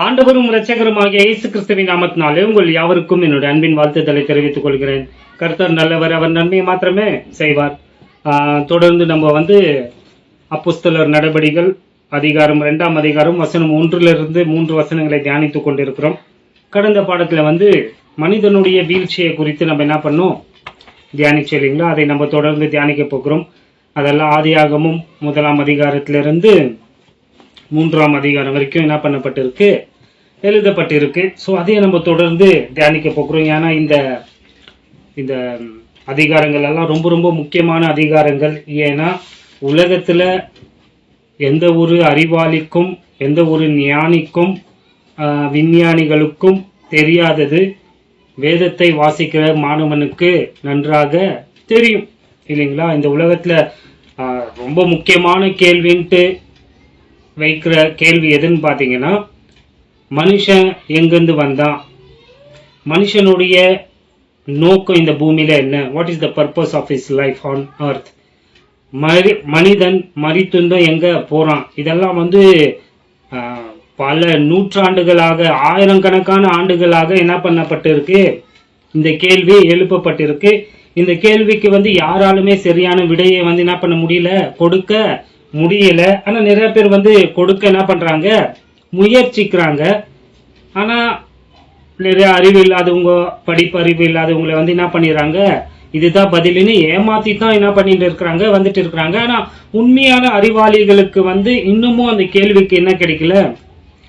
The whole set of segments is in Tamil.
ஆண்டவரும் இரட்சகருமாகிய இயேசு கிறிஸ்துவின் நாமத்தினாலே உங்கள் யாவருக்கும் என்னுடைய அன்பின் வாழ்த்துதலை தெரிவித்துக் கொள்கிறேன். கர்த்தர் நல்லவர், அவர் நன்மை மாத்திரமே செய்வார். தொடர்ந்து நம்ம அப்போஸ்தலர் நடபடிகள் அதிகாரம் 2ஆம் அதிகாரம் வசனம் 1 3 வசனங்களை தியானித்துக் கொண்டிருக்கிறோம். கடந்த பாடத்துல மனிதனுடைய வீழ்ச்சியை குறித்து நம்ம என்ன பண்ணோம், தியானிச்சு இல்லைங்களா? அதை நம்ம தொடர்ந்து தியானிக்க போகிறோம். அதெல்லாம் ஆதியாகமும் 1ஆம் அதிகாரத்திலிருந்து 3ஆம் அதிகாரம் வரைக்கும் என்ன பண்ணப்பட்டிருக்கு, எழுதப்பட்டிருக்கு. ஸோ அதையே நம்ம தொடர்ந்து தியானிக்க போகிறோம். ஏன்னா இந்த அதிகாரங்கள் எல்லாம் ரொம்ப ரொம்ப முக்கியமான அதிகாரங்கள். ஏன்னா உலகத்துல எந்த ஒரு அறிவாளிக்கும் எந்த ஒரு ஞானிக்கும் விஞ்ஞானிகளுக்கும் தெரியாதது வேதத்தை வாசிக்கிற மாணவனுக்கு நன்றாக தெரியும் இல்லைங்களா? இந்த உலகத்துல ரொம்ப முக்கியமான கேள்வின்ட்டு வைக்கிற கேள்வி எதுன்னு பார்த்தீங்கன்னா, மனுஷன் எங்கிருந்து வந்தான், மனுஷனுடைய நோக்கம் இந்த பூமியில என்ன, what is the purpose of his life on earth, மனிதன் மரித்துந்தம் எங்க போறான். இதெல்லாம் பல நூற்றாண்டுகளாக ஆயிரக்கணக்கான ஆண்டுகளாக என்ன பண்ணப்பட்டிருக்கு, இந்த கேள்வி எழுப்பப்பட்டிருக்கு. இந்த கேள்விக்கு யாராலுமே சரியான விடையை என்ன பண்ண முடியல, கொடுக்க முடியல. ஆனா நிறைய பேர் கொடுக்க என்ன பண்றாங்க, முயற்சிக்கிறாங்க. ஆனா நிறைய அறிவு இல்லாதவங்க, படிப்பு அறிவு இல்லாதவங்களை என்ன பண்ணிடுறாங்க, இதுதான் பதிலுன்னு ஏமாத்தி தான் என்ன பண்ணிட்டு இருக்கிறாங்க, வந்துட்டு இருக்கிறாங்க. ஆனா உண்மையான அறிவாளிகளுக்கு இன்னமும் அந்த கேள்விக்கு என்ன கிடைக்கல,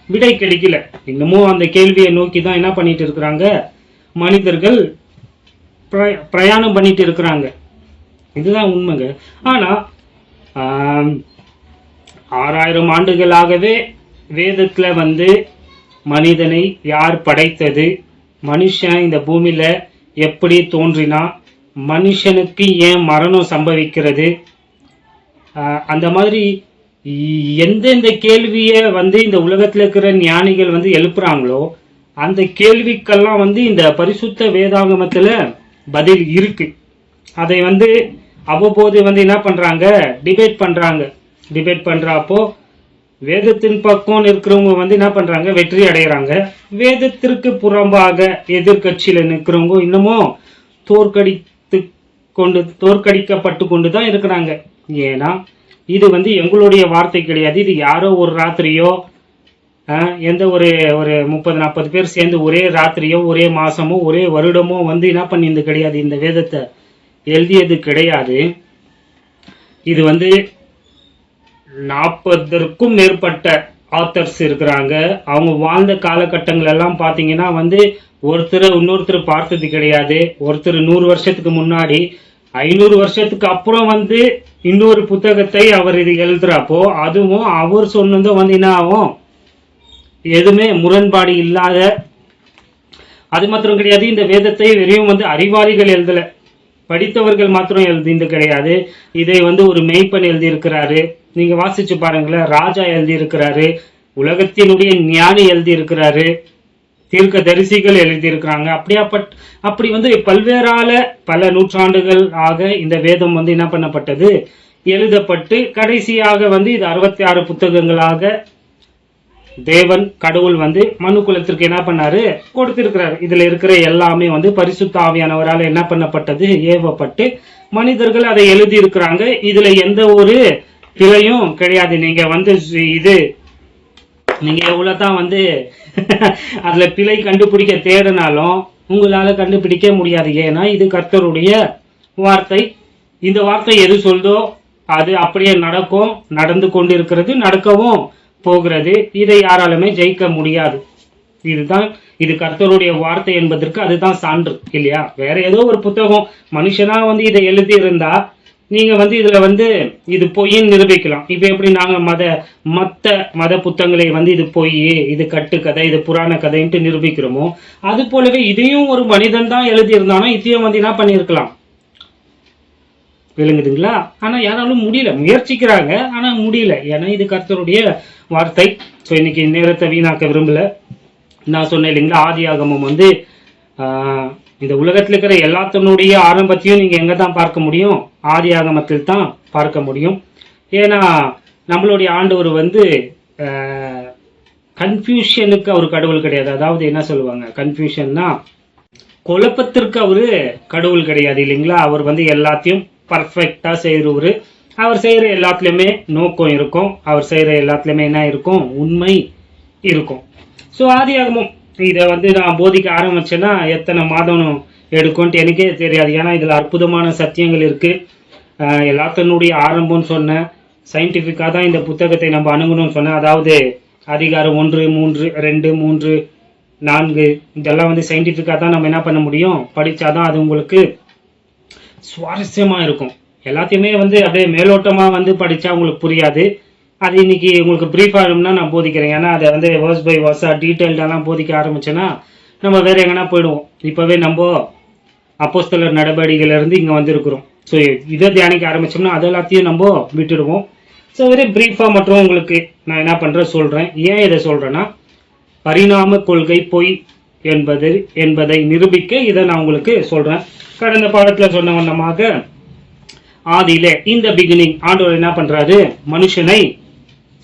விடை கிடைக்கல. இன்னமும் அந்த கேள்வியை நோக்கி தான் என்ன பண்ணிட்டு இருக்கிறாங்க, மனிதர்கள் பிரயாணம் பண்ணிட்டு இருக்கிறாங்க. இதுதான் உண்மைங்க. ஆனா 6000 ஆண்டுகளாகவே வேதத்துல மனிதனை யார் படைத்தது, மனுஷன் இந்த பூமியில எப்படி தோன்றினா, மனுஷனுக்கு ஏன் மரணம் சம்பவிக்கிறது, அந்த மாதிரி எந்தெந்த கேள்வியை இந்த உலகத்துல இருக்கிற ஞானிகள் எழுப்புறாங்களோ அந்த கேள்விக்கெல்லாம் இந்த பரிசுத்த வேதாகமத்துல பதில் இருக்கு. அதை அவ்வப்போது என்ன பண்றாங்க, டிபேட் பண்றாங்க. டிபேட் பண்றப்போ வேதத்தின் பக்கம் இருக்கிறவங்க என்ன பண்றாங்க, வெற்றி அடைகிறாங்க. வேதத்திற்கு புறம்பாக எதிர்கட்சியில நிற்கிறவங்க இன்னமும் தோற்கடிக்கப்பட்டு கொண்டு தான் இருக்கிறாங்க. ஏன்னா இது எங்களுடைய வார்த்தை கிடையாது. இது யாரோ ஒரு ராத்திரியோ எந்த ஒரு 30-40 பேர் சேர்ந்து ஒரே ராத்திரியோ ஒரே மாசமோ ஒரே வருடமோ என்ன பண்ணியது கிடையாது, இந்த வேதத்தை எழுதியது கிடையாது. இது 40க்கும் மேற்பட்ட ஆத்தர்ஸ் இருக்கிறாங்க. அவங்க வாழ்ந்த காலகட்டங்கள் எல்லாம் பார்த்தீங்கன்னா ஒருத்தர் இன்னொருத்தர் பார்த்தது கிடையாது. ஒருத்தர் 100 வருஷத்துக்கு முன்னாடி 500 வருஷத்துக்கு அப்புறம் இன்னொரு புத்தகத்தை அவர் இது எழுதுறப்போ அதுவும் அவர் சொன்னதும் என்ன ஆகும், எதுவுமே முரண்பாடு இல்லாத. அது மாத்திரம் கிடையாது, இந்த வேதத்தை வெறும் அறிவாளிகள் எழுதல, படித்தவர்கள் மாத்திரம் எழுதிந்து கிடையாது. இதை ஒரு மெய்ப்பன் எழுதி இருக்கிறாரு. நீங்க வாசிச்சு பாருங்களேன், ராஜா எழுதி இருக்கிறாரு, உலகத்தினுடைய ஞானி எழுதி இருக்கிறாரு, தீர்க்க தரிசிகள் எழுதி இருக்கிறாங்க. அப்படி பல்வேறால பல நூற்றாண்டுகள் ஆக இந்த வேதம் என்ன பண்ணப்பட்டது, எழுதப்பட்டு கடைசியாக இது 66 புத்தகங்களாக தேவன் கடவுள் மனு குலத்திற்கு என்ன பண்ணாரு, கொடுத்திருக்கிறார். இதுல இருக்கிற எல்லாமே பரிசுத்த ஆவியானவரால் என்ன பண்ணப்பட்டது, ஏவப்பட்டு மனிதர்கள் அதை எழுதி இருக்கிறாங்க. இதுல எந்த ஒரு பிழையும் கிடையாது. நீங்க நீங்க எவ்வளவுதான் அதுல பிழை கண்டுபிடிக்க தேடினாலும் உங்களால கண்டுபிடிக்க முடியாது. ஏன்னா இது கர்த்தருடைய வார்த்தை. இந்த வார்த்தை எது சொல்தோ அது அப்படியே நடக்கும், நடந்து கொண்டிருக்கிறது, நடக்கவும் போகிறது. இதை யாராலுமே ஜெயிக்க முடியாது. இது கர்த்தருடைய வார்த்தை என்பதற்கு அதுதான் சான்று இல்லையா? வேற ஏதோ ஒரு புத்தகம் மனுஷனா இதை எழுதி இருந்தா நீங்க இதுல இது பொய்ன்னு நிரூபிக்கலாம். இப்ப எப்படி நாங்க மத்த மத புத்தகங்களை இது பொய், இது கட்டுக்கதை, இது புராண கதைன்ட்டு நிரூபிக்கிறோமோ அது போலவே இதையும் ஒரு மனிதன் தான் எழுதி இருந்தானோ இதையும் என்ன பண்ணிருக்கலாம், விளங்குதுங்களா? ஆனா யாராலும் முடியல, முயற்சிக்கிறாங்க ஆனா முடியல. ஏன்னா இது கர்த்தருடைய வார்த்தை. ஸோ இன்னைக்கு நேரத்தை வீணாக்க விரும்பல. நான் சொன்னேன் இல்லைங்களா, ஆதியாகமம் இந்த உலகத்தில் இருக்கிற எல்லாத்தினுடைய ஆரம்பத்தையும் நீங்க எங்க தான் பார்க்க முடியும், ஆதியாகமத்தில் தான் பார்க்க முடியும். ஏன்னா நம்மளுடைய ஆண்டவர் கன்ஃபியூஷனுக்கு அவர் கடவுள் கிடையாது. அதாவது என்ன சொல்லுவாங்க, கன்ஃபியூஷன்னா குழப்பத்திற்கு அவரு கடவுள் கிடையாது இல்லைங்களா. அவர் வந்து எல்லாத்தையும் பர்ஃபெக்டா செய்கிறவரு. அவர் செய்யற எல்லாத்துலயுமே நோக்கம் இருக்கும். அவர் செய்யற எல்லாத்துலயுமே என்ன இருக்கும், உண்மை இருக்கும். ஸோ ஆதியாகமம் இதை வந்து நான் போதிக்க ஆரம்பிச்சேன்னா எத்தனை மாதம் எடுக்கும்ட்டு எனக்கே தெரியாது. ஏன்னா இதுல அற்புதமான சத்தியங்கள் இருக்கு. எல்லாத்தினுடைய ஆரம்பம்னு சொன்னேன். சயின்டிஃபிக்காக தான் இந்த புத்தகத்தை நம்ம அணுகணும்னு சொன்னேன். அதாவது அதிகாரம் 1, 3, 2, 3, 4 இதெல்லாம் வந்து சயின்டிஃபிக்காக தான் நம்ம என்ன பண்ண முடியும், படித்தாதான் அது உங்களுக்கு சுவாரஸ்யமாக இருக்கும். எல்லாத்தையுமே வந்து அப்படியே மேலோட்டமாக வந்து படித்தா உங்களுக்கு புரியாது. அது இன்னைக்கு உங்களுக்கு ப்ரீஃபாக வேணும்னா நான் போதிக்கிறேன். ஏன்னா அதை வந்து வேர்ஸ் பை வேர்ஸாக டீட்டெயில்டெல்லாம் போதிக்க ஆரம்பிச்சேன்னா நம்ம வேறு எங்கன்னா போயிடுவோம். இப்போவே நம்ம அப்போஸ்தலர் நடவடிக்கையிலேருந்து இங்கே வந்திருக்கிறோம். ஸோ இதை தியானிக்க ஆரம்பித்தோம்னா அது எல்லாத்தையும் நம்ம விட்டுடுவோம். ஸோ வெரி ப்ரீஃபாக மட்டும் உங்களுக்கு நான் என்ன பண்ணுறேன் சொல்கிறேன். ஏன் இதை சொல்கிறேன்னா, பரிணாம கொள்கை பொய் என்பதை நிரூபிக்க இதை நான் உங்களுக்கு சொல்கிறேன். கடந்த பாடத்தில் சொன்ன வண்ணமாக ஆதியிலே இந்த பிகினிங் ஆண்டவர் என்ன பண்ணுறாரு, மனுஷனை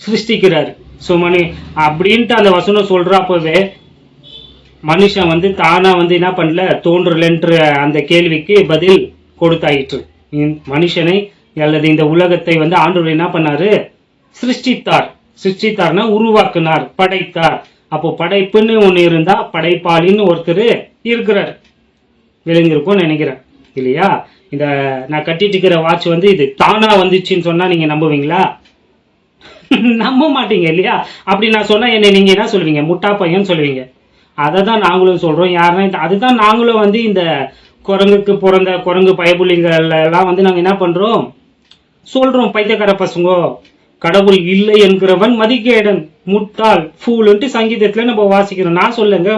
சிருஷ்டிக்கிறாரு. ஸோ அப்படின்ட்டு அந்த வசனம் சொல்கிறப்பவே மனுஷன் வந்து தானா வந்து என்ன பண்ணல, தோன்றலன்ற அந்த கேள்விக்கு பதில் கொடுத்தாயிற்று. மனுஷனை அல்லது இந்த உலகத்தை வந்து ஆண்டவர் என்ன பண்ணாரு, சிருஷ்டித்தார்னா உருவாக்குனார், படைத்தார். அப்போ படைப்புன்னு ஒண்ணு இருந்தா படைப்பாளின்னு ஒருத்தர் இருக்கிறார். விளங்கிருக்கும் நினைக்கிறேன் இல்லையா. இந்த நான் கட்டிட்டு இருக்கிற வாட்ச் வந்து இது தானா வந்துச்சுன்னு சொன்னா நீங்க நம்புவீங்களா? நம்ப மாட்டீங்க இல்லையா. அப்படி நான் சொன்னா என்ன நீங்க என்ன சொல்லுவீங்க, முட்டா பையன் சொல்லுவீங்க. அதை தான் நாங்களும் சொல்றோம். யாருன்னா அதுதான் நாங்களும் வந்து இந்த குரங்குக்கு பிறந்த குரங்கு பயபுள்ளிங்கள் எல்லாம் வந்து நாங்க என்ன பண்றோம் சொல்றோம், பைத்தியக்கார பசங்க, கடவுள் இல்லை என்கிறவன் மதிகேடன், முட்டாள், ஃபூல்ன்ட்டு சங்கீதத்துல நம்ம வாசிக்கிறோம். நான் சொல்லுங்க,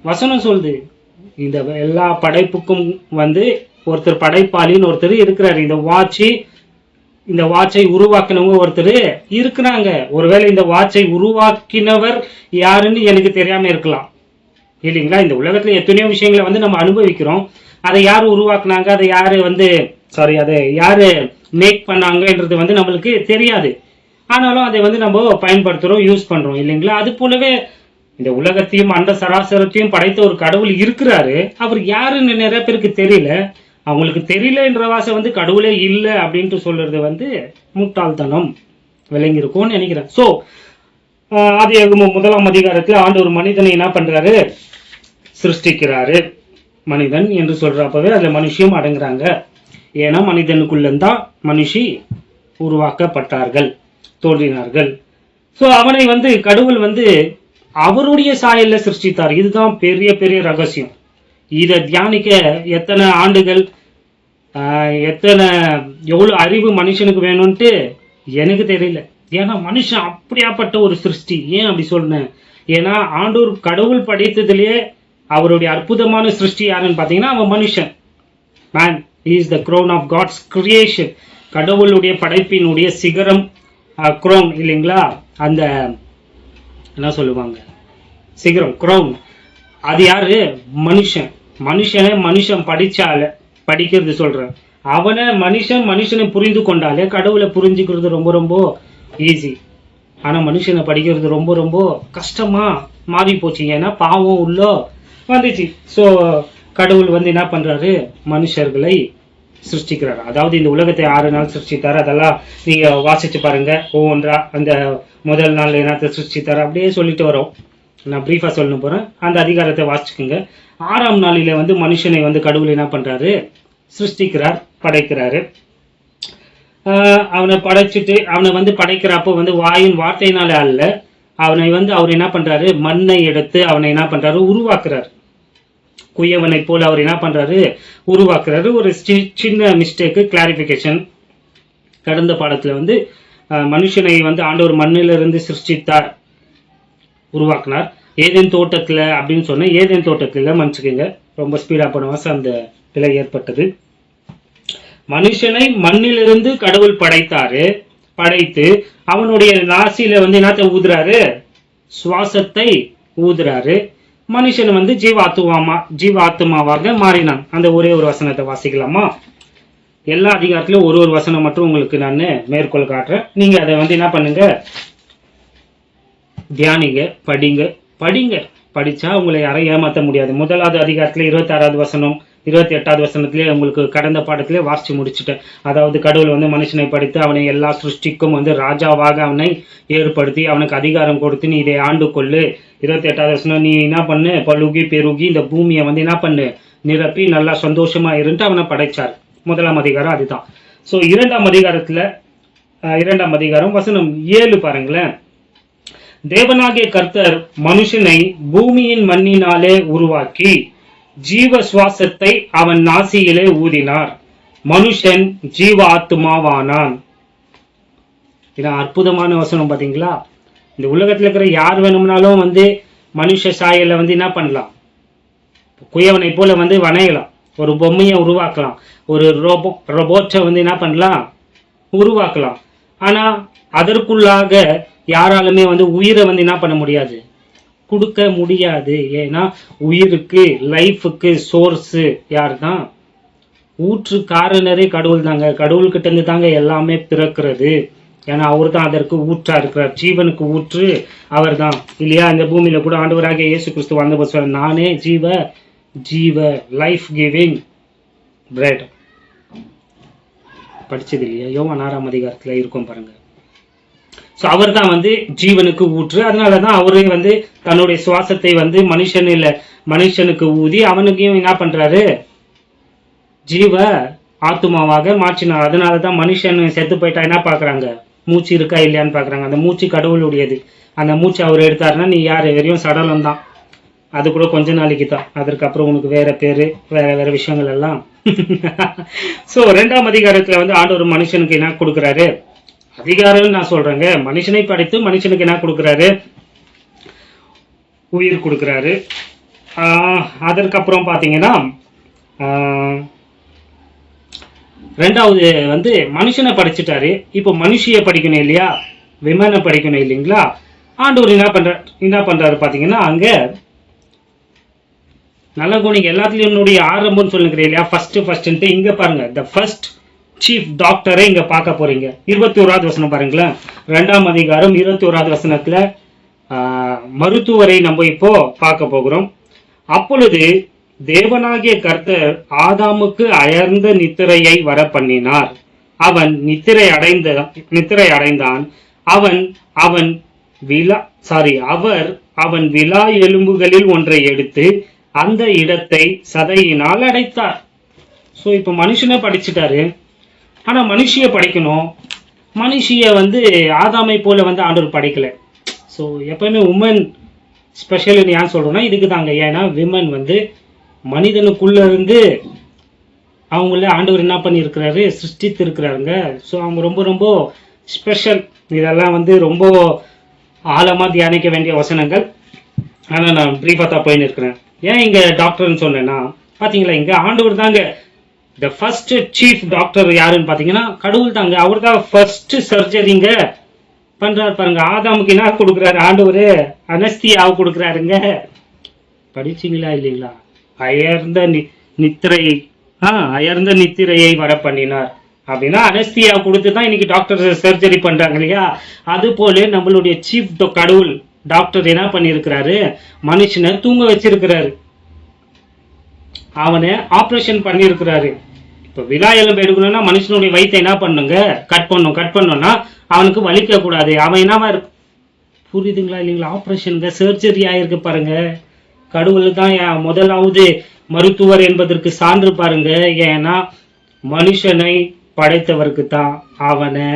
வசனம் சொல்லுது. இந்த எல்லா படைப்புக்கும் வந்து ஒருத்தர் படைப்பாளின்னு ஒருத்தர் இருக்கிறாரு. இந்த வாட்சை உருவாக்கினவங்க ஒருத்தர் இருக்கிறாங்க. ஒருவேளை இந்த வாட்சை உருவாக்கினவர் யாருன்னு எனக்கு தெரியாம இருக்கலாம் இல்லைங்களா. இந்த உலகத்துல எத்தனையோ விஷயங்களை வந்து நம்ம அனுபவிக்கிறோம். அதை யாரு உருவாக்குனாங்க, அதை யாரு வந்து அதை யாரு மேக் பண்ணாங்கன்றது வந்து நம்மளுக்கு தெரியாது. ஆனாலும் அதை வந்து நம்ம பயன்படுத்துறோம், யூஸ் பண்றோம் இல்லைங்களா. அது போலவே இந்த உலகத்தையும் அந்த சராசரத்தையும் படைத்த ஒரு கடவுள் இருக்கிறாரு. அவர் யாருன்னு நிறைய பேருக்கு தெரியல. அவங்களுக்கு தெரியலன்ற வாசை வந்து கடவுளே இல்லை அப்படின்ட்டு சொல்றது வந்து முட்டாள்தனம். விளங்கியிருக்கும்னு நினைக்கிறேன். ஸோ ஆதியாகமம் 1ஆம் அதிகாரத்தில் ஆண்டவர் மனிதனை என்ன பண்றாரு, சிருஷ்டிக்கிறாரு. மனிதன் என்று சொல்றப்பவே அதுல மனுஷியும் அடங்குறாங்க. ஏன்னா மனிதனுக்குள்ளதான் மனுஷி உருவாக்கப்பட்டார்கள், தோன்றினார்கள். ஸோ அவனை வந்து கடவுள் வந்து அவருடைய சாயல்ல சிருஷ்டித்தார். இதுதான் பெரிய பெரிய ரகசியம். இதை தியானிக்க எத்தனை ஆண்டுகள், எவ்வளவு அறிவு மனுஷனுக்கு வேணும்ட்டு எனக்கு தெரியல. ஏன்னா மனுஷன் அப்படியாப்பட்ட ஒரு சிருஷ்டி. ஏன் அப்படி சொன்னேன், ஏன்னா ஆண்டவர் கடவுள் படைத்ததுலயே அவருடைய அற்புதமான சிருஷ்டி யாருன்னு பாத்தீங்கன்னா அவன் மனுஷன். Man is the crown of God's creation. கடவுளுடைய படைப்பினுடைய சிகரம், crown இல்லைங்களா. அந்த என்ன சொல்லுவாங்க, சிகரம், crown. அது யாரு, மனுஷன். மனுஷன் படிக்கிறது சொல்றேன். மனுஷனை புரிந்து கொண்டாலே கடவுளை புரிஞ்சுக்கிறது ரொம்ப ரொம்ப ஈஸி. ஆனா மனுஷனை படிக்கிறது ரொம்ப ரொம்ப கஷ்டமா மாறி போச்சு. ஏன்னா பாவம் உள்ள வந்துச்சு. ஸோ கடவுள் வந்து என்ன பண்றாரு, மனுஷர்களை சிருஷ்டிக்கிறாரு. அதாவது இந்த உலகத்தை 6 நாள் சிருஷ்டித்தாரு. அதெல்லாம் நீங்க வாசிச்சு பாருங்க ஒவ்வொன்றா. அந்த முதல் நாள் என்னத்தை சிருஷ்டித்தாரு அப்படியே சொல்லிட்டு வரோம். நான் பிரீஃபா சொல்ல போறேன், அந்த அதிகாரத்தை வாசிச்சுக்குங்க. 6ஆம் நாளில வந்து மனுஷனை வந்து கடவுள் என்ன பண்றாரு, சிருஷ்டிக்கிறார், படைக்கிறாரு. அவனை படைச்சிட்டு அவனை வந்து படைக்கிறப்போ வந்து வாயின் வார்த்தையினால அல்ல, அவனை வந்து அவர் என்ன பண்றாரு, மண்ணை எடுத்து அவனை என்ன பண்றாரு, உருவாக்குறாரு. குயவனை போல அவர் என்ன பண்றாரு, உருவாக்குறாரு. ஒரு சின்ன மிஸ்டேக்கு கிளாரிபிகேஷன். கடந்த பாடத்துல வந்து மனுஷனை வந்து ஆண்டவர் மண்ணிலிருந்து சிருஷ்டித்தார், உருவாக்குனார். ஏதேன் தோட்டத்துல அப்படின்னு சொன்ன, ஏதேன் தோட்டத்துல மன்னிச்சுக்கோங்க, ரொம்ப ஸ்பீடா போன வாசம் அந்த பிழை ஏற்பட்டது. மனுஷனை மண்ணிலிருந்து கடவுள் படைத்து அவனுடைய நாசியில வந்து என்னத்தை ஊதுறாரு, சுவாசத்தை ஊதுறாரு. மனுஷன் வந்து ஜீவாத்மாவாக மாறினான். அந்த ஒரே ஒரு வசனத்தை வாசிக்கலாமா? எல்லா அதிகாரத்திலும் ஒரு வசனம் மட்டும் உங்களுக்கு நான் மேற்கோள் காட்டுறேன். நீங்க அதை வந்து என்ன பண்ணுங்க, தியானிங்க, படிங்க. படிங்க, படிச்சா உங்களை யாரையும் ஏமாற்ற முடியாது. 1வது அதிகாரத்துல 26வது வசனம் 28வது வசனத்திலே உங்களுக்கு கடந்த பாடத்திலே வாசிச்சு முடிச்சுட்டேன். அதாவது கடவுள் வந்து மனுஷனை படைத்து அவனை எல்லா சிருஷ்டிக்கும் வந்து ராஜாவாக அவனை ஏற்படுத்தி அவனுக்கு அதிகாரம் கொடுத்து நீ இதை ஆண்டு கொள்ளு. 28வது வசனம், நீ என்ன பண்ணு, பழுகி பெருகி இந்த பூமியை வந்து என்ன பண்ணு, நிரப்பி நல்லா சந்தோஷமா இருந்துட்டு அவனை படைச்சார். 1ஆம் அதிகாரம் அதுதான். ஸோ 2ஆம் அதிகாரத்துல 2ஆம் அதிகாரம் வசனம் 7 பாருங்களேன். தேவனாகிய கர்த்தர் மனுஷனை பூமியின் மண்ணினாலே உருவாக்கி ஜீவ சுவாசத்தை அவன் நாசியிலே ஊதினார். மனுஷன் ஜீவ ஆத்மாவானான். இதான் அற்புதமான வசனம் பாத்தீங்களா? இந்த உலகத்துல இருக்கிற யார் வேணும்னாலும் வந்து மனுஷ சாயல வந்து என்ன பண்ணலாம், குயவனை போல வந்து வணையலாம், ஒரு பொம்மையை உருவாக்கலாம், ஒரு ரோபோட்டை வந்து என்ன பண்ணலாம், உருவாக்கலாம். ஆனா அதற்குள்ளாக யாராலுமே வந்து உயிரை வந்து என்ன பண்ண முடியாது, கொடுக்க முடியாது. ஏன்னா உயிருக்கு, லைஃபுக்கு சோர்ஸு யார் தான்? ஊற்று காரணரே கடவுள் தாங்க. கடவுள்கிட்ட இருந்து தாங்க எல்லாமே பிறக்கிறது. ஏன்னா அவர் தான் அதற்கு ஊற்றா இருக்கிறார். ஜீவனுக்கு ஊற்று அவர் தான் இல்லையா? இந்த பூமியில கூட ஆண்டவராக இயேசு கிறிஸ்து வந்த சொல்ற, நானே ஜீவ லைஃப் கிவிங் பிரெட். படிச்சது இல்லையா? யோவான் 6ஆம் அதிகாரத்துல இருக்கும் பாருங்க. ஸோ அவர் தான் வந்து ஜீவனுக்கு ஊற்று. அதனாலதான் அவரே வந்து தன்னுடைய சுவாசத்தை வந்து மனுஷனுக்கு ஊதி அவனுக்கையும் என்ன பண்றாரு, ஜீவ ஆத்துமாவாக மாற்றினார். அதனாலதான் மனுஷன் செத்து போயிட்டா என்ன பாக்குறாங்க, மூச்சு இருக்கா இல்லையான்னு பாக்குறாங்க. அந்த மூச்சு கடவுளுடையது. அந்த மூச்சு அவர் எடுத்தாருன்னா நீ யாரு, வெறும் சடலம் தான். அது கூட கொஞ்ச நாளைக்கு தான். அதற்கப்புறம் உனக்கு வேற பேரு, வேற விஷயங்கள் எல்லாம். ஸோ 2ஆம் அதிகாரத்துல வந்து ஆண்டவர் மனுஷனுக்கு என்ன கொடுக்குறாரு, அதிகாரம் நான் சொல்றேங்க, மனுஷனை படைத்து மனுஷனுக்கு என்ன கொடுக்குறாரு, உயிர் கொடுக்குறாரு. அதற்கப்புறம் பாத்தீங்கன்னா 2வது வந்து மனுஷனை படிச்சுட்டாரு. இப்போ மனுஷிய படிக்கணும் இல்லையா, விமனை படிக்கணும் இல்லைங்களா? ஆண்டவர் என்ன பண்றாரு பாத்தீங்கன்னா, அங்க நல்ல குணிங்க எல்லாத்துலயும் ஆரம்பம்னு சொல்லுங்கிறேன் இல்லையா, ஃபர்ஸ்ட் இங்க பாருங்க, த ஃபர்ஸ்ட் சீஃப் டாக்டரை இங்க பார்க்க போறீங்க. 21வது வசனம் பாருங்களேன். 2ஆம் அதிகாரம் 21வது வசனத்துல மருத்துவரை நம்ம இப்போ பார்க்க போகிறோம். அப்பொழுது தேவனாகிய கர்த்தர் ஆதாமுக்கு அயர்ந்த நித்திரையை வர பண்ணினார். அவன் நித்திரை அடைந்தான். அவர் அவன் விலா எலும்புகளில் ஒன்றை எடுத்து அந்த இடத்தை சதையினால் அடைத்தார். ஸோ இப்போ மனுஷனை படிச்சுட்டாரு. ஆனா மனுஷிய படிக்கணும். மனுஷிய வந்து ஆதாமை போல வந்து ஆண்டவர் படைக்கல. ஸோ எப்பவுமே உமன் ஸ்பெஷல்னு ஏன் சொல்றோம்னா இதுக்கு தாங்க. ஏன்னா விமன் வந்து மனிதனுக்குள்ள இருந்து அவங்கள ஆண்டவர் என்ன பண்ணியிருக்கிறாரு, சிருஷ்டித்து இருக்கிறாருங்க. ஸோ அவங்க ரொம்ப ரொம்ப ஸ்பெஷல். இதெல்லாம் வந்து ரொம்ப ஆழமா தியானிக்க வேண்டிய வசனங்கள். ஆனா நான் பிரீஃபா தான் போயின்னு இருக்கிறேன். ஏன் இங்க டாக்டர்னு சொன்னேன்னா பாத்தீங்களா, இங்க ஆண்டவர் தாங்க the first chief டாக்டர் யாருன்னு பாத்தீங்கன்னா கடவுள் தாங்க. அவர் தான் ஃபர்ஸ்ட் சர்ஜரிங்க பண்றாரு பாருங்க. ஆதாமுக்கு என்ன கொடுக்குறாரு ஆண்டவர், அனஸ்தியாவை கொடுக்குறாருங்க. படிச்சீங்களா இல்லைங்களா? அயர்ந்த நித்திரையை வர பண்ணினார் அப்படின்னா அனஸ்தியா கொடுத்து தான் இன்னைக்கு டாக்டர் சர்ஜரி பண்றாங்க இல்லையா? அது போல நம்மளுடைய சீஃப் கடவுள் டாக்டர் என்ன பண்ணிருக்கிறாரு, மனுஷனை தூங்க வச்சிருக்கிறாரு, அவனை ஆபரேஷன் பண்ணிருக்கிறாரு. இப்ப விலா எலும்பு எடுக்கணும்னா மனுஷனுடைய வயிற்றை என்ன பண்ணுங்க, கட் பண்ணோம்னா அவனுக்கு வலிக்க கூடாது. அவன் என்னவா இருக்கு, புரியுதுங்களா இல்லைங்களா? ஆபரேஷனுங்க, சர்ஜரி ஆயிருக்கு பாருங்க. கடவுள் தான் முதலாவது மருத்துவர் என்பதற்கு சான்று பாருங்க. ஏன்னா மனுஷனை படைத்தவருக்கு தான் அவனை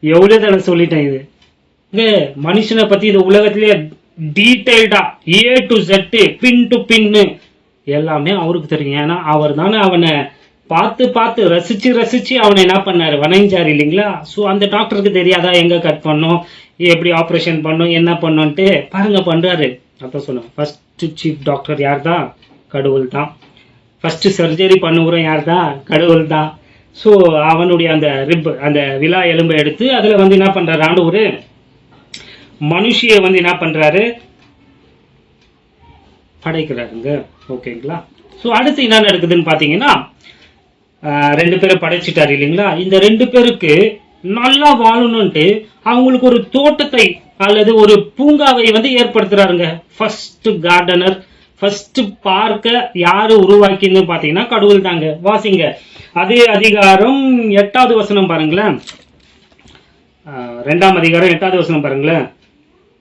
எவ்வளவு தானே சொல்லிட்டேன். இது மனுஷனை பத்தி இந்த உலகத்திலேயே டீடைல்டா A to Z pin to pin எல்லாமே அவருக்கு தெரியும். ஏன்னா அவர் தானே அவனை பார்த்து ரசிச்சு அவனை என்ன பண்ணாரு, வணைஞ்சாரு இல்லைங்களா? ஸோ அந்த டாக்டருக்கு தெரியாதா எங்க கட் பண்ணும், எப்படி ஆப்ரேஷன் பண்ணும், என்ன பண்ணும்ட்டு பாருங்க பண்றாரு. அதான் சொன்னேன், ஃபர்ஸ்ட் சீஃப் டாக்டர் யார் தான், கடவுள் தான். ஃபர்ஸ்ட் சர்ஜரி பண்ணுகிறோம் யார் தான், கடவுள் தான். ஸோ அவனுடைய அந்த விலா எலும்பை எடுத்து அதுல வந்து என்ன பண்றாரு ஆண்டவர், மனுஷிய வந்து என்ன பண்றாரு, படைக்கிறாருங்க. ஓகேங்களா? ஸோ அடுத்து என்ன நடக்குதுன்னு பாத்தீங்கன்னா 2 பேரை படைச்சிட்டாரு இல்லைங்களா? இந்த 2 பேருக்கு நல்லா வாழணும்ட்டு அவங்களுக்கு ஒரு தோட்டத்தை அல்லது ஒரு பூங்காவை வந்து ஏற்படுத்துறாருங்க. ஃபர்ஸ்ட் கார்டனர், ஃபர்ஸ்ட் பார்க்க யாரு உருவாக்கின்னு பாத்தீங்கன்னா கடவுள் தாங்க. வாசிங்க அதே அதிகாரம் 8வது வசனம் பாருங்களேன். 2ஆம் அதிகாரம் 8வது வசனம் பாருங்களேன்.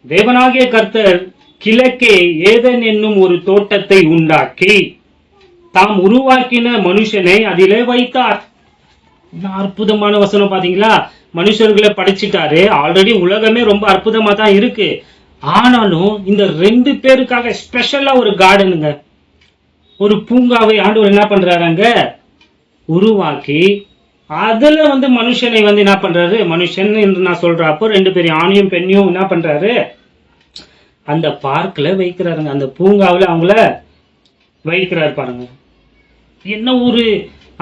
தேவனாகிய கர்த்தர் கிழக்கே ஏதேன் என்னும் ஒரு தோட்டத்தை உண்டாக்கி தாம் உருவாக்கின மனுஷனை அதிலே வைத்தார். அற்புதமான வசனம் பாத்தீங்களா? மனுஷர்களை படைச்சிட்டாரு. ஆல்ரெடி உலகமே ரொம்ப அற்புதமா தான் இருக்கு. ஆனாலும் இந்த 2 பேருக்காக ஸ்பெஷலா ஒரு கார்டனுங்க, ஒரு பூங்காவை ஆண்டவர் என்ன பண்றாருங்க உருவாக்கி அதுல வந்து மனுஷனை வந்து என்ன பண்றாரு, மனுஷன் என்று நான் சொல்றப்போ 2 பேரும் ஆணையும் பெண்ணையும் என்ன பண்றாரு அந்த பார்க்ல வைக்கிறாருங்க. அந்த பூங்காவில் அவங்கள வைக்கிறாரு பாருங்க. என்ன ஒரு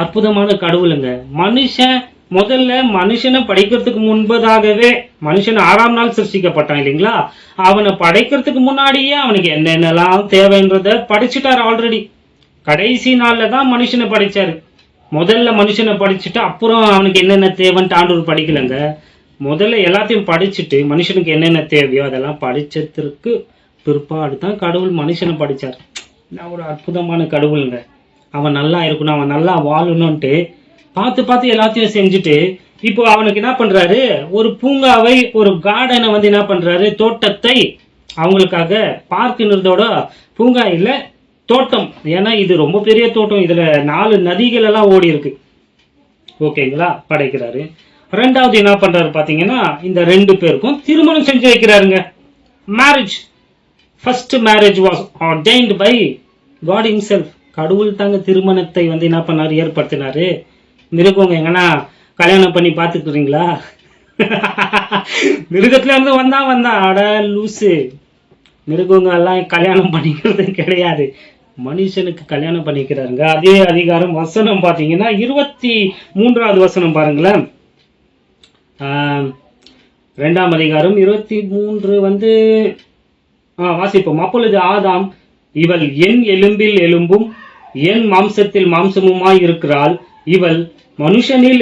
அற்புதமான கடவுளுங்க. மனுஷன் முதல்ல மனுஷனை படைக்கிறதுக்கு முன்பதாகவே, மனுஷன் 6ஆம் நாள் சிருஷ்டிக்கப்பட்டான் இல்லைங்களா? அவனை படைக்கிறதுக்கு முன்னாடியே அவனுக்கு என்னென்னலாம் தேவைன்றத படிச்சுட்டாரு ஆல்ரெடி. கடைசி நாள்ல தான் மனுஷனை படைச்சாரு. முதல்ல மனுஷனை படிச்சுட்டு அப்புறம் அவனுக்கு என்னென்ன தேவைன்ட்டு ஆண்டவர் படிக்கலங்க. முதல்ல எல்லாத்தையும் படிச்சுட்டு மனுஷனுக்கு என்னென்ன தேவையோ அதெல்லாம் படிச்சதுக்கு பிற்பாடு தான் கடவுள் மனுஷனை படிச்சார். நான் ஒரு அற்புதமான கடவுளுங்க. அவன் நல்லா இருக்கணும், அவன் நல்லா வாழணும்ட்டு பார்த்து பார்த்து எல்லாத்தையும் செஞ்சுட்டு இப்போ அவனுக்கு என்ன பண்றாரு, ஒரு பூங்காவை, ஒரு கார்டனை வந்து என்ன பண்றாரு, தோட்டத்தை அவங்களுக்காக. பார்க்குன்றதோட பூங்கா இல்ல, தோட்டம். ஏன்னா இது ரொம்ப பெரிய தோட்டம். இதுல 4 நதிகள் எல்லாம் ஓடி இருக்கு. ஓகேங்களா? படைக்கிறாரு. 2வது என்ன பண்றாரு பாத்தீங்கன்னா, இந்த 2 பேருக்கும் திருமணம் செஞ்சு வைக்கிறாருங்க. Marriage, first marriage was ordained by God himself. கடவுள் தாங்க திருமணத்தை வந்து என்ன பண்ணாரு, ஏற்படுத்தினாரு. மிருகங்க எங்கன்னா கல்யாணம் பண்ணி பாத்துக்கிறீங்களா? மிருகத்துல இருந்து வந்தா அட லூசு. மிருகங்க எல்லாம் கல்யாணம் பண்ணிக்கிறது கிடையாது, மனுஷனுக்கு கல்யாணம் பண்ணிக்கிறாருங்க. அதே அதிகாரம் வசனம் பாத்தீங்கன்னா 23வது வசனம் பாருங்களேன். 2ஆம் அதிகாரம் 23 வந்து வாசிப்போம். அப்பொழுது ஆதாம், இவள் என் எலும்பில் எலும்பும் என் மாம்சத்தில் மாம்சமுமாய் இருக்கிறாள், இவள் மனுஷனில்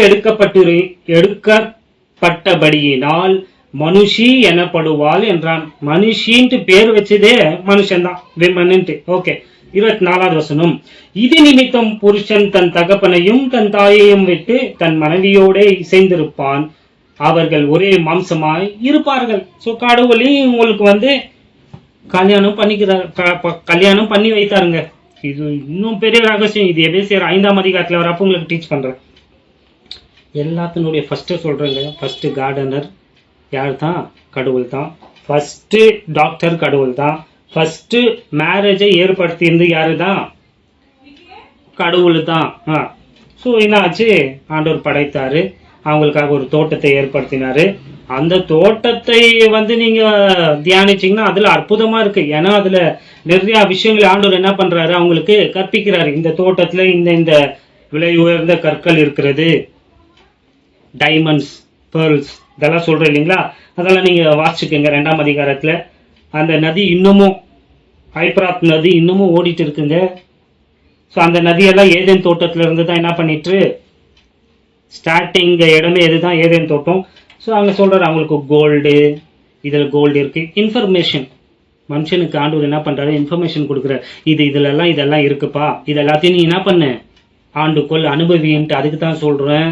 எடுக்கப்பட்டபடியினால் மனுஷி எனப்படுவாள் என்றான். மனுஷின்ட்டு பேர் வச்சதே மனுஷன்தான், விமன்ட்டு. ஓகே. 24வது வசனம். இது நிமித்தம் புருஷன் தன் தகப்பனையும் தன் தாயையும் விட்டு தன் மனைவியோட இசைந்திருப்பான், அவர்கள் ஒரே மாம்சமாய் இருப்பார்கள். சோ கடவுளையும் உங்களுக்கு வந்து கல்யாணம் பண்ணிக்கிறார், கல்யாணம் பண்ணி வைத்தாருங்க. இது இன்னும் பெரிய ரகசியம். இது எபேசியர் 5ஆம் அதிகாரத்துல வரப்போ உங்களுக்கு டீச் பண்றேன். எல்லாத்தினுடைய ஃபர்ஸ்ட் சொல்றேங்க. ஃபர்ஸ்ட் கார்டனர் யார் தான்? கடவுள் தான். ஃபர்ஸ்ட் டாக்டர் கடவுள் தான். ஃபர்ஸ்ட் மேரேஜை ஏற்படுத்தியிருந்து யாரு தான்? கடவுள் தான். ஸோ என்ன ஆச்சு, ஆண்டவர் படைத்தாரு, அவங்களுக்காக ஒரு தோட்டத்தை ஏற்படுத்தினாரு. அந்த தோட்டத்தை வந்து நீங்க தியானிச்சீங்கன்னா அதுல அற்புதமா இருக்கு. ஏன்னா அதுல நிறைய விஷயங்கள் ஆண்டவர் என்ன பண்றாரு, அவங்களுக்கு கற்பிக்கிறாரு. இந்த தோட்டத்துல இந்த விலை உயர்ந்த கற்கள் இருக்கிறது, டைமண்ட்ஸ், பேர்ல்ஸ், இதெல்லாம் சொல்றேன் இல்லைங்களா? அதெல்லாம் நீங்க வாசிச்சுக்கோங்க. 2ஆம் அதிகாரத்துல அந்த நதி இன்னமும், ஐப்ராத் நதி இன்னமும் ஓடிட்டு இருக்குங்க. ஸோ அந்த நதியெல்லாம் ஏதேன் தோட்டத்துல இருந்து தான் என்ன பண்ணிட்டு ஸ்டார்டிங் இடமே எதுதான், ஏதேன் தோட்டம். ஸோ அவங்க சொல்றாரு அவங்களுக்கு கோல்டு, இதில் கோல்டு இருக்கு. இன்ஃபர்மேஷன், மனுஷனுக்கு ஆண்டவர் என்ன பண்றாரு, இன்ஃபர்மேஷன் கொடுக்குறாரு. இதெல்லாம் இதெல்லாம் இருக்குப்பா, இது எல்லாத்தையும் நீ என்ன பண்ண, ஆண்டுக்குள் அனுபவின்ட்டு. அதுக்கு தான் சொல்றேன்,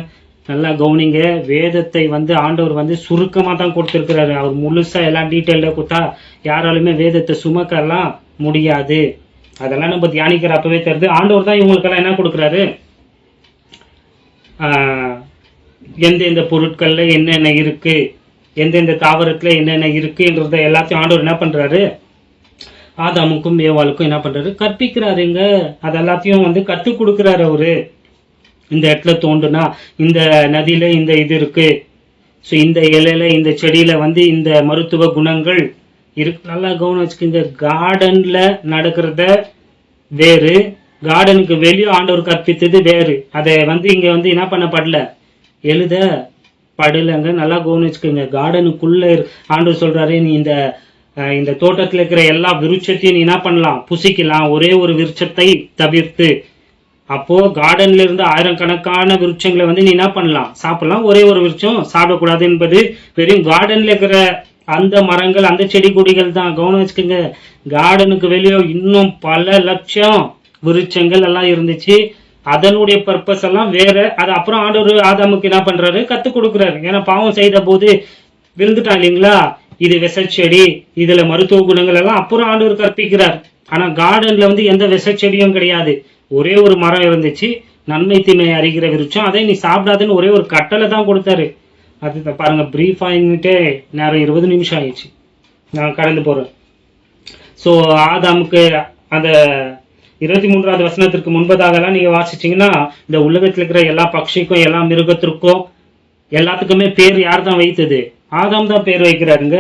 நல்லா கவனிங்க. வேதத்தை வந்து ஆண்டவர் வந்து சுருக்கமா தான் கொடுத்துருக்கிறாரு. அவர் முழுசா எல்லாம் டீட்டெயில்டா கொடுத்தா யாராலுமே வேதத்தை சுமக்கலாம் முடியாது. அதெல்லாம் நம்ம தியானிக்கிறப்பவே தெரியுது. ஆண்டவர் தான் இவங்களுக்கெல்லாம் என்ன கொடுக்குறாரு, எந்தெந்த பொருட்கள்ல என்னென்ன இருக்கு, எந்தெந்த தாவரத்துல என்னென்ன இருக்குன்றத எல்லாத்தையும் ஆண்டவர் என்ன பண்றாரு, ஆதாமுக்கும் ஏவாளுக்கும் என்ன பண்றாரு, கற்பிக்கிறாருங்க. அது எல்லாத்தையும் வந்து கத்து கொடுக்குறாரு அவரு. இந்த இடத்துல தோண்டுனா இந்த நதியில இந்த இது இருக்கு, ஸோ இந்த இலையில இந்த செடியில வந்து இந்த மருத்துவ குணங்கள் இருக்கு. நல்லா கவனம் வச்சுக்கோங்க. கார்டன்ல நடக்கிறத வேறு, கார்டனுக்கு வெளியே ஆண்டவர் கற்பித்தது வேறு. அதை வந்து இங்க வந்து என்ன பண்ணப்படல, எழுத படலங்க. நல்லா கவனம் வச்சுக்கோங்க. கார்டனுக்குள்ள ஆண்டவர் சொல்றாரு, நீ இந்த தோட்டத்துல இருக்கிற எல்லா விருட்சத்தையும் நீ என்ன பண்ணலாம், புசிக்கலாம், ஒரே ஒரு விருட்சத்தை தவிர்த்து. அப்போ கார்டன்ல இருந்து ஆயிரக்கணக்கான விருட்சங்களை வந்து நீ என்ன பண்ணலாம், சாப்பிடலாம். ஒரே ஒரு விருட்சம் சாப்பிடக்கூடாது என்பது வெறும் கார்டன்ல இருக்கிற அந்த மரங்கள், அந்த செடி கொடிகள் தான். கவனம் வச்சுக்கோங்க. கார்டனுக்கு வெளியே இன்னும் பல லட்சம் விருட்சங்கள் எல்லாம் இருந்துச்சு. அதனுடைய பர்பஸ் எல்லாம் வேற. அது அப்புறம் ஆண்டவர் ஆதாமுக்கு என்ன பண்றாரு, கத்து கொடுக்குறாரு. ஏன்னா பாவம் செய்த போது விழுந்துட்டான் இல்லைங்களா, இது விஷச்செடி, இதுல மருத்துவ குணங்கள் எல்லாம் அப்புறம் ஆண்டவர் கற்பிக்கிறார். ஆனா கார்டன்ல வந்து எந்த விஷச்செடியும் கிடையாது. ஒரே ஒரு மரம் இருந்துச்சு, நன்மை தீமை அறிகிற விருட்சம். அதை நீ சாப்பிடாதுன்னு ஒரே ஒரு கட்டளை தான் கொடுத்தாரு. அது பாருங்க, பிரீஃப் ஆகிட்டே நேரம் 20 நிமிஷம் ஆயிடுச்சு, நான் கடந்து போறேன். ஸோ ஆதாமுக்கு அந்த 23வது வசனத்திற்கு முன்பதாகலாம் நீங்க வாசிச்சீங்கன்னா, இந்த உலகத்தில் இருக்கிற எல்லா பட்சிக்கும் எல்லா மிருகத்திற்கும் எல்லாத்துக்குமே பேர் யார் தான் வைத்தது? ஆதாம் தான் பேர் வைக்கிறாருங்க.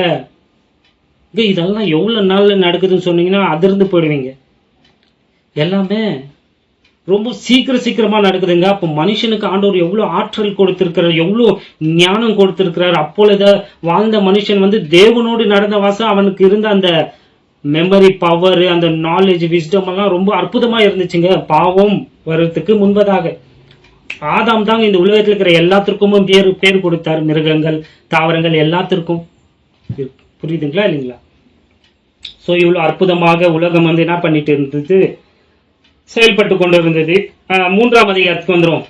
இதெல்லாம் எவ்வளவு நாள் நடக்குதுன்னு சொன்னீங்கன்னா அதிர்ந்து போயிடுவீங்க. எல்லாமே ரொம்ப சீக்கிரமா நடக்குதுங்க. அப்போ மனுஷனுக்கு ஆண்டவர் எவ்வளவு ஆற்றல் கொடுத்திருக்கிறார், எவ்வளவு ஞானம் கொடுத்திருக்கிறார். அப்பொழுது வாழ்ந்த மனுஷன் வந்து தேவனோடு நடந்த வாசம், அவனுக்கு இருந்த அந்த மெமரி பவர், அந்த நாலேஜ், விஸ்டம் எல்லாம் ரொம்ப அற்புதமா இருந்துச்சுங்க. பாவம் வர்றதுக்கு முன்பதாக ஆதாம் தாங்க இந்த உலகத்தில் இருக்கிற எல்லாத்திற்கும் பேர் கொடுத்தார். மிருகங்கள், தாவரங்கள் எல்லாத்திற்கும். புரியுதுங்களா இல்லைங்களா? ஸோ இவ்வளவு அற்புதமாக உலகம் வந்து என்ன பண்ணிட்டு இருந்தது, செயல்பட்டு கொண்டு இருந்தது. 3ஆம் அதிகாரத்துக்கு வந்துடும்,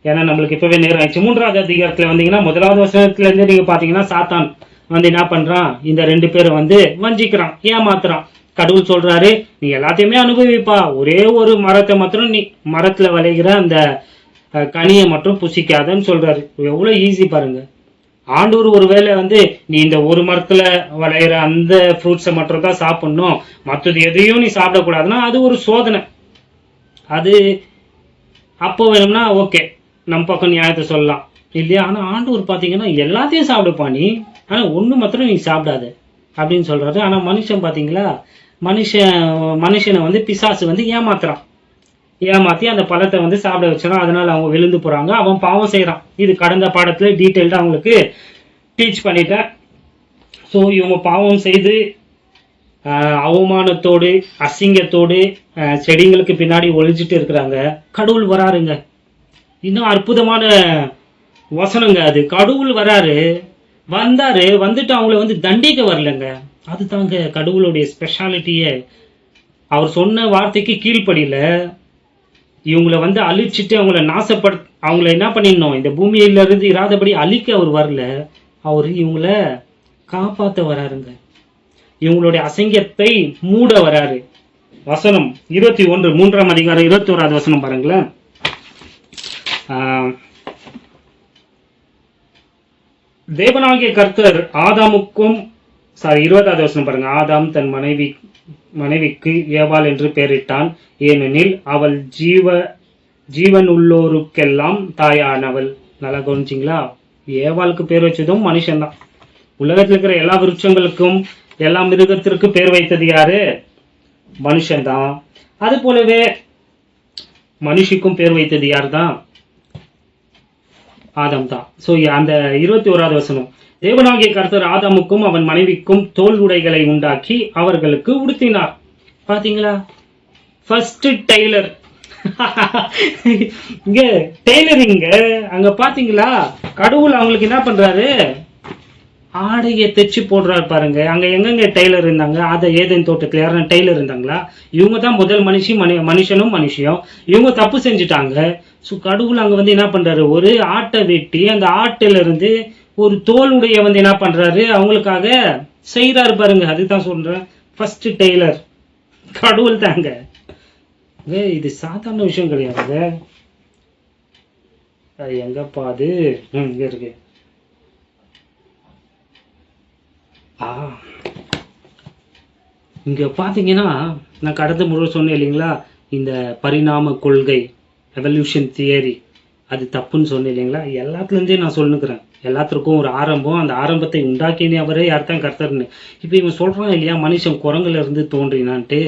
ஏன்னா நம்மளுக்கு இப்பவே நேரம் ஆயிடுச்சு. 3வது அதிகாரத்துல வந்தீங்கன்னா 1வது வசனத்துல இருந்து நீங்க பாத்தீங்கன்னா, சாத்தான் வந்து என்ன பண்றான், இந்த 2 பேரை வந்து வஞ்சிக்கிறான், ஏமாத்துறான். கடவுள் சொல்றாரு, நீ எல்லாத்தையுமே அனுபவிப்பா, ஒரே ஒரு மரத்தை மாத்திரம் நீ மரத்துல விளைகிற அந்த கனியை மட்டும் புசிக்காதன்னு சொல்றாரு. எவ்வளவு ஈஸி பாருங்க. ஆண்டூர் ஒருவேளை வந்து நீ இந்த ஒரு மரத்துல விளையிற அந்த ஃப்ரூட்ஸை மட்டும் தான் சாப்பிடணும், மற்றது எதையும் நீ சாப்பிடக்கூடாதுன்னா அது ஒரு சோதனை. அது அப்போ வேணும்னா ஓகே, நம்ம பக்கம் நியாயத்தை சொல்லலாம் இல்லையா. ஆனா ஆண்டவர் பாத்தீங்கன்னா எல்லாத்தையும் சாப்பிடுப்பா நீ, ஆனா ஒண்ணு மாத்திரம் நீ சாப்பிடாத அப்படின்னு சொல்றாரு. ஆனா மனுஷன் பாத்தீங்களா, மனுஷனை வந்து பிசாசு வந்து ஏமாத்தி அந்த பழத்தை வந்து சாப்பிட வச்சிடும். அதனால அவங்க விழுந்து போறாங்க, அவன் பாவம் செய்யறான். இது கடந்த பாடத்துல டீட்டெயில்டா அவங்களுக்கு டீச் பண்ணிட்டேன். ஸோ இவங்க பாவம் செய்து அவமானத்தோடு அசிங்கத்தோடு செடிங்களுக்கு பின்னாடி ஒழிஞ்சிட்டு இருக்கிறாங்க. கடவுள் வராருங்க. இன்னும் அற்புதமான வசனங்க அது. கடவுள் வந்துட்டு அவங்கள வந்து தண்டிக்க வரலங்க. அதுதாங்க கடவுளுடைய ஸ்பெஷாலிட்டியே. அவர் சொன்ன வார்த்தைக்கு கீழ்ப்படியில இவங்களை வந்து அழிச்சிட்டு அவங்கள என்ன பண்ணிடணும், இந்த பூமியில இருந்து இராதபடி அழிக்க அவர் வரல. அவர் இவங்கள காப்பாத்த வராருங்க. இவங்களுடைய அசிங்கத்தை மூட வராரு. வசனம் 21, 3ஆம் அதிகாரம் 21வது வசனம் பாருங்களேன். தேவனாகிய கர்த்தர் ஆதாமுக்கும் 20வது வசனம் பாருங்க. ஆதாம் தன் மனைவிக்கு ஏவாள் என்று பெயரிட்டான், ஏனெனில் அவள் ஜீவன் உள்ளோருக்கெல்லாம் தாயானவள். நல்லா கவனிச்சிங்களா? ஏவாளுக்கு பேர் வச்சதும் மனுஷன்தான். உலகத்தில் இருக்கிற எல்லா விருட்சங்களுக்கும் எல்லா மிருகத்திற்கு பேர் வைத்தது யாரு? மனுஷன்தான். அது போலவே மனுஷிக்கும் பேர் வைத்தது யார் தான்? ஆதாம் தான். ஸோ அந்த 21வது வசனம், தேவனாகிய கர்த்தர் ஆதாமுக்கும் அவன் மனைவிக்கும் தோல் உடைகளை உண்டாக்கி அவர்களுக்கு உடுத்தினார். பாத்தீங்களா? First tailor. இங்க டெய்லரிங்க அங்க பாத்தீங்களா? கடவுள் அவங்களுக்கு என்ன பண்றாரு, ஆடையை தைச்சு போடுறாரு பாருங்க. அங்க எங்கெங்க டெய்லர் இருந்தாங்க? அதை ஏதேன் தோட்டத்துல யாரும் டெய்லர் இருந்தாங்களா? இவங்க தான் முதல் மனுஷனும் மனுஷியும். இவங்க தப்பு செஞ்சுட்டாங்க. ஸோ கடவுள் அங்க வந்து என்ன பண்றாரு, ஒரு ஆட்டை வெட்டி அந்த ஆட்டில இருந்து ஒரு தோலுடைய வந்து என்ன பண்றாரு, அவங்களுக்காக செய்யறாரு பாருங்க. அதுதான் சொல்றேன், ஃபர்ஸ்ட் டெய்லர் கடவுள் தாங்க. இது சாதாரண விஷயம் கிடையாது. எங்கப்பா அது இங்க இருக்கு. இங்க பாத்தீங்கன்னா, நான் கடந்த முறை சொன்னேன் இல்லைங்களா, இந்த பரிணாம கொள்கை, எவல்யூஷன் தியரி, அது தப்புன்னு சொன்னேன் இல்லைங்களா. எல்லாத்துலேருந்தே நான் சொல்லுக்கிறேன், எல்லாத்திற்கும் ஒரு ஆரம்பம், அந்த ஆரம்பத்தை உண்டாக்கினே அவரே யார் தான் கர்த்தர்னு. இப்போ இவன் சொல்றான் இல்லையா, மனுஷன் குரங்குல இருந்து தோன்றினான்ட்டு.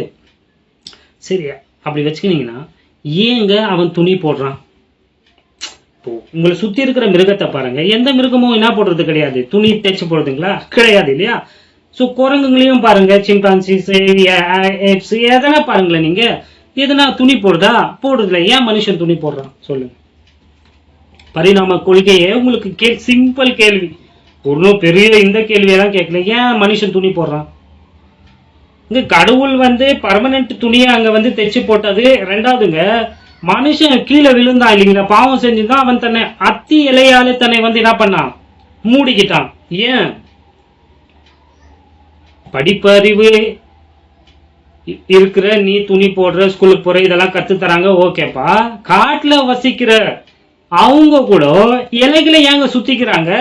சரி, அப்படி வச்சுக்கினீங்கன்னா ஏங்க அவன் துணி போடுறான்? இப்போ உங்களை சுத்தி இருக்கிற மிருகத்தை பாருங்க, எந்த மிருகமும் என்ன போடுறது கிடையாது, துணி தைச்சு போடுறதுங்களா? கிடையாது இல்லையா. ஸோ குரங்குங்களையும் பாருங்க, சிம்பான்சிஸ், எதனா பாருங்களேன் நீங்க, எதுனா துணி போடுதா? போடுறதுல. ஏன் மனுஷன் துணி போடுறான் சொல்லுங்க? பரிணாம கொள்கையே உங்களுக்கு சிம்பிள் கேள்வி, ஒன்றும் பெரிய இந்த கேள்வியெல்லாம் கேட்கல. ஏன் மனுஷன் துணி போடுறான்? இங்க கடவுள் வந்து பர்மனன்ட் துணியை அங்க வந்து தைச்சு போட்டது. ரெண்டாவதுங்க, மனுஷன் கீழே விழுந்தான் இல்லைங்களா, பாவம் செஞ்சுதான் அவன் தன்னை அத்தி இலையாலே தன்னை வந்து என்ன பண்ணான், மூடிக்கிட்டான். ஏன்? படிப்பறிவு இருக்கிற நீ துணி போடுற, ஸ்கூலுக்கு போற, இதெல்லாம் கத்து தராங்க, ஓகேப்பா. காட்டுல வசிக்கிற அவங்க கூட இலைகளை ஏங்க சுத்திக்கிறாங்க?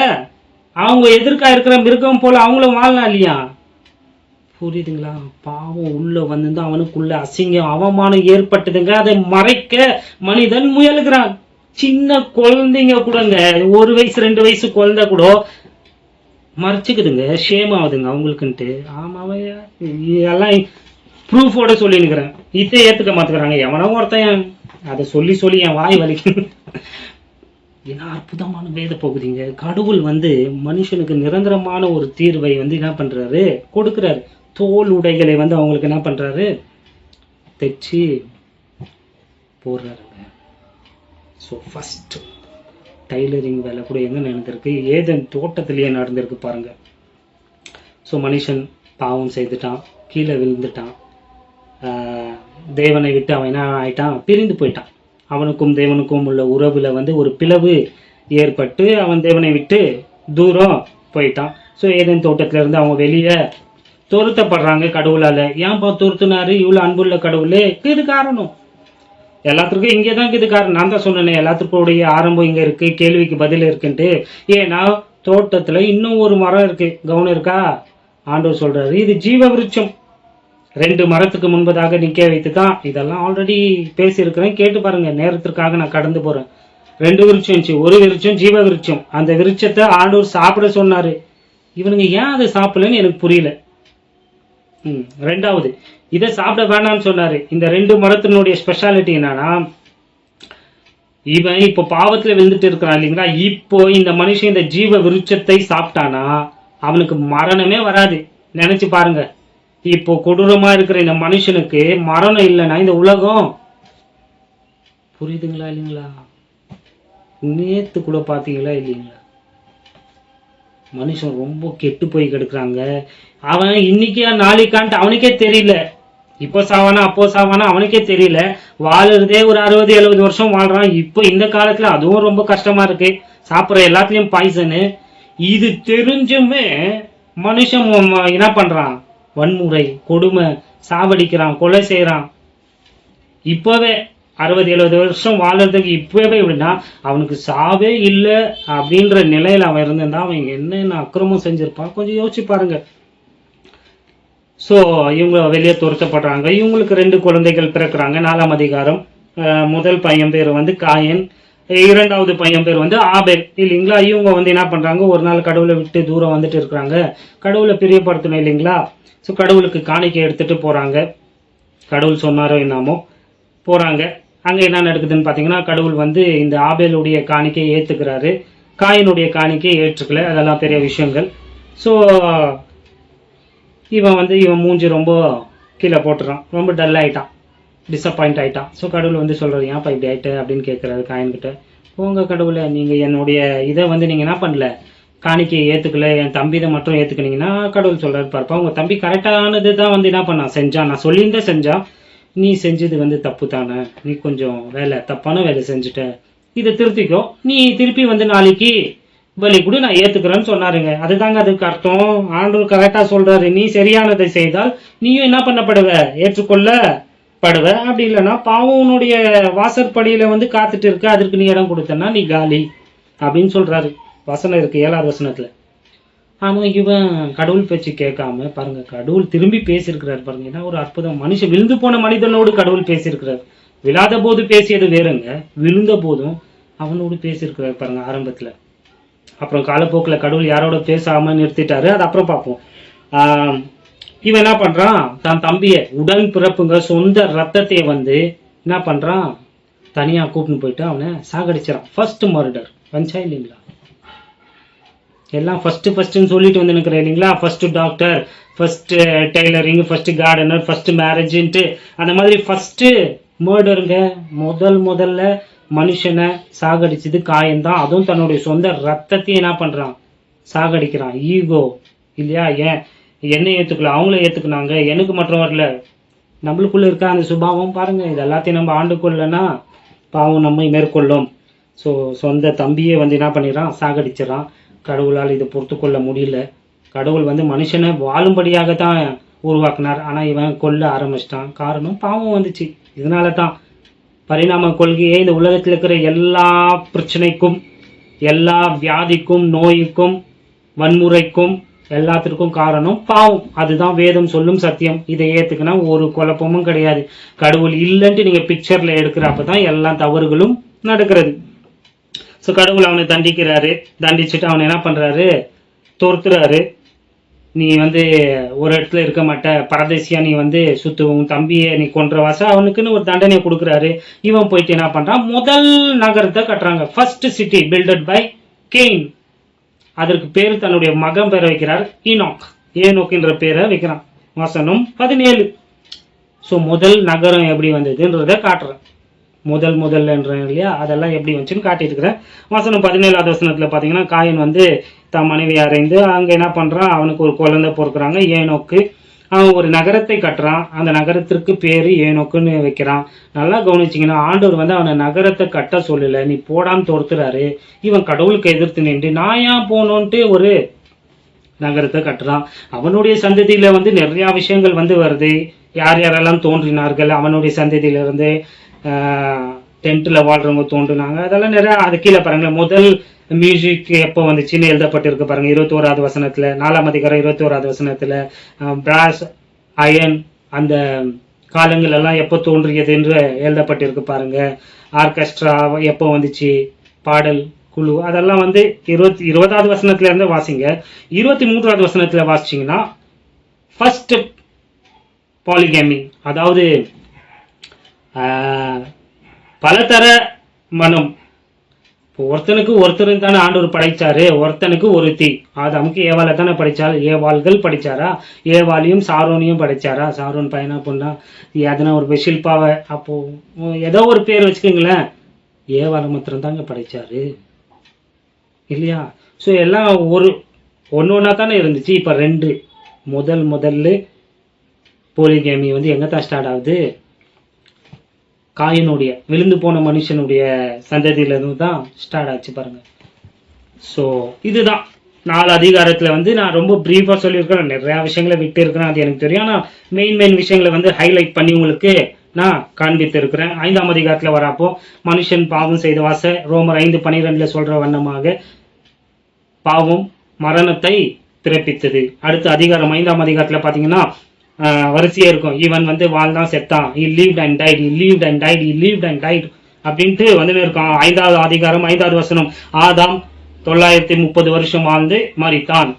அவங்க எதிர்க்கா இருக்கிற மிருகம் போல அவங்களும் வாழலாம் இல்லையா? புரியுதுங்களா? பாவம் உள்ள வந்து அவனுக்குள்ள அசிங்கம் அவமானம் ஏற்பட்டதுங்க. அதை மறைக்க மனிதன் முயலுகிறான். சின்ன குழந்தைங்க கூடங்க, 1 வயசு 2 வயசு குழந்தை கூட மறைச்சுக்குதுங்க, ஷேம் ஆகுதுங்க அவங்களுக்குன்ட்டு. ஆமாவே எல்லாம் ப்ரூஃபோட சொல்லினுக்கிறேன். இதை ஏத்துக்க மாத்துக்கிறாங்க. எவனோ ஒருத்தன் அதை சொல்லி சொல்லி என் வாய் வலிக்கும். ஏன்னா அற்புதமான வேத போகுதுங்க. கடவுள் வந்து மனுஷனுக்கு நிரந்தரமான ஒரு தீர்வை வந்து என்ன பண்றாரு, கொடுக்கிறாரு. தோல் உடைகளை வந்து அவங்களுக்கு என்ன பண்றாரு, தைச்சு போடுறாருங்க. ஸோ ஃபர்ஸ்ட் டைலரிங் வேலை கூட எங்க நடந்திருக்கு? ஏதன் தோட்டத்திலேயே நடந்திருக்கு பாருங்க. ஸோ மனுஷன் பாவம் செய்துட்டான், கீழே விழுந்துட்டான், தேவனை விட்டு அவன் என்ன ஆயிட்டான், பிரிந்து போயிட்டான். அவனுக்கும் தேவனுக்கும் உள்ள உறவுல வந்து ஒரு பிளவு ஏற்பட்டு அவன் தேவனை விட்டு தூரம் போயிட்டான். ஸோ ஏதேன் தோட்டத்துல இருந்து அவங்க வெளியே துரத்தப்படுறாங்க கடவுளால. ஏன்பா துரத்துனாரு? இவ்வளவு அன்புள்ள கடவுளே, இது காரணம் எல்லாத்துக்கும் இங்கே தான் இது காரணம். நான் தான் சொன்னேன், எல்லாத்துக்குடைய ஆரம்பம் இங்க இருக்கு, கேள்விக்கு பதில் இருக்குன்ட்டு. ஏன்னா தோட்டத்துல இன்னும் ஒரு மரம் இருக்கு, கவனம் இருக்கா? ஆண்டவர் சொல்றாரு, இது ஜீவ விருட்சம். 2 மரத்துக்கு முன்பதாக நிக்க வைத்து தான், இதெல்லாம் ஆல்ரெடி பேசியிருக்கிறேன், கேட்டு பாருங்க. நேரத்திற்காக நான் கடந்து போறேன். 2 விருட்சம் இருந்துச்சு. ஒரு விருட்சம் ஜீவ விருட்சம். அந்த விருட்சத்தை ஆண்டவர் சாப்பிட சொன்னாரு. இவனுங்க ஏன் அதை சாப்பிடலன்னு எனக்கு புரியல. ரெண்டாவது, இதை சாப்பிட வேணாம்னு சொன்னாரு. இந்த 2 மரத்தினுடைய ஸ்பெஷாலிட்டி என்னன்னா, இவன் இப்போ பாவத்துல விழுந்துட்டு இருக்கிறான் இல்லைங்களா, இப்போ இந்த மனுஷன் இந்த ஜீவ விருட்சத்தை சாப்பிட்டானா அவனுக்கு மரணமே வராது. நினைச்சு பாருங்க. இப்போ கொடூரமா இருக்கிற இந்த மனுஷனுக்கு மரணம் இல்லைன்னா இந்த உலகம், புரியுதுங்களா இல்லைங்களா? நேத்து கூட பாத்தீங்களா இல்லைங்களா, மனுஷன் ரொம்ப கெட்டு போய் கிடக்குறாங்க. அவன் இன்னைக்கா நாளைக்கான்ட்டு அவனுக்கே தெரியல. இப்போ சாவானா அப்போ சாவானா அவனுக்கே தெரியல. வாழறதே ஒரு 60-70 வருஷம் வாழ்றான். இப்போ இந்த காலத்துல அதுவும் ரொம்ப கஷ்டமா இருக்கு. சாப்பிட்ற எல்லாத்துலயும் பாய்சனு. இது தெரிஞ்சுமே மனுஷன் என்ன பண்றான், வன்முறை, கொடுமை, சாவடிக்கிறான், கொலை செய்யறான். இப்பவே 60-70 வருஷம் வாழ்றதுக்கு இப்பவே எப்படின்னா, அவனுக்கு சாவே இல்லை அப்படின்ற நிலையில அவன் இருந்திருந்தா அவன் என்னென்ன அக்கிரமம் செஞ்சிருப்பான் கொஞ்சம் யோசிச்சு பாருங்க. ஸோ இவங்க வெளியே துரத்தப்படுறாங்க. இவங்களுக்கு 2 குழந்தைகள் பிறக்கிறாங்க. 4ஆம் அதிகாரம். முதல் பையன் பேர் வந்து காயன், 2வது பையன் பேர் வந்து ஆபேல் இல்லைங்களா. இவங்க வந்து என்ன பண்றாங்க, ஒரு நாள் கடவுளை விட்டு தூரம் வந்துட்டு இருக்கிறாங்க. கடவுளை பிரியப்படுத்தணும் இல்லைங்களா. ஸோ கடவுளுக்கு காணிக்கை எடுத்துட்டு போறாங்க. கடவுள் சொன்னாரோ என்னமோ போறாங்க. அங்க என்ன நடக்குதுன்னு பாத்தீங்கன்னா, கடவுள் வந்து இந்த ஆபேலுடைய காணிக்கையை ஏத்துக்கிறாரு, காயினுடைய காணிக்கையை ஏற்றுக்கல. அதெல்லாம் பெரிய விஷயங்கள். ஸோ இவன் மூஞ்சி ரொம்ப கீழே போட்டுறான், ரொம்ப டல் ஆயிட்டான், டிசப்பாயிண்ட் ஆயிட்டான். ஸோ கடவுள் வந்து சொல்றாரு, ஏன்ப்பா இப்படி ஆயிட்டு அப்படின்னு கேட்கறாரு காயின்கிட்ட. உங்க கடவுளை, நீங்க என்னுடைய இதை வந்து நீங்க என்ன பண்ணல, காணிக்கையை ஏத்துக்கல, என் தம்பி இதை மட்டும் ஏத்துக்கினீங்கன்னா, கடவுள் சொல்றாரு, பார்ப்பா உங்க தம்பி கரெக்டானது தான் வந்து என்ன பண்ணான், செஞ்சான். நான் சொல்லியிருந்தேன் செஞ்சான். நீ செஞ்சது வந்து தப்பு தானே, நீ கொஞ்சம் தப்பான வேலை செஞ்சுட்ட, இதை திருத்திக்கோ, நீ திருப்பி வந்து நாளைக்கு பலி கூட நான் ஏத்துக்கிறேன்னு சொன்னாருங்க. அதுதாங்க அதுக்கு அர்த்தம். ஆண்டவர் கரெக்டா சொல்றாரு, நீ சரியானதை செய்தால் நீயும் என்ன பண்ணப்படுவ, ஏற்றுக்கொள்ளப்படுவ. அப்படி இல்லைன்னா பாவம் உன்னுடைய வாசற்படியில வந்து காத்துட்டு இருக்க, அதற்கு நீ இடம் கொடுத்தனா நீ காலி அப்படின்னு சொல்றாரு. வசனம் இருக்கு 7வது வசனத்துல. ஆனா இவன் கடவுள் பேச்சு கேட்காம பாருங்க, கடவுள் திரும்பி பேசியிருக்கிறார் பாருங்க. ஏன்னா ஒரு அற்புதம். மனுஷன் விழுந்து போன மனிதனோடு கடவுள் பேசியிருக்கிறார். விழாத போது பேசியது வேறுங்க, விழுந்த போதும் அவனோடு பேசியிருக்கிறார் பாருங்க ஆரம்பத்துல. அப்புறம் காலப்போக்கில் கடவுள் யாரோட பேசாம நிறுத்திட்டாரு, அது அப்புறம் பார்ப்போம். இவன் என்ன பண்றான், தான் தம்பிய உடன் பிறப்புங்க சொந்த ரத்தத்தை வந்து என்ன பண்றான், தனியா கூப்பிட்டு போயிட்டு அவனை சாகடிச்சிடான். First murder. வந்துச்சா இல்லைங்களா? எல்லாம் ஃபர்ஸ்ட்னு சொல்லிட்டு வந்து நிற்கிறேன் இல்லைங்களா. First doctor, first tailoring, first gardener, first மேரேஜ்ன்ட்டு அந்த மாதிரி ஃபர்ஸ்ட் மர்டருங்க. முதல்ல மனுஷனை சாகடிச்சது காயம்தான். அதுவும் தன்னுடைய சொந்த ரத்தத்தையும் என்ன பண்றான், சாகடிக்கிறான். ஈகோ இல்லையா? ஏன் என்னை ஏத்துக்கல, அவங்கள ஏத்துக்குனாங்க, எனக்கு மட்டும் வரல. நம்மளுக்குள்ள இருக்க அந்த சுபாவம் பாருங்க. இது எல்லாத்தையும் நம்ம ஆண்டு கொள்ளனா பாவம் நம்மை மேற்கொள்ளும். ஸோ சொந்த தம்பியே வந்து என்ன பண்ணிடுறான், சாகடிச்சிடறான். கடவுளால் இதை பொறுத்து கொள்ள முடியல. கடவுள் வந்து மனுஷனை வாழும்படியாக தான் உருவாக்குனார். ஆனால் இவன் கொல்ல ஆரம்பிச்சிட்டான். காரணம் பாவம் வந்துச்சு. இதனால தான் பரிணாம கொள்கையே இந்த உலகத்தில் இருக்கிற எல்லா பிரச்சனைக்கும், எல்லா வியாதிக்கும், நோய்க்கும், வன்முறைக்கும் எல்லாத்திற்கும் காரணம் பாவம். அதுதான் வேதம் சொல்லும் சத்தியம். இதை ஏத்துக்கினா ஒரு குழப்பமும் கிடையாது. கடவுள் இல்லைன்ட்டு நீங்க பிக்சர்ல எடுக்கிறப்ப தான் எல்லா தவறுகளும் நடக்கிறது. ஸோ கடவுள் அவனை தண்டிக்கிறாரு. தண்டிச்சுட்டு அவனை என்ன பண்றாரு, துரத்துறாரு. நீ வந்து ஒரு இடத்துல இருக்க மாட்ட, பரதேசியா நீ வந்து சுத்துவும், தம்பியை நீ கொன்ற வாச அவனுக்குன்னு ஒரு தண்டனையை கொடுக்குறாரு. இவன் போயிட்டு என்ன பண்றான், முதல் நகரத்தை கட்டுறாங்க. First city built by Cain. அதற்கு பேர் தன்னுடைய மகன் பேரை வைக்கிறார், ஈனோக். ஏனோக்ன்ற பேரை வைக்கிறான். வசனம் 17. ஸோ முதல் நகரம் எப்படி வந்ததுன்றத காட்டுறேன். முதல்ல இல்லையா, அதெல்லாம் எப்படி வந்துச்சுன்னு காட்டிட்டு இருக்கிறேன். வசனம் 17வது வசனத்துல பாத்தீங்கன்னா, காயின் வந்து தன் மனைவி அறைந்து அங்க என்ன பண்றான், அவனுக்கு ஒரு குழந்தை பொறுக்கிறாங்க, ஏனோக்கு. அவன் ஒரு நகரத்தை கட்டுறான். அந்த நகரத்திற்கு பேரு ஏனோக்குன்னு வைக்கிறான். நல்லா கவனிச்சிங்கன்னா, ஆண்டவர் வந்து அவனை நகரத்தை கட்ட சொல்லல, நீ போடான்னு துரத்துறாரு. இவன் கடவுளுக்கு எதிர்த்து நின்று நான் ஏன் போனோன்ட்டு ஒரு நகரத்தை கட்டுறான். அவனுடைய சந்ததியில வந்து நிறைய விஷயங்கள் வந்து வருது. யார் யாரெல்லாம் தோன்றினார்கள், அவனுடைய சந்ததியிலிருந்து டென்ட்ல வாழ்றவங்க தோன்றினாங்க. அதெல்லாம் நிறைய. அது கீழே பாருங்களேன், முதல் மியூசிக் எப்போ வந்துச்சுன்னு எழுதப்பட்டிருக்கு பாருங்க. 21வது வசனத்துல, 4ஆம் அதிகாரம் 21வது வசனத்துல, பிராஸ், அயன் அந்த காலங்கள் எல்லாம் எப்போ தோன்றியது என்று எழுதப்பட்டிருக்கு பாருங்க. ஆர்கெஸ்ட்ரா எப்போ வந்துச்சு, பாடல் குழு, அதெல்லாம் வந்து 20வது வசனத்துல இருந்து வாசிங்க. 23வது வசனத்துல வாசிச்சிங்கன்னா ஃபர்ஸ்ட் பாலிகேமி, அதாவது பலதர மனம். ஒருத்தனுக்கு ஒருத்தர் தானே ஆண்டவர் படைச்சாரு, ஒருத்தனுக்கு ஒருத்தி. ஆதாமுக்கு ஏவாளை தானே படைச்சாரு, ஏவாள்கள் படிச்சாரா, ஏவாளையும் சாரோனையும் படைச்சாரா, சாரோன் பையனா பொண்ணா, எதனா ஒரு பெஷில்பாவை, அப்போ ஏதோ ஒரு பேர் வச்சுக்கோங்களேன், ஏவாளை மாத்திரம் தாங்க படைச்சாரு இல்லையா? ஸோ எல்லாம் ஒன்னா தானே இருந்துச்சு. இப்ப 2 முதல்ல போலிகேமி வந்து எங்க தான் ஸ்டார்ட் ஆகுது, காயினுடைய விழுந்து போன மனுஷனுடைய சந்ததியில இருந்து தான் ஸ்டார்ட் ஆச்சு பாருங்க. ஸோ இதுதான் 4 அதிகாரத்துல வந்து நான் ரொம்ப பிரீஃபா சொல்லியிருக்கிறேன். நிறைய விஷயங்களை விட்டு இருக்கிறேன், அது எனக்கு தெரியும். ஆனால் மெயின் விஷயங்களை வந்து ஹைலைட் பண்ணி உங்களுக்கு நான் காண்பித்து இருக்கிறேன். 5ஆம் அதிகாரத்துல வரப்போ மனுஷன் பாவம் செய்த வாச ரோமர் 5:12 சொல்ற வண்ணமாக பாவம் மரணத்தை பிறப்பித்தது. அடுத்த அதிகாரம் 5ஆம் அதிகாரத்துல பாத்தீங்கன்னா வரிசையா இருக்கும். இவன் வந்து வாழ்ந்தான் செத்தான், he lived and died, he lived and died, he lived and died அப்படின்ட்டு வந்து இருக்கும். 5வது அதிகாரம் 5வது வசனம், ஆதாம் 930 வருஷம் வாழ்ந்து மரித்தான்.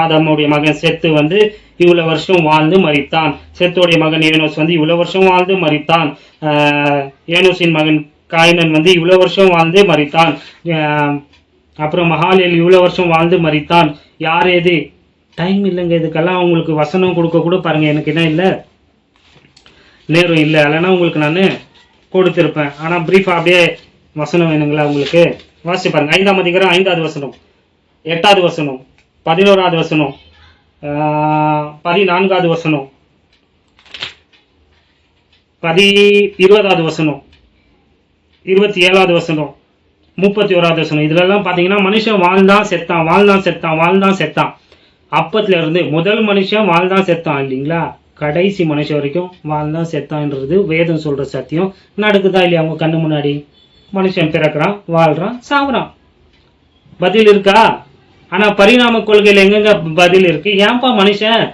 ஆதாமுடைய மகன் செத்து வந்து இவ்வளவு வருஷம் வாழ்ந்து மரித்தான். செத்தோடைய மகன் ஏனோஸ் வந்து இவ்வளவு வருஷம் வாழ்ந்து மரித்தான். ஏனோஸின் மகன் காயினன் வந்து இவ்வளவு வருஷம் வாழ்ந்து மரித்தான். அப்புறம் மகாலேல் இவ்வளவு வருஷம் வாழ்ந்து மரித்தான். யார் எது டைம் இல்லைங்க, இதுக்கெல்லாம் உங்களுக்கு வசனம் கொடுக்க கூட பாருங்க, எனக்கு என்ன இல்லை, நேரம் இல்லை. இல்லைன்னா உங்களுக்கு நான் கொடுத்துருப்பேன். ஆனால் பிரீஃபா அப்படியே வசனம் வேணுங்களா உங்களுக்கு, வாசிச்சு பாருங்க. 5ஆம் அதிகாரம் 5வது வசனம், 8வது வசனம், 11வது வசனம், 14வது வசனம், 20வது வசனம், 27வது வசனம், 31வது வசனம். இதுல எல்லாம் பாத்தீங்கன்னா மனுஷன் வாழ்ந்தான் செத்தான். அப்பத்துல இருந்து முதல் மனுஷன் வாழ்ந்தான் செத்தான் இல்லைங்களா, கடைசி மனுஷன் வரைக்கும் வாழ்ந்தான் செத்தான்ன்றது வேதம் சொல்ற சத்தியம். நடக்குதா இல்லையா அவங்க கண்ணு முன்னாடி? மனுஷன் பிறக்கிறான், வாழ்றான், சாவுறான். பதில் இருக்கா? ஆனா பரிணாம கொள்கையில எங்கெங்க பதில் இருக்கு? ஏன்பா மனுஷன்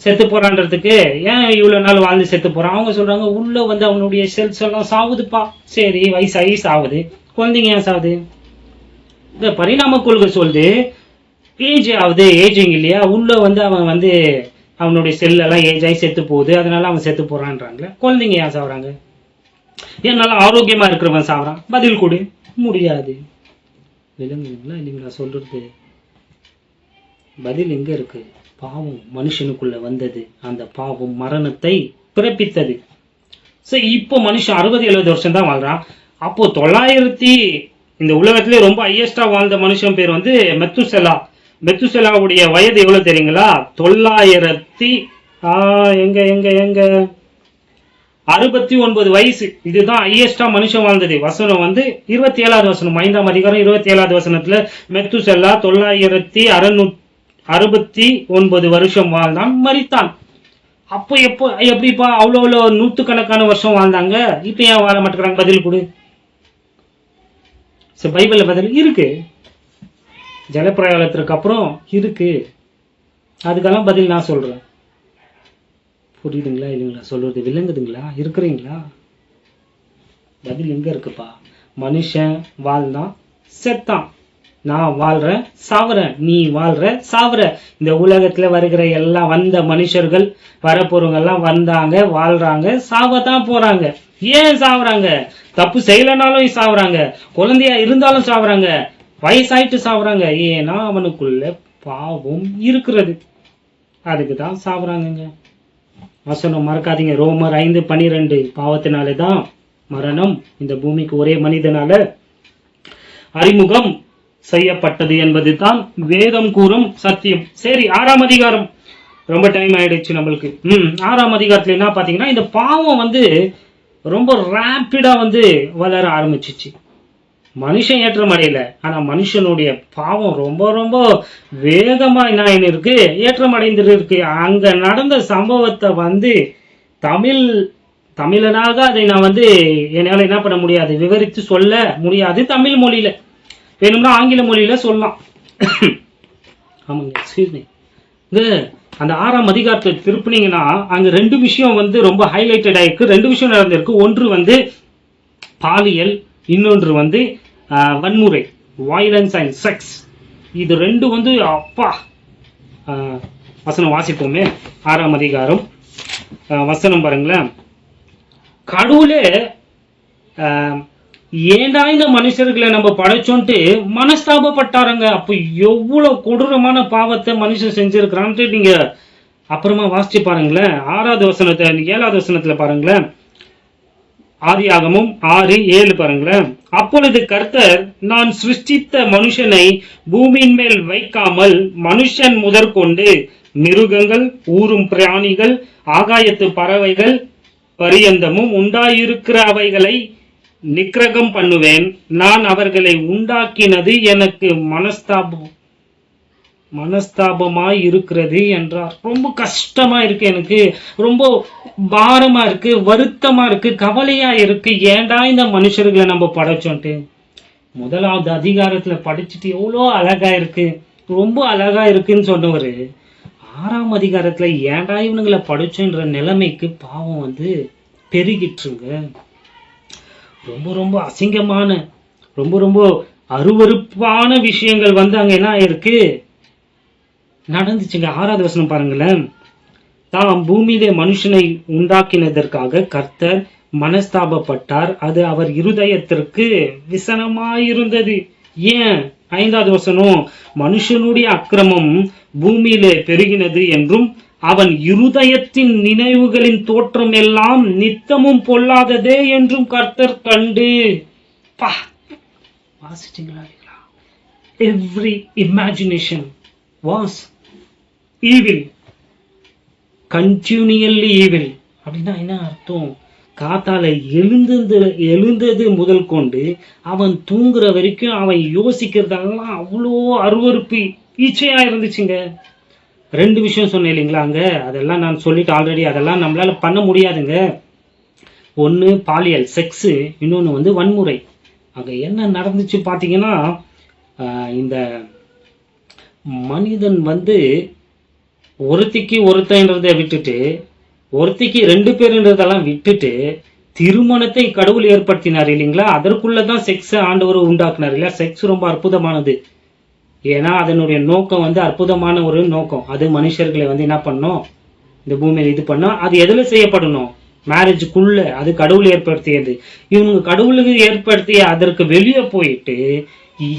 செத்து போறான்றதுக்கு, ஏன் இவ்வளவு நாள் வாழ்ந்து செத்து போறான்? அவங்க சொல்றாங்க உள்ள வந்து அவனுடைய செல்ஸ் எல்லாம் சாவுதுப்பா. சரி, வயசாகி சாவுது, குழந்தைங்க ஏன் சாவுது? இந்த பரிணாம கொள்கை சொல்லுது ஏஜ் ஆகுது, ஏஜிங் இல்லையா, உள்ள வந்து அவன் வந்து அவனுடைய செல் எல்லாம் ஏஜ் ஆகி செத்து போகுது, அதனால அவன் செத்து போறான்றாங்களே. குழந்தைங்க ஏன் சாவுறாங்க? ஏன் நல்லா ஆரோக்கியமா இருக்கிறவன் சாவுறான்? பதில் கொடு. முடியாது. விளங்குங்களா இல்லைங்களா சொல்றது? பதில் எங்க இருக்கு? பாவம் மனுஷனுக்குள்ள வந்தது. அந்த பாவம் மரணத்தை பிறப்பித்தது. சரி, இப்போ மனுஷன் 60-70 வருஷம் தான் வாழ்றான். அப்போ 900 இந்த உலகத்திலே ரொம்ப ஹையஸ்டா வாழ்ந்த மனுஷன் பேர் வந்து மெத்துசெலா. மெத்துசெலாவுடைய வயது எவ்வளவு தெரியுங்களா? 900 எங்க எங்க எங்க 69 வயசு. இதுதான் ஹையஸ்டா மனுஷன் வாழ்ந்தது. வசனம் வந்து 27வது வசனம், 5ஆம் அதிகாரம் 27வது வசனத்துல மெத்துசெலா 969 வருஷம் வாழ்ந்தான், மரித்தான். அப்போ எப்படிப்பா அவ்வளோ நூற்றுக்கணக்கான வருஷம் வாழ்ந்தாங்க? இப்ப ஏன் வாழ மாட்டேங்கிறாங்க? பதில் கொடு. பைபிள்ல பதில் இருக்கு. ஜலப்பிரயாணத்திற்கு அப்புறம் இருக்கு. அதுக்கெல்லாம் பதில் நான் சொல்றேன். புரியுதுங்களா இல்லைங்களா? சொல்றது விளங்குதுங்களா? இருக்கிறீங்களா? பதில் எங்க இருக்குப்பா? மனுஷன் வாழ்ந்தான், செத்தான். நான் வாழ்றேன், சாவறேன். நீ வாழ்ற, சாவற. இந்த உலகத்துல வருகிற எல்லாம் வந்த மனுஷர்கள், வரப்போறவங்க எல்லாம் வந்தாங்க, வாழ்றாங்க, சாவத்தான் போறாங்க. ஏன் சாவறாங்க? தப்பு செய்யலனாலும் சாவறாங்க, குழந்தையா இருந்தாலும் சாவறாங்க, வயசாயிட்டு சாவறாங்க. ஏன்னா அவனுக்குள்ள பாவம் இருக்கிறது. அதுக்கு தான் சாவறாங்க. வசனம் மறக்காதீங்க. ரோமர் 5:12. பாவத்தினாலே தான் மரணம் இந்த பூமிக்கு ஒரே மனிதனால அறிமுகம் செய்யப்பட்டது என்பது தான் வேதம் கூறும் சத்தியம். சரி, 6ஆம் அதிகாரம். ரொம்ப டைம் ஆயிடுச்சு நம்மளுக்கு. 6ஆம் அதிகாரத்துல என்ன பாத்தீங்கன்னா, இந்த பாவம் வந்து ரொம்ப ரேப்பிடா வந்து வளர ஆரம்பிச்சிச்சு. மனுஷன் ஏற்றம் அடையல, ஆனா மனுஷனுடைய பாவம் ரொம்ப ரொம்ப வேகமா என்ன இருக்கு, ஏற்றம் அடைந்துட்டு இருக்கு. அங்க நடந்த சம்பவத்தை வந்து தமிழனாக அதை நான் வந்து என்னால என்ன பண்ண முடியாது, விவரித்து சொல்ல முடியாது தமிழ் மொழியில. வேணும்னா ஆங்கில மொழியில சொல்லலாம். ஆமாங்க, எக்ஸ்கியூஸ் மீ. அந்த 6ஆம் அதிகாரத்தை திருப்பினீங்கன்னா அங்க 2 விஷயம் வந்து ரொம்ப ஹைலைட்டட் ஆயிருக்கு. 2 விஷயம் நடந்திருக்கு. ஒன்று வந்து பாலியல், இன்னொன்று வந்து வன்முறை, வயலன்ஸ் அண்ட் செக்ஸ். இது 2 வந்து அப்பா. வசனம் வாசிப்போமே. 6ஆம் அதிகாரம் வசனம் பாருங்களேன். கடவுளே ஏண்டா இந்த மனுஷர்களை நம்ம படைச்சோன்ட்டு மனஸ்தாபப்பட்டாருங்க. அப்ப எவ்வளவு கொடூரமான பாவத்தை மனுஷன் செஞ்சிருக்கிறான்ட்டு நீங்க அப்புறமா வாசிச்சு பாருங்களேன். 6வது வசனத்தை 7வது வசனத்துல பாருங்களேன். ஆதியாகமும் 6:7 பாருங்களேன். அப்பொழுது கர்த்தர், நான் சிருஷ்டித்த மனுஷனை பூமியின் மேல் வைக்காமல் மனுஷன் முதற்கொண்டு மிருகங்கள், ஊரும் பிராணிகள், ஆகாயத்து பறவைகள் பரியந்தமும் உண்டாயிருக்கிற அவைகளை நிக்கிரகம் பண்ணுவேன். நான் அவர்களை உண்டாக்கினது எனக்கு மனஸ்தாபமாய் இருக்கிறது என்றார். ரொம்ப கஷ்டமா இருக்கு, எனக்கு ரொம்ப பாரமா இருக்கு, வருத்தமா இருக்கு, கவலையா இருக்கு. ஏண்டா இந்த மனுஷர்களை நம்ம படைச்சோன்ட்டு. 1வது அதிகாரத்துல படிச்சுட்டு எவ்வளோ அழகா இருக்கு, ரொம்ப அழகா இருக்குன்னு சொன்னவரு 6ஆம் அதிகாரத்துல ஏண்டா இவனுங்களை படைச்சோன்ற நிலைமைக்கு பாவம் வந்து பெருகிட்டுருங்க. ரொம்ப ரொம்ப அசிங்கமான, ரொம்ப ரொம்ப அருவருப்பான விஷயங்கள் வந்து அங்க என்ன ஆயிருக்கு, நடந்துச்சுங்க. 6வது வசனம் பாருங்களேன். தாம் பூமியிலே மனுஷனை உண்டாக்கினதற்காக கர்த்தர் மனஸ்தாபப்பட்டார், அது அவர் இருதயத்திற்கு விசனமாயிருந்தது. ஏன்? 5வது வசனம், மனுஷனுடைய அக்கிரமம் பூமியிலே பெருகினது என்றும் அவன் இருதயத்தின் நினைவுகளின் தோற்றம் எல்லாம் நித்தமும் பொல்லாததே என்றும் கர்த்தர் கண்டு. வாசிச்சீங்களா? Every imagination was evil, continually evil. அப்படின்னா என்ன அர்த்தம்? காத்தால எழுந்தது முதல் கொண்டு அவன் தூங்குற வரைக்கும் அவன் யோசிக்கிறதெல்லாம் அவ்வளோ அருவருப்பு, ஈச்சையா இருந்துச்சுங்க. 2 விஷயம் சொன்னேன் இல்லைங்களா அங்க, அதெல்லாம் நான் சொல்லிட்டு ஆல்ரெடி. அதெல்லாம் நம்மளால பண்ண முடியாதுங்க. ஒன்று பாலியல், செக்ஸு, இன்னொன்று வந்து வன்முறை. அங்க என்ன நடந்துச்சு பார்த்தீங்கன்னா, இந்த மனிதன் வந்து ஒருத்திக்கு ஒருத்தன்றதை விட்டுட்டு, ஒருத்திக்கு 2 பேருன்றதெல்லாம் விட்டுட்டு திருமணத்தை கடவுள் ஏற்படுத்தினார் இல்லைங்களா. அதற்குள்ளதான் செக்ஸ் ஆண்டவர் உண்டாக்குனார் இல்லையா. செக்ஸ் ரொம்ப அற்புதமானது. ஏன்னா அதனுடைய நோக்கம் வந்து அற்புதமான ஒரு நோக்கம். அது மனுஷர்களை வந்து என்ன பண்ணும், இந்த பூமியில் இது பண்ணோம். அது எதுல செய்யப்படணும்? மேரேஜுக்குள்ள. அது கடவுள் ஏற்படுத்தியது. இவங்க கடவுளுக்கு ஏற்படுத்திய அதற்கு வெளியே போயிட்டு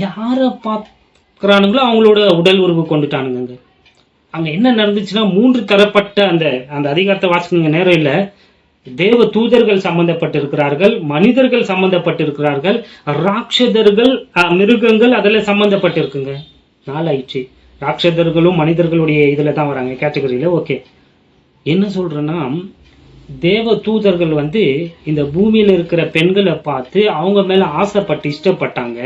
யாரை பார்க்கறானுங்களோ அவங்களோட உடல் உறவு கொண்டுட்டானுங்க. அங்க என்ன நடந்துச்சுன்னா 3 தரப்பட்ட அந்த அந்த அதிகாரத்தை வாசிக்க நேரம் இல்லை. தேவ தூதர்கள் சம்பந்தப்பட்டிருக்கிறார்கள், மனிதர்கள் சம்பந்தப்பட்டிருக்கிறார்கள், ராட்சதர்கள், மிருகங்கள் அதில் சம்பந்தப்பட்டிருக்குங்க. 4 ஆயிடுச்சு. ராட்சதர்களும் மனிதர்களுடைய இதில் தான் வராங்க கேட்டகரியில். ஓகே, என்ன சொல்றேன்னா தேவ தூதர்கள் இந்த பூமியில இருக்கிற பெண்களை பார்த்து அவங்க மேல ஆசைப்பட்டு இஷ்டப்பட்டாங்க.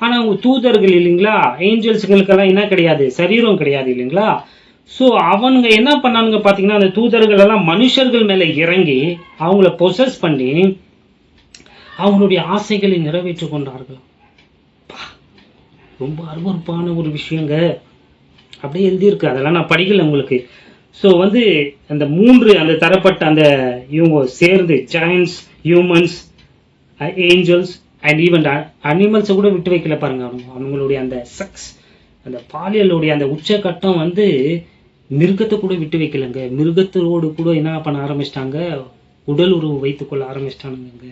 ஆனா அவங்க தூதர்கள் இல்லைங்களா, ஏஞ்சல்ஸுங்களுக்கெல்லாம் என்ன கிடையாது, சரீரம் கிடையாது இல்லைங்களா. ஸோ அவங்க என்ன பண்ணானுங்க பார்த்தீங்கன்னா, அந்த தூதர்கள் எல்லாம் மனுஷர்கள் மேல இறங்கி அவங்கள பொசஸ் பண்ணி அவங்களுடைய ஆசைகளை நிறைவேற்றி கொண்டார்கள். ரொம்ப அருவருப்பான ஒரு விஷயங்க. அப்படியே எழுதியிருக்கு, அதெல்லாம் நான் படிக்கல உங்களுக்கு. ஸோ அந்த 3 அந்த தரப்பட்ட அந்த இவங்க சேர்ந்து joins, humans, angels and even அனிமல்ஸை கூட விட்டு வைக்கல பாருங்க. அவங்களுடைய அந்த செக்ஸ், அந்த பாலியலுடைய அந்த உச்சக்கட்டம் மிருகத்தை கூட விட்டு வைக்கலங்க. மிருகத்தோடு கூட என்ன பண்ண ஆரம்பிச்சிட்டாங்க, உடல் உறவு வைத்துக்கொள்ள ஆரம்பிச்சிட்டானுங்க.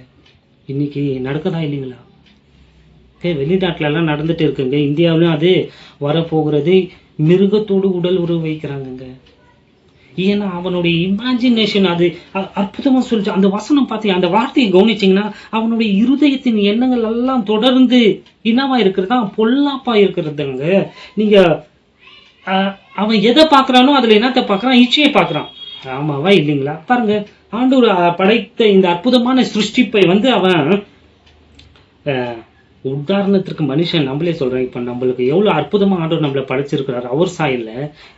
இன்னைக்கு நடக்கதா இல்லைங்களா? வெளிநாட்டுல எல்லாம் நடந்துட்டு இருக்குங்க. இந்தியாவிலும் அது வரப்போகிறது. மிருகத்தோடு உடல் உறவு வைக்கிறாங்க. ஏன்னா அவனுடைய இமேஜினேஷன் அது அற்புதமா சொல்லிச்சு. அந்த வசனம் பார்த்து அந்த வார்த்தையை கவனிச்சிங்கன்னா அவனுடைய இருதயத்தின் எண்ணங்கள் எல்லாம் தொடர்ந்து என்னவா இருக்கிறதா, பொல்லாப்பா இருக்கிறதுங்க. நீங்க அவன் எதை பார்க்கறானோ அதுல என்னத்தை பார்க்கறான், இச்சையை பார்க்கறான். ஆமாவா இல்லைங்களா? பாருங்க, ஆண்டவர் படைத்த இந்த அற்புதமான சிருஷ்டிப்பை அவன் உதாரணத்திற்கு மனுஷன் நம்மளே சொல்றேன். இப்ப நம்மளுக்கு எவ்வளவு அற்புதமா ஆண்டவர் நம்மளை படைச்சிருக்கிறாரு. அவர் சாயல்ல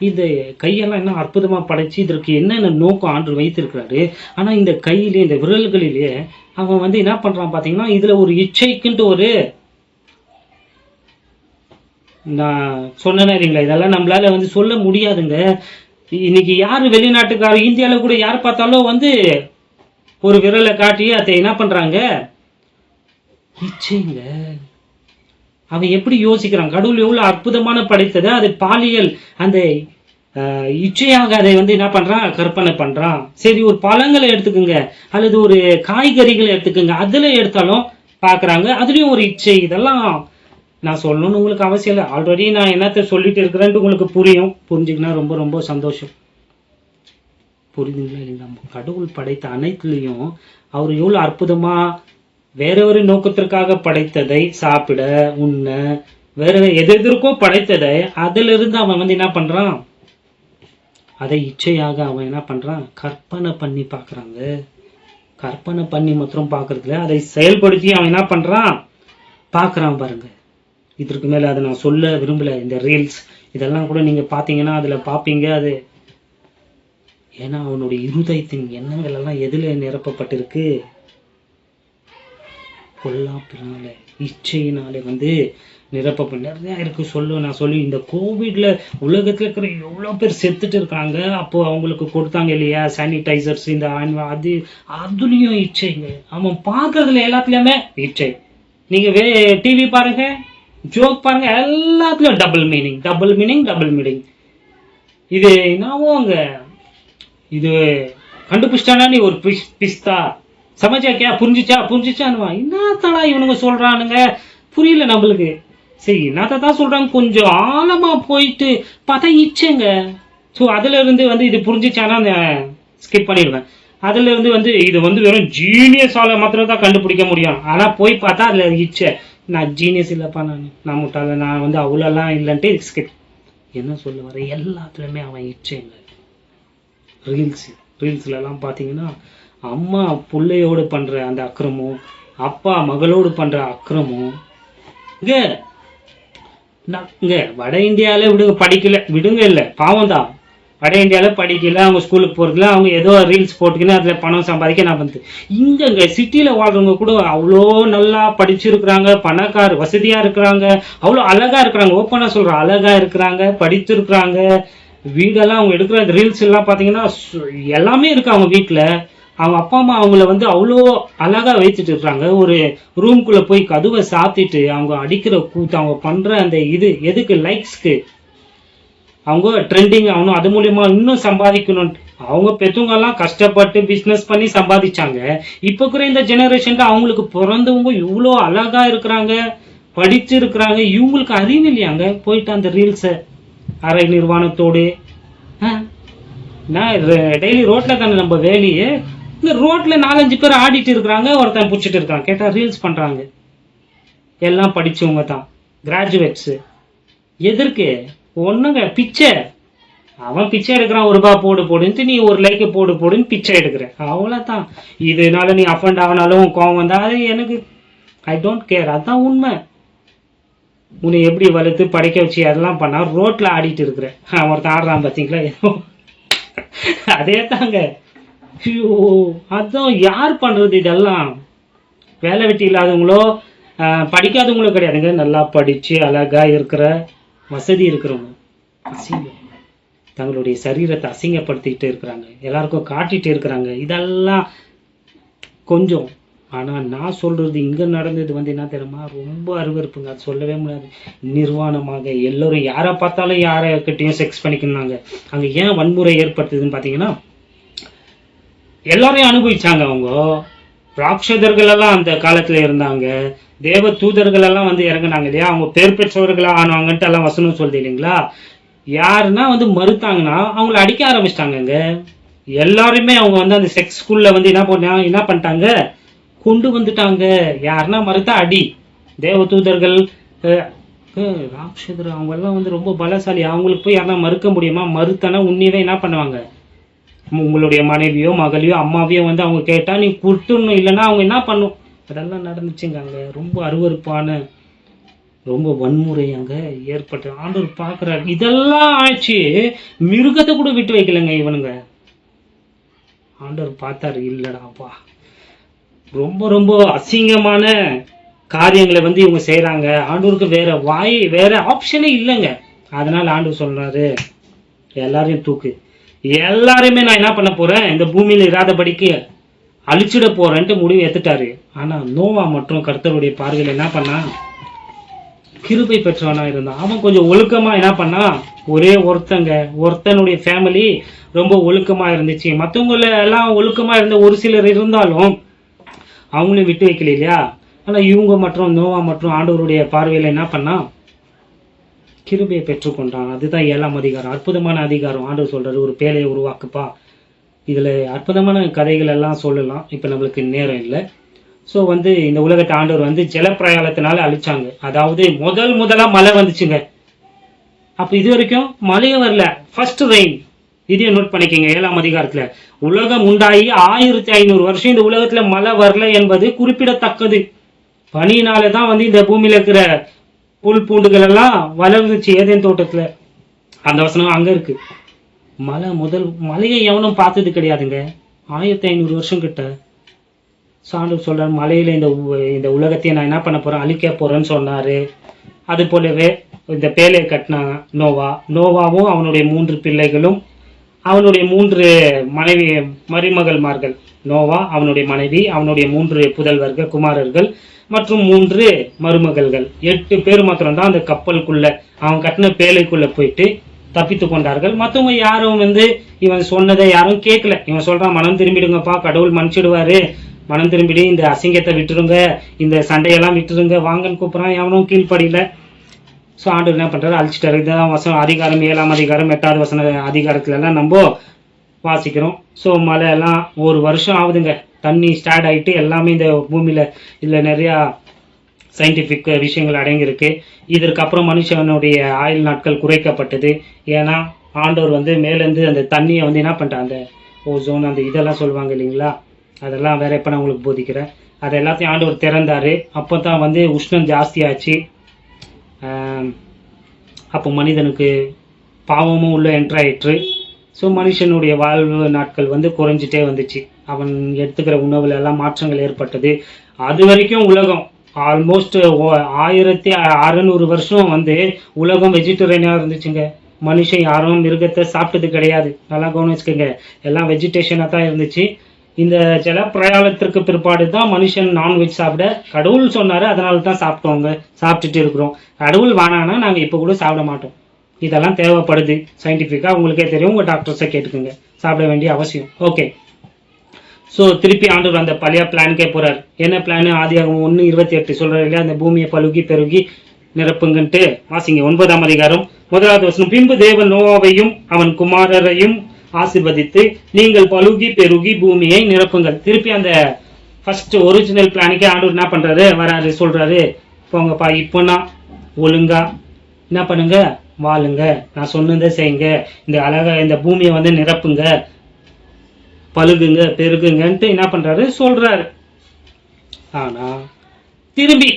இந்த கையெல்லாம் என்ன அற்புதமா படைச்சு இதற்கு என்னென்ன நோக்கம் ஆண்டவர் வைத்திருக்கிறாரு. ஆனா இந்த கையிலே, இந்த விரல்களிலே அவன் என்ன பண்றான் பாத்தீங்கன்னா, இதுல ஒரு இச்சைக்குன்ட்டு ஒரு, நான் சொன்னேன் இல்லைங்களா, இதெல்லாம் நம்மளால சொல்ல முடியாதுங்க. இன்னைக்கு யாரு வெளிநாட்டுக்காரர், இந்தியாவில கூட யார் பார்த்தாலும் ஒரு விரலை காட்டி அதை என்ன பண்றாங்க, இச்சைங்க. அவன் எப்படி யோசிக்கிறான், கடவுள் எவ்வளவு அற்புதமான படைத்தது, அது பாலியல் அந்த இச்சையாக அதை என்ன பண்றான், கற்பனை பண்றான். சரி, ஒரு பழங்களை எடுத்துக்குங்க அல்லது ஒரு காய்கறிகளை எடுத்துக்குங்க, அதுல எடுத்தாலும் பாக்குறாங்க, அதுலயும் ஒரு இச்சை. இதெல்லாம் நான் சொல்லணும்னு உங்களுக்கு அவசியம் இல்லை. ஆல்ரெடி நான் என்னத்த சொல்லிட்டு இருக்கிறேன்ட்டு உங்களுக்கு புரிஞ்சுக்கினா ரொம்ப ரொம்ப சந்தோஷம். புரியுதுங்களா இல்லைங்களா? கடவுள் படைத்த அனைத்துலையும் அவர் எவ்வளவு அற்புதமா வேற ஒரு நோக்கத்திற்காக படைத்ததை, சாப்பிட, உண்ண, வேற எதற்கோ படைத்ததை, அதுல இருந்து அவன் என்ன பண்றான், அதை இச்சையாக அவன் என்ன பண்றான், கற்பனை பண்ணி பாக்குறாங்க. கற்பனை பண்ணி மாத்திரம் பாக்குறதுல அதை செயல்படுத்தி அவன் என்ன பண்றான், பாக்குறான் பாருங்க. இதற்கு மேல அதை நான் சொல்ல விரும்பல. இந்த ரீல்ஸ் இதெல்லாம் கூட நீங்க பாத்தீங்கன்னா அதுல பாப்பீங்க. அது ஏன்னா அவனுடைய இருதயத்தின் எண்ணங்கள் எல்லாம் எதுல நிரப்பப்பட்டிருக்கு, பொல்லாப்பினால, இச்சையினாலே நிரப்பப்பட்ட நிறைய இருக்கு. நான் சொல்லி இந்த கோவிட்ல உலகத்துல இருக்கிற எவ்வளவு பேர் செத்துட்டு இருக்காங்க. அப்போ அவங்களுக்கு கொடுத்தாங்க இல்லையா சானிடைசர்ஸ், இந்த அதுலயும் இச்சைங்க. அவன் பார்க்கறதுல எல்லாத்துலயுமே இச்சை. நீங்க டிவி பாருங்க, ஜோக் பாருங்க, எல்லாத்துலயும் டபுள் மீனிங். இது என்னவோ அங்க இது கண்டுபிடிச்சிட்டானா நீ ஒரு பிஸ்தா சமைச்சாக்கியா, புரிஞ்சிச்சானுவா. என்னத்தடா இவனுங்க சொல்றானுங்க, புரியல நம்மளுக்கு. சரி, என்னத்தான் சொல்றாங்க, கொஞ்சம் ஆழமா போயிட்டு பார்த்தா இச்சைங்க. ஸோ அதுல இருந்து இது புரிஞ்சிச்சானா ஸ்கிப் பண்ணிடுவேன். அதுல இருந்து இது வெறும் ஜீனியஸால மாத்திரம் தான் கண்டுபிடிக்க முடியும். ஆனா போய் பார்த்தா அதுல இச்சை. நான் ஜீனியஸ் இல்லப்பா, நான் முட்டாள, நான் அவ்வளோலாம் இல்லைன்ட்டு ஸ்கிப். என்ன சொல்ல வர, எல்லாத்துலயுமே அவன் இச்சைங்க. ரீல்ஸ்ல எல்லாம் பாத்தீங்கன்னா அம்மா பிள்ளையோடு பண்ற அந்த அக்கிரமும், அப்பா மகளோடு பண்ற அக்கிரமும். இங்க வட இந்தியாவில விடுங்க இல்ல பாவம் தான். வட இந்தியாவில படிக்கல, அவங்க ஸ்கூலுக்கு போறதுல, அவங்க ஏதோ ரீல்ஸ் போட்டுக்கின்னு அதுல பணம் சம்பாதிக்க நான் இங்க சிட்டில வாழ்றவங்க கூட அவ்வளோ நல்லா படிச்சிருக்கிறாங்க, பணக்கார வசதியா இருக்கிறாங்க, அவ்வளோ அழகா இருக்கிறாங்க. ஓப்பனா சொல்ற, அழகா இருக்கிறாங்க, படிச்சிருக்கிறாங்க. வீடெல்லாம் அவங்க எடுக்கிற ரீல்ஸ் எல்லாம் பாத்தீங்கன்னா எல்லாமே இருக்கு அவங்க வீட்டுல. அவங்க அப்பா அம்மா அவங்கள அவ்வளோ அழகா வைத்துட்டு இருக்காங்க. ஒரு ரூம்குள்ள போய் கதவை சாத்திட்டு அவங்க அடிக்கிற கூத்து, அவங்க பண்ற அந்த எதுக்கு, லைக்ஸ்க்கு, அவங்க ட்ரெண்டிங் ஆகணும், அது மூலியமா இன்னும் சம்பாதிக்கணும். அவங்க பெற்றவங்க எல்லாம் கஷ்டப்பட்டு பிசினஸ் பண்ணி சம்பாதிச்சாங்க. இப்ப இருக்கிற இந்த ஜெனரேஷன்ல அவங்களுக்கு பிறந்தவங்க இவ்வளோ அழகா இருக்கிறாங்க, படிச்சு இருக்கிறாங்க. இவங்களுக்கு அறிவு இல்லையாங்க, போயிட்டு அந்த ரீல்ஸ அரை நிர்வாணத்தோடு நான் டெய்லி ரோட்ல தானே நம்ம வேலையே. இந்த ரோட்ல 4-5 பேர் ஆடிட்டு இருக்கிறாங்க, ஒருத்தன் பிடிச்சிட்டு இருக்கான். கேட்டா ரீல்ஸ் பண்றாங்க. எல்லாம் படிச்சவங்க தான், கிராஜுவேட்ஸ். எதற்கு? ஒண்ணுங்க, பிச்சை. அவன் பிச்சை எடுக்கிறான், ₹1 போடுன்ட்டு நீ ஒரு லைக் போடுன்னு பிச்சை எடுக்கிற, அவ்வளவுதான். இதனால நீ அஃபண்ட் ஆனாலும் கோவம் வந்தா அது எனக்கு ஐ டோன்ட் கேர். அதுதான் உண்மை. உன்னை எப்படி வளர்த்து படிக்க வச்சு அதெல்லாம் பண்ணா ரோட்ல ஆடிட்டு இருக்கிற ஒருத்தன் ஆடுறான் பார்த்தீங்களா, அதே தாங்க. ஐயோ, அதான் யார் பண்றது இதெல்லாம்? வேலை வெட்டி இல்லாதவங்களோ படிக்காதவங்களோ கிடையாதுங்க, நல்லா படிச்சு அழகா இருக்கிற வசதி இருக்கிறவங்க அசிங்கம், தங்களுடைய சரீரத்தை அசிங்கப்படுத்திக்கிட்டு இருக்கிறாங்க, எல்லாருக்கும் காட்டிட்டு இருக்கிறாங்க. இதெல்லாம் கொஞ்சம். ஆனா நான் சொல்றது இங்க நடந்தது என்ன தெரியுமா, ரொம்ப அருவருப்புங்க. அது சொல்லவே முடியாது. நிர்வாணமாக எல்லாரும் யாரை பார்த்தாலும் யாரைக்கிட்டையும் செக்ஸ் பண்ணிக்கணுங்க. அங்க ஏன் வன்முறை ஏற்படுத்துதுன்னு பாத்தீங்கன்னா, எல்லாரையும் அனுபவிச்சாங்க அவங்க. ராட்சதர்கள் எல்லாம் அந்த காலத்துல இருந்தாங்க, தேவ தூதர்கள் எல்லாம் இறங்கினாங்க இல்லையா, அவங்க பேர் பெற்றவர்களா ஆனாங்கன்ட்டு எல்லாம் வசனம் சொல்லுது இல்லைங்களா. யாருன்னா மறுத்தாங்கன்னா அவங்கள அடிக்க ஆரம்பிச்சிட்டாங்க. எல்லாருமே அவங்க அந்த செக்ஸ் ஸ்கூல்ல என்ன பண்ணிட்டாங்க, கொண்டு வந்துட்டாங்க. யாருன்னா மறுத்தா அடி. தேவ தூதர்கள் ராட்சதர் அவங்க எல்லாம் ரொம்ப பலசாலி. அவங்களுக்கு போய் யாருன்னா மறுக்க முடியுமா? மறுத்தானா உன்னியவே என்ன பண்ணுவாங்க, உங்களுடைய மனைவியோ மகளையோ அம்மாவையோ அவங்க கேட்டா நீ குட்டுணும், இல்லைன்னா அவங்க என்ன பண்ணும். அதெல்லாம் நடந்துச்சுங்க அங்க. ரொம்ப அருவருப்பான, ரொம்ப வன்முறை அங்க ஏற்பட்டு ஆண்டவர் பார்க்கிறார். இதெல்லாம் ஆச்சு, மிருகத்தை கூட விட்டு வைக்கலங்க இவனுங்க. ஆண்டவர் பார்த்தாரு, இல்லடாப்பா ரொம்ப ரொம்ப அசிங்கமான காரியங்களை இவங்க செய்யறாங்க. ஆண்டவருக்கு வேற ஆப்ஷனே இல்லைங்க. அதனால ஆண்டவர் சொல்றாரு, எல்லாரையும் தூக்கு, எல்லாருமே நான் என்ன பண்ண போறேன், இந்த பூமியில இராதபடிக்கு அழிச்சிட போறேன்ட்டு முடிவு எடுத்துட்டாரு. ஆனா நோவா மற்றும் கர்த்தருடைய பார்வையில் என்ன பண்ணா, கிருபை பெற்றவனா இருந்தான். அவன் கொஞ்சம் ஒழுக்கமா என்ன பண்ணா, ஒரே ஒருத்தனுடைய ஃபேமிலி ரொம்ப ஒழுக்கமா இருந்துச்சு. மற்றவங்கள எல்லாம் ஒழுக்கமா இருந்த ஒரு சிலர் இருந்தாலும் அவங்களையும் விட்டு வைக்கல இல்லையா. ஆனா இவங்க மற்றும் நோவா மற்றும் ஆண்டவருடைய பார்வையில என்ன பண்ணா, கிருபையை பெற்றுக்கொண்டான். அதுதான் 7ஆம் அதிகாரம், அற்புதமான அதிகாரம். ஆண்டவர் சொல்றாரு, ஒரு பேழையை உருவாக்குப்பா. இதுல அற்புதமான கதைகள் எல்லாம் சொல்லலாம், இப்ப நம்மளுக்கு நேரம் இல்லை. ஸோ இந்த உலகத்தை ஆண்டவர் ஜலப்பிரயாணத்தினால அழிச்சாங்க. அதாவது முதலா மழை வந்துச்சுங்க. அப்ப இது வரைக்கும் மழையே வரல, ஃபர்ஸ்ட் ரெயின். இதையும் நோட் பண்ணிக்கங்க. 7ஆம் அதிகாரத்துல உலகம் உண்டாகி 1500 வருஷம் இந்த உலகத்துல மழை வரல என்பது குறிப்பிடத்தக்கது. பனியினாலதான் இந்த பூமியில இருக்கிற புல் பூண்டுகள் எல்லாம் வளர்ந்துச்சு ஏதேன் தோட்டத்துல. அந்த வசனம் அங்க இருக்கு. மழையை எவனும் பார்த்தது கிடையாதுங்க 1500 வருஷம் கிட்ட. சாண்டவர் சொல்றாரு, மலையில இந்த உலகத்தையும் நான் என்ன பண்ண போறேன், அழிக்க போறேன்னு சொன்னாரு. அது போலவே இந்த பேழையை கட்டினாங்க நோவாவும் அவனுடைய 3 பிள்ளைகளும் அவனுடைய 3 மருமகள்மார்கள். நோவா, அவனுடைய மனைவி, அவனுடைய 3 புதல்வர்கள் குமாரர்கள் மற்றும் 3 மருமகள்கள். 8 பேர் மாத்திரம்தான் அந்த கப்பலுக்குள்ள, அவன் கட்டின பேழைக்குள்ள போயிட்டு தப்பித்து கொண்டார்கள். மற்றவங்க யாரும் இவன் சொன்னதை யாரும் கேட்கல. இவன் சொல்றான், மனம் திரும்பிடுங்கப்பா, கடவுள் மன்னிச்சிடுவாரு, மனம் திரும்பிடு, இந்த அசிங்கத்தை விட்டுருங்க, இந்த சண்டையெல்லாம் விட்டுருங்க, வாங்கன்னு கூப்பிடுறான். எவனும் கீழ்ப்படியில. ஸோ ஆண்டவர் என்ன பண்றாரு, அழிச்சிட்டாரு. இதுதான் வசனம் அதிகாரம் 7ஆம் அதிகாரம் 8வது வசன அதிகாரத்துல எல்லாம் நம்ம வாசிக்கிறோம். ஸோ மழை எல்லாம் 1 வருஷம் ஆகுதுங்க, தண்ணி ஸ்டார்ட் ஆயிட்டு எல்லாமே இந்த பூமியில இதுல நிறைய சயின்டிபிக் விஷயங்கள் அடங்கியிருக்கு. இதற்கப்புறம் மனுஷனுடைய ஆயுள் நாட்கள் குறைக்கப்பட்டது. ஏன்னா ஆண்டவர் மேலேருந்து அந்த தண்ணியை என்ன பண்ணிட்டான், அந்த ஓசோன் அந்த இதெல்லாம் சொல்லுவாங்க இல்லைங்களா, அதெல்லாம் வேற எப்ப நான் உங்களுக்கு போதிக்கிறேன். அதை எல்லாத்தையும் ஆண்டவர் திறந்தாரு. அப்போ தான் உஷ்ணம் ஜாஸ்தி ஆச்சு. அப்போ மனிதனுக்கு பாவமும் உள்ள என்ட்ராயிற்று. ஸோ மனுஷனுடைய வாழ்வு நாட்கள் குறைஞ்சிட்டே வந்துச்சு. அவன் எடுத்துக்கிற உணவுல எல்லாம் மாற்றங்கள் ஏற்பட்டது. அது வரைக்கும் உலகம் ஆல்மோஸ்ட் 1600 வருஷம் உலகம் வெஜிடேரியனா இருந்துச்சுங்க. மனுஷன் யாரும் மிருகத்தை சாப்பிட்டது கிடையாது. நல்லா கவனிச்சுக்கோங்க, எல்லாம் வெஜிடேஷனா தான் இருந்துச்சு. இந்த ஜல பிரயாணத்திற்கு பிற்பாடு தான் மனுஷன் நான்வெஜ் சாப்பிட கடவுள் சொன்னாரு, அதனால தான் சாப்பிட்டுட்டு இருக்கிறோம். கடவுள் வானானா நாங்க இப்ப கூட சாப்பிட மாட்டோம். இதெல்லாம் தேவைப்படுது சயின்டிபிக்கா, உங்களுக்கே தெரியும், உங்க டாக்டர்ஸை கேட்டுக்கோங்க, சாப்பிட வேண்டிய அவசியம். ஓகே, ஸோ திருப்பி ஆண்டவர் அந்த பழைய பிளானுக்கே போறாரு. என்ன பிளான்? ஆதியாகமம் 1:28 சொல்றாரு இல்லையா, அந்த பூமியை பழுகி பெருகி நிரப்புங்கன்ட்டு வாசிங்க. 9ஆம் அதிகாரம் முதலாவது வசனம், பின்பு தேவன் நோவாவையும் அவன் குமாரரையும் ஆசீர்வதித்து நீங்கள் பலுகி பெருகி பூமியை நிரப்புங்கள். திருப்பி அந்த ஃபர்ஸ்ட் ஒரிஜினல் பிளானுக்கே ஆண்டவர் என்ன பண்றாரு, வராரு, சொல்றாரு, போங்கப்பா இப்போனா ஒழுங்கா என்ன பண்ணுங்க, வாழுங்க, நான் சொன்னதை செய்யுங்க, இந்த அழகா இந்த பூமியை வந்து நிரப்புங்க, பழுகுங்க பெருகுங்கன்ட்டு என்ன பண்றாரு சொல்றாரு. ஆனா திரும்பி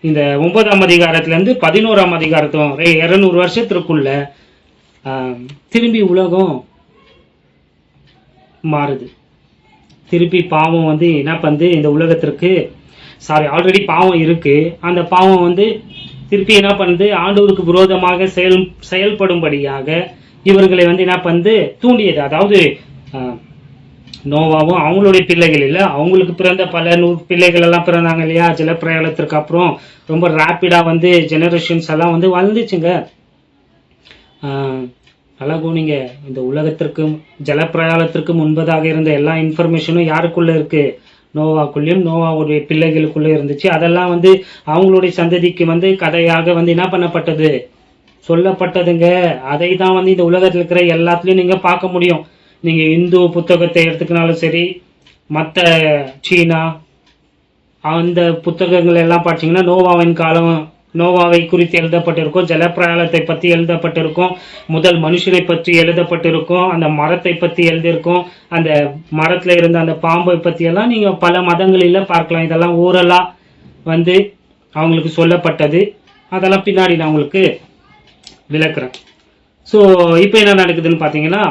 இந்த 9ஆம் அதிகாரத்துல இருந்து 11ஆம் அதிகாரத்தும் 200 வருஷத்திற்குள்ள திரும்பி உலகம் மாறுது. திருப்பி பாவம் வந்து என்ன பண்ணுது, இந்த உலகத்திற்கு ஆல்ரெடி பாவம் இருக்கு, அந்த பாவம் வந்து திருப்பி என்ன பண்ணுது, ஆண்டவருக்கு விரோதமாக செயல்படும்படியாக இவர்களை வந்து என்ன பண்ணுது தூண்டியது. அதாவது நோவாவும் அவங்களுடைய பிள்ளைகள் இல்லை, அவங்களுக்கு பிறந்த பல 100 பிள்ளைகள் எல்லாம் பிறந்தாங்க இல்லையா, ஜலப்பிரயாணத்திற்கு அப்புறம் ரொம்ப ரேப்பிடா வந்து ஜெனரேஷன்ஸ் எல்லாம் வந்து வளர்ந்துச்சுங்க. நல்லா கவனிங்க, இந்த உலகத்திற்கும் ஜலப்பிரயாணத்திற்கு முன்பதாக இருந்த எல்லா இன்ஃபர்மேஷனும் யாருக்குள்ள இருக்கு, நோவாக்குள்ளேயும் நோவாவுடைய பிள்ளைகளுக்குள்ள இருந்துச்சு. அதெல்லாம் வந்து அவங்களுடைய சந்ததிக்கு வந்து கதையாக வந்து என்ன பண்ணப்பட்டது, சொல்லப்பட்டதுங்க. அதை தான் வந்து இந்த உலகத்தில் இருக்கிற எல்லாத்துலயும் நீங்க பார்க்க முடியும். நீங்க இந்து புத்தகத்தை எடுத்துக்கினாலும் சரி, மற்ற சீனா அந்த புத்தகங்கள் எல்லாம் பார்த்தீங்கன்னா நோவாவின் காலம், நோவாவை குறித்து எழுதப்பட்டிருக்கும், ஜலப்பிரயாணத்தை பற்றி எழுதப்பட்டிருக்கும், முதல் மனுஷனை பற்றி எழுதப்பட்டிருக்கும், அந்த மரத்தை பற்றி எழுதியிருக்கும், அந்த மரத்தில் இருந்த அந்த பாம்பை பற்றி எல்லாம் நீங்கள் பல மதங்களில் பார்க்கலாம். இதெல்லாம் ஓரலாக வந்து அவங்களுக்கு சொல்லப்பட்டது. அதெல்லாம் பின்னாடி நான் உங்களுக்கு விளக்குறேன். ஸோ இப்போ என்ன நடக்குதுன்னு பார்த்தீங்கன்னா,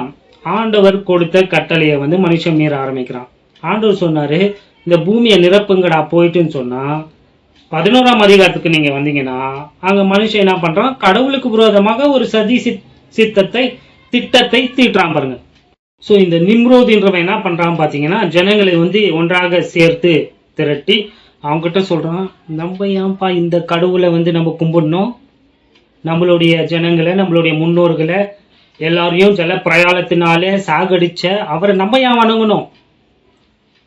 ஆண்டவர் கொடுத்த கட்டளையை வந்து மனுஷன் மீற ஆரம்பிக்கிறான். ஆண்டவர் சொன்னாரு, இந்த பூமியை நிரப்புங்கடா போயிட்டுன்னு சொன்னா, 11ஆம் அதிகாரத்துக்கு நீங்க வந்தீங்கன்னா அங்க மனுஷன் என்ன பண்றான், கடவுளுக்கு விரோதமாக ஒரு சதி திட்டத்தை தீட்டுறான் பாருங்க. ஸோ இந்த நிம்ரோதுன்றவன் என்ன பண்றான் பாத்தீங்கன்னா, ஜனங்களை வந்து ஒன்றாக சேர்த்து திரட்டி அவங்க கிட்ட சொல்றான், நம்ம ஏன்பா இந்த கடவுளை வந்து நம்ம கும்பிடணும், நம்மளுடைய ஜனங்களை நம்மளுடைய முன்னோர்களை எல்லாரையும் ஜல பிரயாணத்தினாலே சாகடிச்ச அவரை நம்ம ஏன் வணங்கணும்,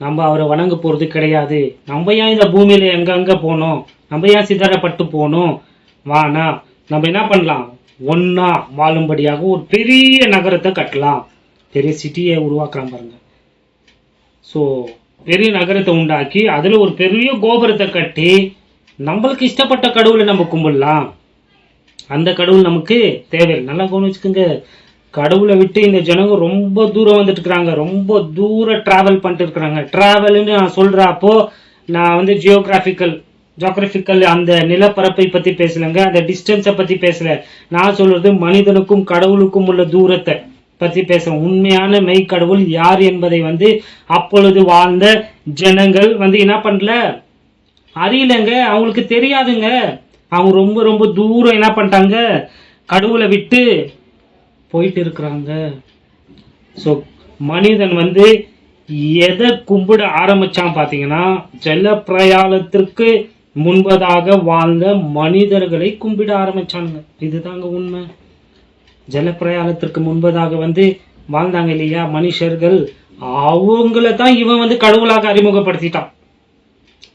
நம்ம அவரை வணங்க போறது கிடையாது, நம்ம ஏன் இந்த பூமியில எங்கெங்க போனோம், நம்ம ஏன் சிதறப்பட்டு போனோம், வானா நம்ம என்ன பண்ணலாம், ஒன்னா வாழும்படியாக ஒரு பெரிய நகரத்தை கட்டலாம், பெரிய சிட்டியை உருவாக்குறான் பாருங்க. ஸோ பெரிய நகரத்தை உண்டாக்கி அதுல ஒரு பெரிய கோபுரத்தை கட்டி நம்மளுக்கு இஷ்டப்பட்ட கடவுளை நம்ம கும்பிடலாம், அந்த கடவுள் நமக்கு தேவையில்லை. நல்லா கவனிச்சுக்கோங்க, கடவுளை விட்டு இந்த ஜனங்க ரொம்ப தூரம் வந்துட்டு இருக்கிறாங்க, ரொம்ப தூரம் டிராவல் பண்ணிட்டு இருக்கிறாங்க. டிராவல்னு நான் சொல்றப்போ நான் வந்து ஜியோகிராபிக்கல் அந்த நிலப்பரப்பை பத்தி பேசலங்க, அந்த டிஸ்டன்ஸை பத்தி பேசல. நான் சொல்றது மனிதனுக்கும் கடவுளுக்கும் உள்ள தூரத்தை பத்தி பேசுறேன். உண்மையான மெய் கடவுள் யார் என்பதை வந்து அப்பொழுது வாழ்ந்த ஜனங்கள் வந்து என்ன பண்ணல, அறியலங்க, அவங்களுக்கு தெரியாதுங்க. அவங்க ரொம்ப ரொம்ப தூரம் என்ன பண்ணிட்டாங்க, கடவுளை விட்டு போயிட்டு இருக்கிறாங்க. ஸோ மனிதன் வந்து எதை கும்பிட ஆரம்பிச்சான் பார்த்தீங்கன்னா, ஜல பிரயாணத்திற்கு முன்பதாக வாழ்ந்த மனிதர்களை கும்பிட ஆரம்பிச்சாங்க. இதுதாங்க உண்மை. ஜல பிரயாணத்திற்கு முன்பதாக வந்து வாழ்ந்தாங்க இல்லையா மனுஷர்கள், அவங்கள தான் இவன் வந்து கடவுளாக அறிமுகப்படுத்திட்டான்.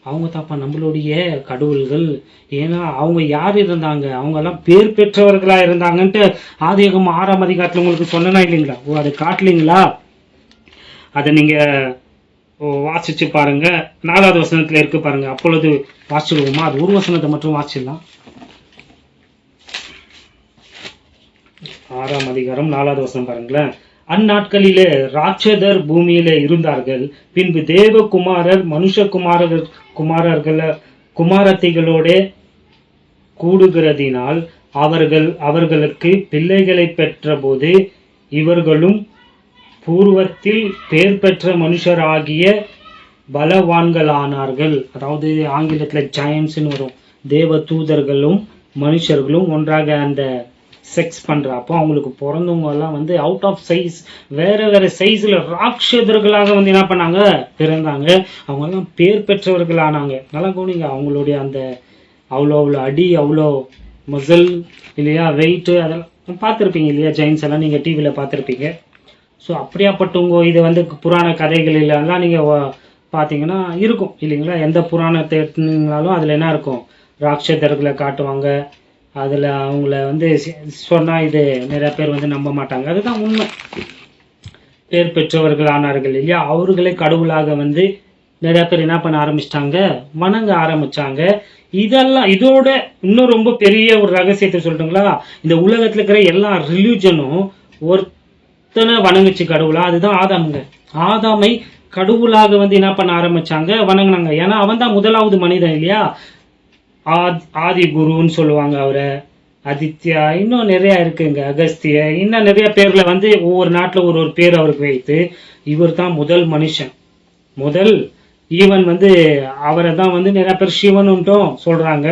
அவங்க தாப்பா நம்மளுடைய கடவுள்கள். ஏன்னா அவங்க யார் இருந்தாங்க, அவங்க எல்லாம் பேர் பெற்றவர்களா இருந்தாங்கன்ட்டு ஆதியாகமம் 6ஆம் அதிகாரத்துல உங்களுக்கு சொன்னா இல்லைங்களா, அதை காட்டலீங்களா, அதை நீங்க வாசிச்சு பாருங்க. 4வது வசனத்துல இருக்கு பாருங்க. அப்பொழுது வாசிச்சுடுவோமா, அது ஒரு வசனத்தை மட்டும் வாசிடலாம். 6ஆம் அதிகாரம் 4வது வசனம் பாருங்களேன். அந்நாட்களிலே ராட்சதர் பூமியிலே இருந்தார்கள், பின்பு தேவகுமாரர் குமாரத்திகளோட கூடுகிறதினால் அவர்களுக்கு பிள்ளைகளை பெற்ற போது இவர்களும் பூர்வத்தில் பேர் பெற்ற மனுஷராகிய பலவான்களானார்கள். அதாவது ஆங்கிலத்துல ஜாயன்ட்ஸ்னு வரும். தேவ தூதர்களும் மனுஷர்களும் ஒன்றாக அந்த செக்ஸ் பண்றப்போ அவங்களுக்கு பிறந்தவங்க எல்லாம் வந்து அவுட் ஆஃப் சைஸ், வேற வேற சைஸ்ல ராட்சதர்களாக வந்து என்ன பண்ணாங்க, பிறந்தாங்க. அவங்க எல்லாம் பேர் பெற்றவர்களானாங்க. நல்லா கவனிங்க, அவங்களுடைய அந்த அவ்வளோ அடி, அவ்வளோ மசில் இல்லையா, வெயிட், அதெல்லாம் பார்த்துருப்பீங்க இல்லையா, ஜெயின்ஸ் எல்லாம் நீங்க டிவியில பார்த்துருப்பீங்க. ஸோ அப்படியாப்பட்டவங்க இது வந்து புராண கதைகளில் எல்லாம் நீங்க பார்த்தீங்கன்னா இருக்கும் இல்லைங்களா. எந்த புராணத்தை எடுத்துனாலும் அதுல என்ன இருக்கும், ராட்சதர்களை காட்டுவாங்க, அதில் அவங்கள வந்து சொன்னால் இது நிறைய பேர் வந்து நம்ப மாட்டாங்க. அதுதான் உண்மை. பேர் பெற்றவர்கள் ஆனார்கள் இல்லையா, அவர்களை கடவுளாக வந்து நிறைய பேர் என்ன பண்ண ஆரம்பிச்சிட்டாங்க, வணங்க ஆரம்பிச்சாங்க. இதெல்லாம் இதோட இன்னும் ரொம்ப பெரிய ஒரு ரகசியத்தை சொல்லிட்டுங்களா, இந்த உலகத்தில் இருக்கிற எல்லா ரிலிஜனும் ஒருத்தனை வணங்குச்சு கடவுளா, அதுதான் ஆதாமுங்க. ஆதாமை கடவுளாக வந்து என்ன பண்ண ஆரம்பிச்சாங்க, வணங்கினாங்க. ஏன்னா அவன் தான் முதலாவது மனிதன் இல்லையா. ஆதி குருன்னு சொல்லுவாங்க அவரை, ஆதித்யா, இன்னும் நிறைய இருக்குங்க, அகஸ்திய, இன்னும் நிறைய பேர்ல வந்து ஒவ்வொரு நாட்டில் ஒரு ஒரு பேர் அவருக்கு வைத்து, இவர் தான் முதல் மனுஷன். முதல் ஈவன் வந்து அவரை தான் வந்து நிறைய பேர் சிவனுன்ட்டும் சொல்றாங்க.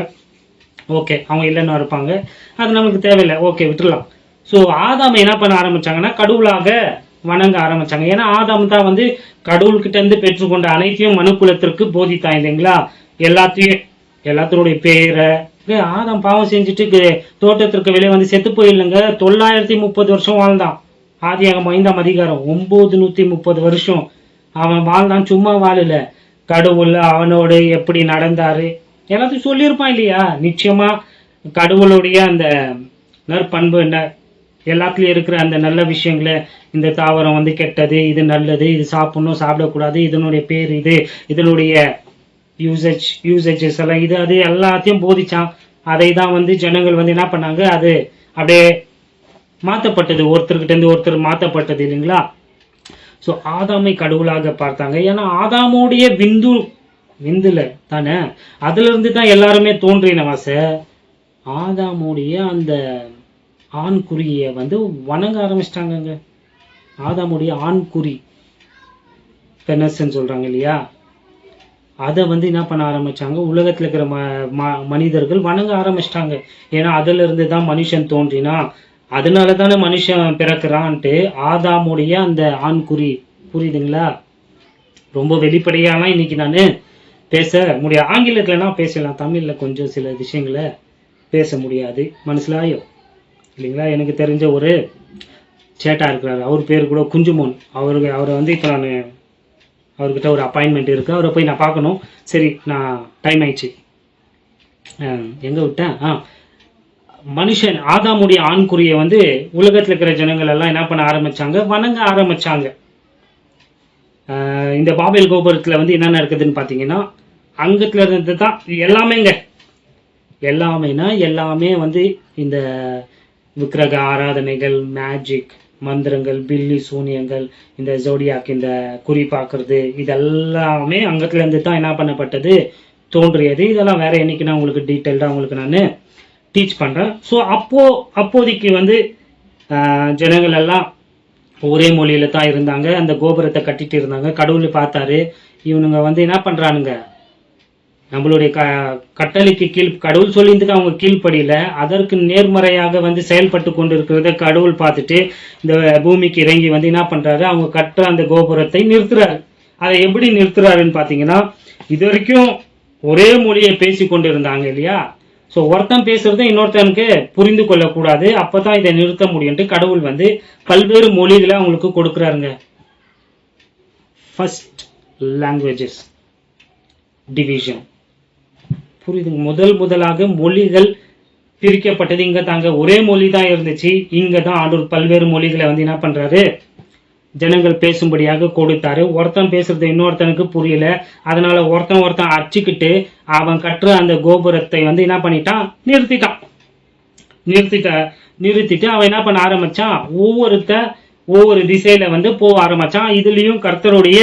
ஓகே, அவங்க இல்லைன்னு இருப்பாங்க, அது நமக்கு தேவையில்லை, ஓகே விட்டுடலாம். ஸோ ஆதாமை என்ன பண்ண ஆரம்பிச்சாங்கன்னா கடவுளாக வணங்க ஆரம்பிச்சாங்க. ஏன்னா ஆதாம் தான் வந்து கடவுள்கிட்ட இருந்து பெற்றுக்கொண்ட அனைத்தையும் மனுக்குலத்திற்கு போதித்தான் இல்லைங்களா. எல்லாத்தருடைய பேரை, ஆதாம் பாவம் செஞ்சுட்டு தோட்டத்திற்கு வெளியே வந்து செத்து போயிடலங்க. 930 வருஷம் வாழ்ந்தான். ஆதியாகமம் 5ஆம் அதிகாரம் 930 வருஷம் அவன் வாழ்ந்தான். சும்மா வாழல, கடவுள் அவனோடு எப்படி நடந்தாரு எல்லாத்தையும் சொல்லியிருப்பான் இல்லையா. நிச்சயமா கடவுளுடைய அந்த நற்பண்பு என்ன, எல்லாத்துலயும் இருக்கிற அந்த நல்ல விஷயங்களை, இந்த தாவரம் வந்து கெட்டது, இது நல்லது, இது சாப்பிடணும் சாப்பிடக்கூடாது, இதனுடைய பேர் இது, இதனுடைய யூசேஜஸ் எல்லாம் இது அது எல்லாத்தையும் போதிச்சான். அதை தான் வந்து ஜனங்கள் வந்து என்ன பண்ணாங்க, அது அப்படியே மாற்றப்பட்டது, ஒருத்தர்கிட்ட இருந்து ஒருத்தர் மாற்றப்பட்டது இல்லைங்களா. ஸோ ஆதாமை கடவுளாக பார்த்தாங்க. ஏன்னா ஆதாமுடைய விந்துல தானே, அதுல இருந்து தான் எல்லாருமே தோன்றினவாச. ஆதாமுடைய அந்த ஆண் குறிய வந்து வணங்க ஆரம்பிச்சிட்டாங்க. ஆதாமுடைய ஆண் குறி பெனஸ்ன்னு சொல்றாங்க இல்லையா, அதை வந்து என்ன பண்ண ஆரம்பிச்சாங்க, உலகத்தில் இருக்கிற மனிதர்கள் வணங்க ஆரம்பிச்சிட்டாங்க. ஏன்னா அதுல இருந்து தான் மனுஷன் தோன்றினா, அதனால தானே மனுஷன் பிறக்கிறான்ட்டு ஆதாமுடைய அந்த ஆண் குறி. புரியுதுங்களா. ரொம்ப வெளிப்படையாலாம் இன்னைக்கு நான் பேச முடியாது. ஆங்கிலத்துலனா பேசலாம், தமிழ்ல கொஞ்சம் சில விஷயங்களை பேச முடியாது. மனசிலாயோ இல்லைங்களா. எனக்கு தெரிஞ்ச ஒரு சேட்டா இருக்கிறாரு, அவர் பேர் கூட குஞ்சுமோன். அவரை வந்து இப்போ நான் அவர்கிட்ட ஒரு அப்பாயின்மெண்ட் இருக்கு, அவரை போய் நான் பார்க்கணும். சரி, நான் டைம் ஆயிடுச்சு. எங்க விட்டேன்? மனுஷன் ஆதாமுடைய ஆண்குறியை வந்து உலகத்தில் இருக்கிற ஜனங்கள் எல்லாம் என்ன பண்ண ஆரம்பிச்சாங்க, வணங்க ஆரம்பிச்சாங்க. இந்த பாபேல் கோபுரத்துல வந்து என்ன நடக்குதுன்னு பாத்தீங்கன்னா, அங்கத்துல இருந்து தான் எல்லாமேங்க, எல்லாமே வந்து இந்த விக்கிரக ஆராதனைகள், மேஜிக், மந்திரங்கள், பில்லி சூனியங்கள், இந்த ஜோடியாக்கு இந்த குறி பார்க்கறது, இதெல்லாமே அங்கத்துல இருந்து தான் என்ன பண்ணப்பட்டது, தோன்றியது. இதெல்லாம் வேற என்னைக்கு நான் உங்களுக்கு டீட்டெயில்டா உங்களுக்கு நான் டீச் பண்றேன். ஸோ அப்போதைக்கு வந்து ஜனங்கள் எல்லாம் ஒரே மொழியில தான் இருந்தாங்க, அந்த கோபுரத்தை கட்டிட்டு இருந்தாங்க. கடவுள் பார்த்தாரு, இவனுங்க வந்து என்ன பண்றானுங்க, நம்மளுடைய கட்டளைக்கு கடவுள் சொல்லிட்டு அவங்க கீழ்ப்படியில, அதற்கு நேர்மறையாக வந்து செயல்பட்டு கொண்டு இருக்கிறத கடவுள் பார்த்துட்டு இந்த பூமிக்கு இறங்கி வந்து என்ன பண்றாரு, அவங்க கட்டுற அந்த கோபுரத்தை நிறுத்துறாரு. அதை எப்படி நிறுத்துறாருன்னு பாத்தீங்கன்னா, இது வரைக்கும் ஒரே மொழியை பேசி கொண்டு இருந்தாங்க இல்லையா. ஸோ ஒருத்தன் பேசுறத இன்னொருத்தனுக்கு புரிந்து கொள்ளக்கூடாது, அப்பதான் இதை நிறுத்த முடியும்ட்டு கடவுள் வந்து பல்வேறு மொழிகளை அவங்களுக்கு கொடுக்குறாருங்க. First languages division. புரியுதுங்க. முதலாக மொழிகள் பிரிக்கப்பட்டது இங்க தாங்க. ஒரே மொழி தான் இருந்துச்சு, இங்க தான் ஆண்டவர் பல்வேறு மொழிகளை வந்து என்ன பண்றாரு, ஜனங்கள் பேசும்படியாக கொடுத்தாரு. ஒருத்தன் பேசுறது இன்னொருத்தனுக்கு புரியல, அதனால ஒருத்தன் அடிச்சுக்கிட்டு அவன் கட்டுற அந்த கோபுரத்தை வந்து என்ன பண்ணிட்டான், நிறுத்திட்டு அவன் என்ன பண்ண ஆரம்பிச்சான், ஒவ்வொரு திசையில வந்து போக ஆரம்பிச்சான். இதுலயும் கர்த்தருடைய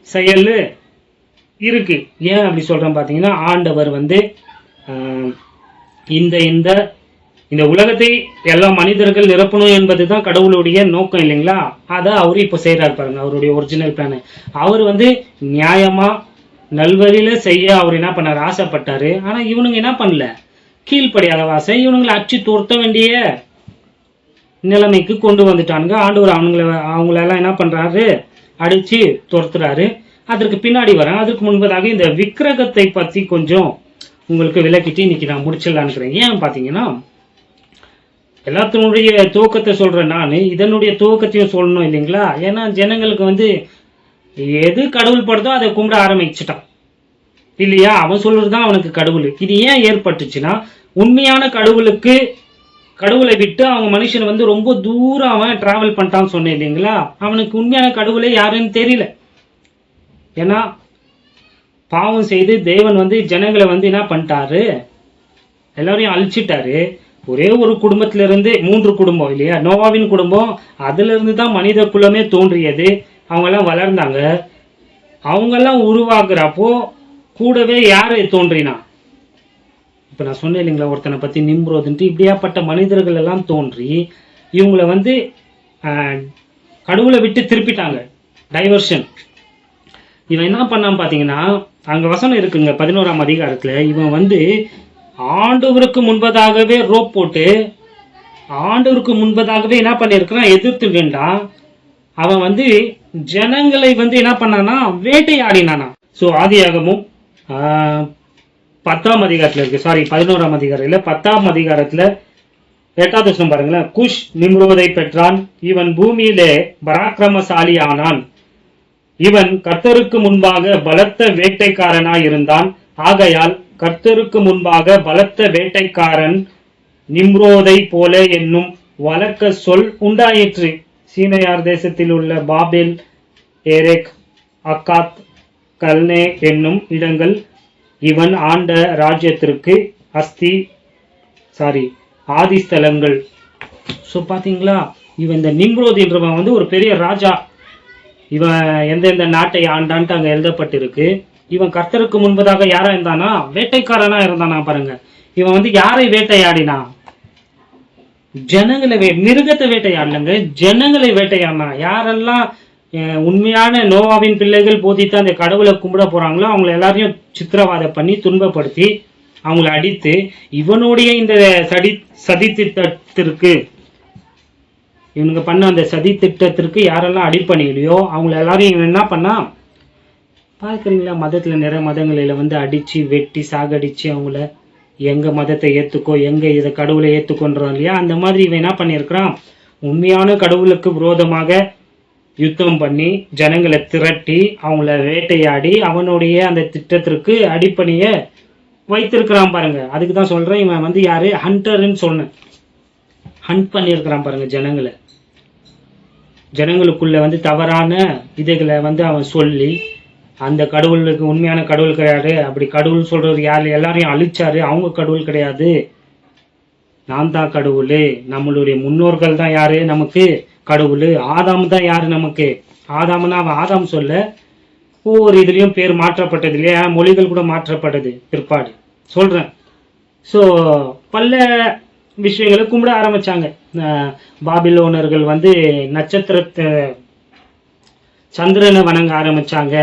செயல் இருக்கு. ஏன் அப்படி சொல்றேன் பாத்தீங்கன்னா, ஆண்டவர் வந்து இந்த உலகத்தை எல்லா மனிதர்கள் நிரப்பணும் என்பதுதான் கடவுளுடைய நோக்கம் இல்லைங்களா. அதை அவரு இப்ப செய்யறாரு பாருங்க, அவருடைய ஒரிஜினல் பிளான். அவர் வந்து நியாயமா நல்வழியில செய்ய அவர் என்ன பண்ணாரு, ஆசைப்பட்டாரு. ஆனா இவனுங்க என்ன பண்ணல, கீழ்ப்படியாத வாசை, இவனுங்களை அச்சு துரத்த வேண்டிய நிலைமைக்கு கொண்டு வந்துட்டானுங்க. ஆண்டவர் அவங்களெல்லாம் என்ன பண்றாரு, அடிச்சு துரத்துறாரு. அதற்கு பின்னாடி வரேன். அதுக்கு முன்பதாக இந்த விக்கிரகத்தை பத்தி கொஞ்சம் உங்களுக்கு விளக்கிட்டு இன்னைக்கு நான் முடிச்சிடலான்னு இருக்கிறேன். ஏன் பாத்தீங்கன்னா, எல்லாத்தினுடைய துவக்கத்தை சொல்றேன் நான், இதனுடைய துவக்கத்தையும் சொல்லணும் இல்லைங்களா. ஏன்னா ஜனங்களுக்கு வந்து எது கடவுள் படுதோ அதை கும்பிட ஆரம்பிச்சுட்டான். இல்லையா? அவன் சொல்றதுதான் அவனுக்கு கடவுள். இது ஏன் ஏற்பட்டுச்சுன்னா, உண்மையான கடவுளை விட்டு அவங்க மனுஷன் வந்து ரொம்ப தூரம் அவன் டிராவல் பண்ணிட்டான்னு சொன்னேன் இல்லைங்களா? அவனுக்கு உண்மையான கடவுளே யாருன்னு தெரியல. ஏன்னா பாவம் செய்து தேவன் வந்து ஜனங்களை வந்து என்ன பண்ணிட்டாரு, எல்லாரையும் அழிச்சிட்டாரு. ஒரே ஒரு குடும்பத்தில இருந்து 3 குடும்பம் இல்லையா, நோவாவின் குடும்பம், அதுல இருந்து தான் மனித குலமே தோன்றியது. அவங்க எல்லாம் வளர்ந்தாங்க. அவங்க எல்லாம் உருவாக்குறப்போ கூடவே யாரு தோன்றினா? இப்ப நான் சொன்னேன் இல்லைங்களா, ஒருத்தனை பத்தி நிம்ரோதுன்ட்டு. இப்படியாப்பட்ட மனிதர்கள் எல்லாம் தோன்றி இவங்களை வந்து கடவுளை விட்டு திருப்பிட்டாங்க. டைவர்ஷன். இவன் என்ன பண்ணான்னு பாத்தீங்கன்னா, அங்க வசனம் இருக்குங்க 11ஆம் அதிகாரத்துல. இவன் வந்து ஆண்டவருக்கு முன்பதாகவே ரோப் போட்டு ஆண்டவருக்கு முன்பதாகவே என்ன பண்ணிருக்கிறான், எதிர்த்து வேண்டாம். அவன் வந்து ஜனங்களை வந்து என்ன பண்ணானா, வேட்டையாடினானா. சோ ஆதியாகமும் 10ஆம் அதிகாரத்துல இருக்கு. சாரி 11ஆம் அதிகாரம் இல்ல, 10ஆம் அதிகாரத்துல 8வது வசனம் பாருங்களேன். குஷ் நிம்ரோதை பெற்றான், இவன் பூமியிலே பராக்கிரமசாலி ஆனான். இவன் கர்த்தருக்கு முன்பாக பலத்த வேட்டைக்காரனாய் இருந்தான். ஆகையால் கர்த்தருக்கு முன்பாக பலத்த வேட்டைக்காரன் நிம்ரோதை போல என்னும் வழக்க சொல் உண்டாயிற்று. சீனையார் தேசத்தில் உள்ள பாபேல், ஏரேக், அக்காத், கல்னே என்னும் இடங்கள் இவன் ஆண்ட ராஜ்யத்திற்கு ஆதிஸ்தலங்கள். ஸோ பாத்தீங்களா, இவன் இந்த நிம்ரோத் என்றவன் வந்து ஒரு பெரிய ராஜா. இவன் எந்தெந்த நாட்டை ஆண்டான்ட்டு அங்க எழுதப்பட்டிருக்கு. இவன் கர்த்தருக்கு முன்பதாக யாரா இருந்தானா, வேட்டைக்காரனா இருந்தானா பாருங்க. இவன் வந்து யாரை வேட்டையாடினா, ஜனங்களை மிருகத்தை வேட்டையாடலங்க, ஜனங்களை வேட்டையாடினா. யாரெல்லாம் உண்மையான நோவாவின் பிள்ளைகள் போதித்து அந்த கடவுளை கும்பிட போறாங்களோ அவங்களை எல்லாரையும் சித்திரவாதை பண்ணி துன்பப்படுத்தி அவங்களை அடித்து, இவனுடைய இந்த சதி திட்டத்திற்கு, இவனுங்க பண்ண அந்த சதி திட்டத்திற்கு யாரெல்லாம் அடிப்பணிலையோ அவங்களை எல்லாரையும் இவன் என்ன பண்ணா பார்க்குறீங்களா? மதத்துல நிறைய மதங்களில வந்து அடிச்சு வெட்டி சாகடிச்சு அவங்கள எங்க மதத்தை ஏத்துக்கோ, எங்க இதை கடவுளை ஏத்துக்கொன்றான் இல்லையா, அந்த மாதிரி இவன் என்ன பண்ணியிருக்கிறான், உண்மையான கடவுளுக்கு விரோதமாக யுத்தம் பண்ணி ஜனங்களை திரட்டி அவங்கள வேட்டையாடி அவனுடைய அந்த திட்டத்திற்கு அடிப்பணிய வைத்திருக்கிறான் பாருங்க. அதுக்கு தான் சொல்றேன், இவன் வந்து யாரு, ஹண்டர்ன்னு சொன்னேன். ஹண்ட் பண்ணியிருக்கிறான் பாருங்க ஜனங்களை. ஜனங்களுக்குள்ள வந்து தவறான இதைகளை வந்து அவன் சொல்லி, அந்த கடவுளுக்கு உண்மையான கடவுள் கிடையாது, அப்படி கடவுள் சொல்றது யாரு, எல்லாரையும் அழிச்சாரு, அவங்க கடவுள் கிடையாது, நான் தான் கடவுள், நம்மளுடைய முன்னோர்கள் தான் யாரு நமக்கு கடவுள், ஆதாம் தான் யாரு நமக்கு. ஆதாம்னா அவன் ஆதாம் சொல்ல, ஒவ்வொரு இதுலயும் பேர் மாற்றப்பட்டது இல்லையா, மொழிகள் கூட மாற்றப்பட்டது பிற்பாடு சொல்றேன். ஸோ பல விஷயங்களை கும்பிட ஆரம்பிச்சாங்க. பாபிலோனர்கள் வந்து நட்சத்திரத்தை சந்திரனை வணங்க ஆரம்பிச்சாங்க.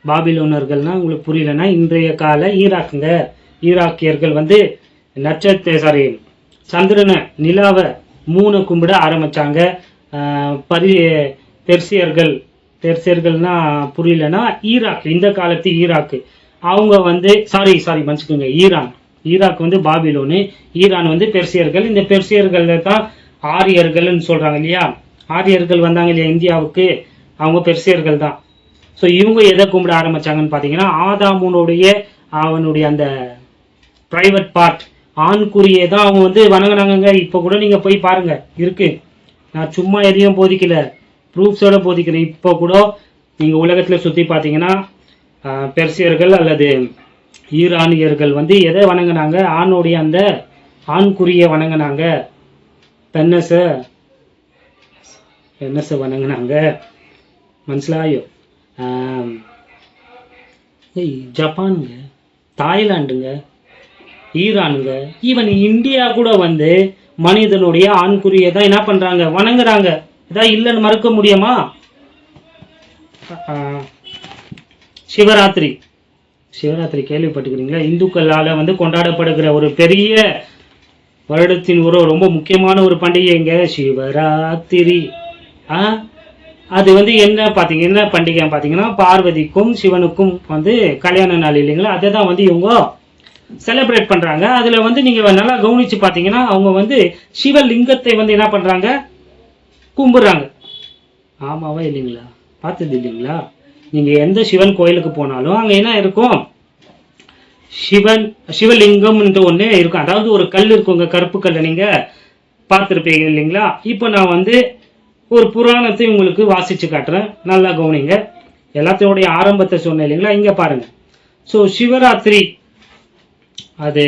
பாபிலோனர்கள்னா உங்களுக்கு புரியலன்னா இன்றைய கால ஈராக்கியர்கள் வந்து சந்திரனை, நிலாவை, மூணை கும்பிட ஆரம்பிச்சாங்க. பெர்சியர்கள்னா புரியலன்னா ஈராக், இந்த காலத்து ஈராக்கு, அவங்க வந்து மன்னிச்சுக்கோங்க, ஈராக் வந்து பாபிலோனு, ஈரான் வந்து பெர்சியர்கள். இந்த பெர்சியர்கள் தான் ஆரியர்கள்னு சொல்றாங்க இல்லையா. ஆரியர்கள் வந்தாங்க இல்லையா இந்தியாவுக்கு, அவங்க பெர்சியர்கள் தான். ஸோ இவங்க எதை கும்பிட ஆரம்பிச்சாங்கன்னு பார்த்தீங்கன்னா, அவனுடைய அந்த பிரைவேட் பார்ட், ஆண்குறியை தான் அவங்க வந்து வணங்கினாங்க. இப்போ கூட நீங்க போய் பாருங்க இருக்கு. நான் சும்மா எதையும் போதிக்கல, ப்ரூஃப்ஸோட போதிக்கிறேன். இப்போ கூட நீங்க உலகத்துல சுத்தி பார்த்தீங்கன்னா பெர்சியர்கள் அல்லது ஈரானியர்கள் வந்து எதை வணங்கினாங்க, ஆணுடைய அந்த ஆண்குறியை வணங்கினாங்க, பென்னஸை வணங்கினாங்க. மனசிலாயோ? ஜப்பானுங்க, தாய்லாண்டுங்க, ஈரானுங்க, ஈவன் இந்தியா கூட வந்து மனிதனுடைய ஆண்குறியை தான் என்ன பண்றாங்க, வணங்குறாங்க. இதான் இல்லைன்னு மறுக்க முடியுமா? சிவராத்திரி கேள்விப்பட்டுக்கிறீங்களா? இந்துக்களால வந்து கொண்டாடப்படுகிற ஒரு பெரிய வருடத்தின் ஒரு ரொம்ப முக்கியமான ஒரு பண்டிகைங்க சிவராத்திரி. அது வந்து என்ன பண்டிகை பார்த்தீங்கன்னா, பார்வதிக்கும் சிவனுக்கும் வந்து கல்யாண நாள் இல்லைங்களா, அதை தான் வந்து இவங்க செலிப்ரேட் பண்றாங்க. அதுல வந்து நீங்க நல்லா கவனிச்சு பார்த்தீங்கன்னா, அவங்க வந்து சிவலிங்கத்தை வந்து என்ன பண்றாங்க, கும்பிடுறாங்க. ஆமாவா இல்லைங்களா? பார்த்தது இல்லைங்களா? நீங்க எந்த சிவன் கோயிலுக்கு போனாலும் அங்க என்ன இருக்கும், சிவலிங்கம்ன்ற ஒண்ணு இருக்கும். அதாவது ஒரு கல் இருக்குங்க, கருப்பு கல்லை நீங்க பார்த்துருப்பீங்க இல்லைங்களா? இப்போ நான் வந்து ஒரு புராணத்தை உங்களுக்கு வாசிச்சு காட்டுறேன், நல்லா கவனிங்க. எல்லாத்தையோடைய ஆரம்பத்தை சொன்னேன் இல்லைங்களா? இங்க பாருங்க. ஸோ சிவராத்திரி, அது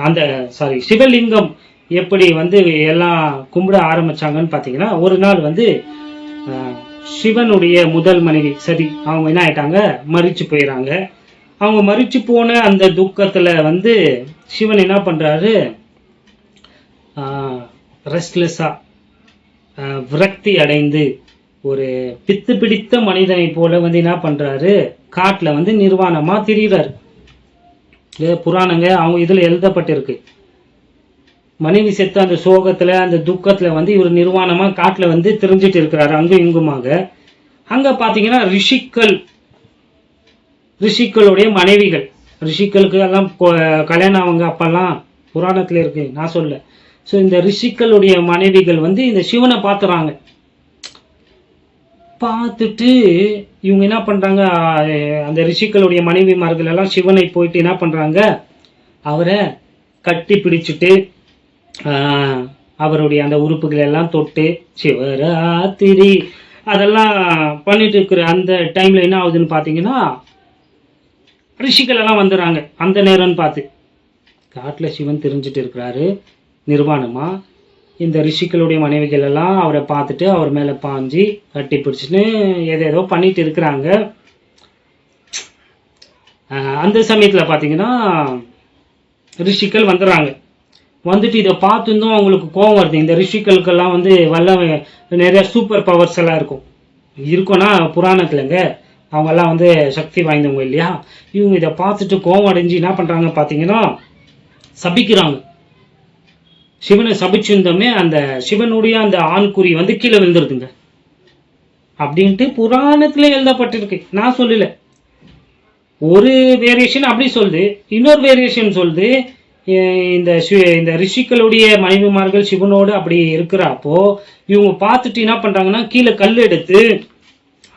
அந்த சிவலிங்கம் எப்படி வந்து எல்லாம் கும்பிட ஆரம்பிச்சாங்கன்னு பார்த்தீங்கன்னா, ஒரு நாள் வந்து சிவனுடைய முதல் மனைவி சதி அவங்க என்ன ஆயிட்டாங்க, மரிச்சு போயிடறாங்க. அவங்க மரிச்சு போன அந்த துக்கத்துல வந்து சிவன் என்ன பண்றாரு, ரெஸ்ட்லெஸ்ஸா விரக்தி அடைந்து ஒரு பித்து பிடித்த மனிதனை போல வந்து என்ன பண்றாரு, காட்டுல வந்து நிர்வாணமா திரிகிறாரு. புராணங்க அவங்க இதுல எழுதப்பட்டிருக்கு. மனைவி செத்த அந்த சோகத்துல அந்த துக்கத்துல வந்து இவர் நிர்வாணமா காட்டுல வந்து திரிஞ்சிட்டு இருக்கிறாரு அங்கும் இங்குமாக. அங்க பாத்தீங்கன்னா ரிஷிக்களுடைய மனைவிகள், ரிஷிக்களுக்கு எல்லாம் கல்யாணம் அவங்க அப்பெல்லாம் புராணத்துல இருக்கு, நான் சொல்ல. ஸோ இந்த ரிஷிக்களுடைய மனைவிகள் வந்து இந்த சிவனை பார்த்துறாங்க. பார்த்துட்டு இவங்க என்ன பண்றாங்க, அந்த ரிஷிக்களுடைய மனைவிமார்கள் எல்லாம் சிவனை போயிட்டு என்ன பண்றாங்க, அவரை கட்டி பிடிச்சிட்டு அவருடைய அந்த உறுப்புகள் எல்லாம் தொட்டு சிவராத்திரி அதெல்லாம் பண்ணிட்டு இருக்கிற அந்த டைம்ல என்ன ஆகுதுன்னு பாத்தீங்கன்னா, ரிஷிகள் எல்லாம் வந்துடுறாங்க. அந்த நேரம்னு பார்த்து காட்டுல சிவன் தெரிஞ்சிட்டு இருக்கிறாரு நிர்வாணமா. இந்த ரிஷிகளுடைய மனைவிகள் எல்லாம் அவரை பார்த்துட்டு அவர் மேல பாஞ்சி கட்டி பிடிச்சின்னு ஏதேதோ பண்ணிட்டு இருக்கிறாங்க. அந்த சமயத்துல பாத்தீங்கன்னா ரிஷிகள் வந்துடுறாங்க. வந்துட்டு இதை பார்த்துருந்தும் அவங்களுக்கு கோபம் வருது. இந்த ரிஷிகளுக்கெல்லாம் வந்து நிறைய சூப்பர் பவர்ஸ் எல்லாம் இருக்கும்னா புராணத்துலங்க, அவங்க எல்லாம் வந்து சக்தி வாய்ந்தவங்க இல்லையா? இவங்க இதை பார்த்துட்டு கோபம் அடைஞ்சு என்ன பண்றாங்க பாத்தீங்கன்னா, சபிக்கிறாங்க. சிவனை சபிச்சிருந்தோமே அந்த சிவனுடைய அந்த ஆண்குறி வந்து கீழே விழுந்துருதுங்க அப்படின்ட்டு புராணத்துல எழுதப்பட்டிருக்கு, நான் சொல்லல. ஒரு வேரியேஷன் அப்படி சொல்லுது, இன்னொரு வேரியேஷன் சொல்லுது இந்த ரிஷிகளுடைய மனைவிமார்கள் சிவனோடு அப்படி இருக்கிறப்போ இவங்க பார்த்துட்டு என்ன பண்றாங்கன்னா, கீழே கல் எடுத்து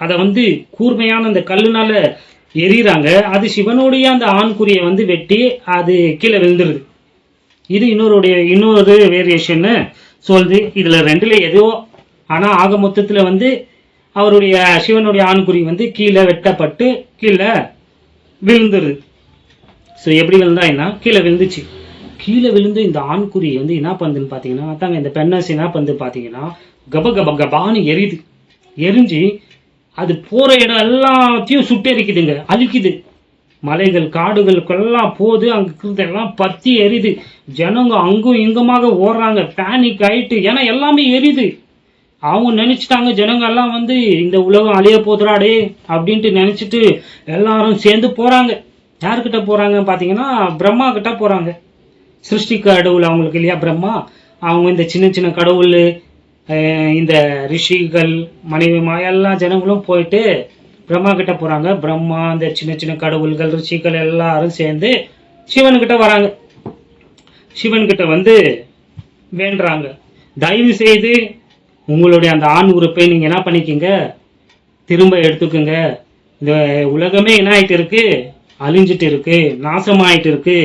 அதை வந்து கூர்மையான அந்த கல்லுனால எரிறாங்க. அது சிவனுடைய அந்த ஆண்குறியை வந்து வெட்டி அது கீழே விழுந்துருது. இது இன்னொரு வேரியேஷன் சொல்லுது. இதுல ரெண்டுல ஏதோ, ஆனா ஆக மொத்தத்துல வந்து அவருடைய சிவனுடைய ஆண்குறி வந்து கீழே வெட்டப்பட்டு கீழே விழுந்துருது. ஸோ எப்படி விழுந்தா என்ன, கீழே விழுந்துச்சு. கீழே விழுந்து இந்த ஆண்குறி வந்து என்ன பண்ணுதுன்னு பாத்தீங்கன்னா, அதாங்க இந்த பெண்ணரசி என்ன பண்ணுது பாத்தீங்கன்னா, கப கப கபான்னு எரிஞ்சு அது போற இடம் எல்லாத்தையும் சுட்டெரிக்குதுங்க, அழிக்குது. மலைகள் காடுகளுக்கெல்லாம் போது, அங்க இருக்கிறதெல்லாம் பத்தி எரியுது. ஜனங்க அங்கும் இங்குமாக ஓடுறாங்க, பேனிக் ஆயிட்டு. ஏன்னா எல்லாமே எரியுது. அவங்க நினைச்சிட்டாங்க ஜனங்க எல்லாம் வந்து இந்த உலகம் அழிய போதுறாடே அப்படின்ட்டு நினைச்சிட்டு எல்லாரும் சேர்ந்து போறாங்க. யாருக்கிட்ட போறாங்க பாத்தீங்கன்னா, பிரம்மா கிட்ட போறாங்க. சிருஷ்டி கடவுள் அவங்களுக்கு இல்லையா பிரம்மா, அவங்க இந்த சின்ன சின்ன கடவுள் இந்த ரிஷிகள் மனைவி எல்லா ஜனங்களும் போயிட்டு பிரம்மா கிட்ட போறாங்க. பிரம்மா இந்த சின்ன சின்ன கடவுள்கள் ரிஷிகள் எல்லாரும் சேர்ந்து சிவன்கிட்ட வராங்க. சிவன்கிட்ட வந்து வேண்டுறாங்க, தயவு செய்து உங்களுடைய அந்த ஆண் உறுப்பை நீங்க என்ன பண்ணிக்கீங்க, திரும்ப எடுத்துக்குங்க. இந்த உலகமே என்ன ஆயிட்டு இருக்கு, அழிஞ்சிட்டு இருக்கு, நாசமாயிட்டு இருக்கு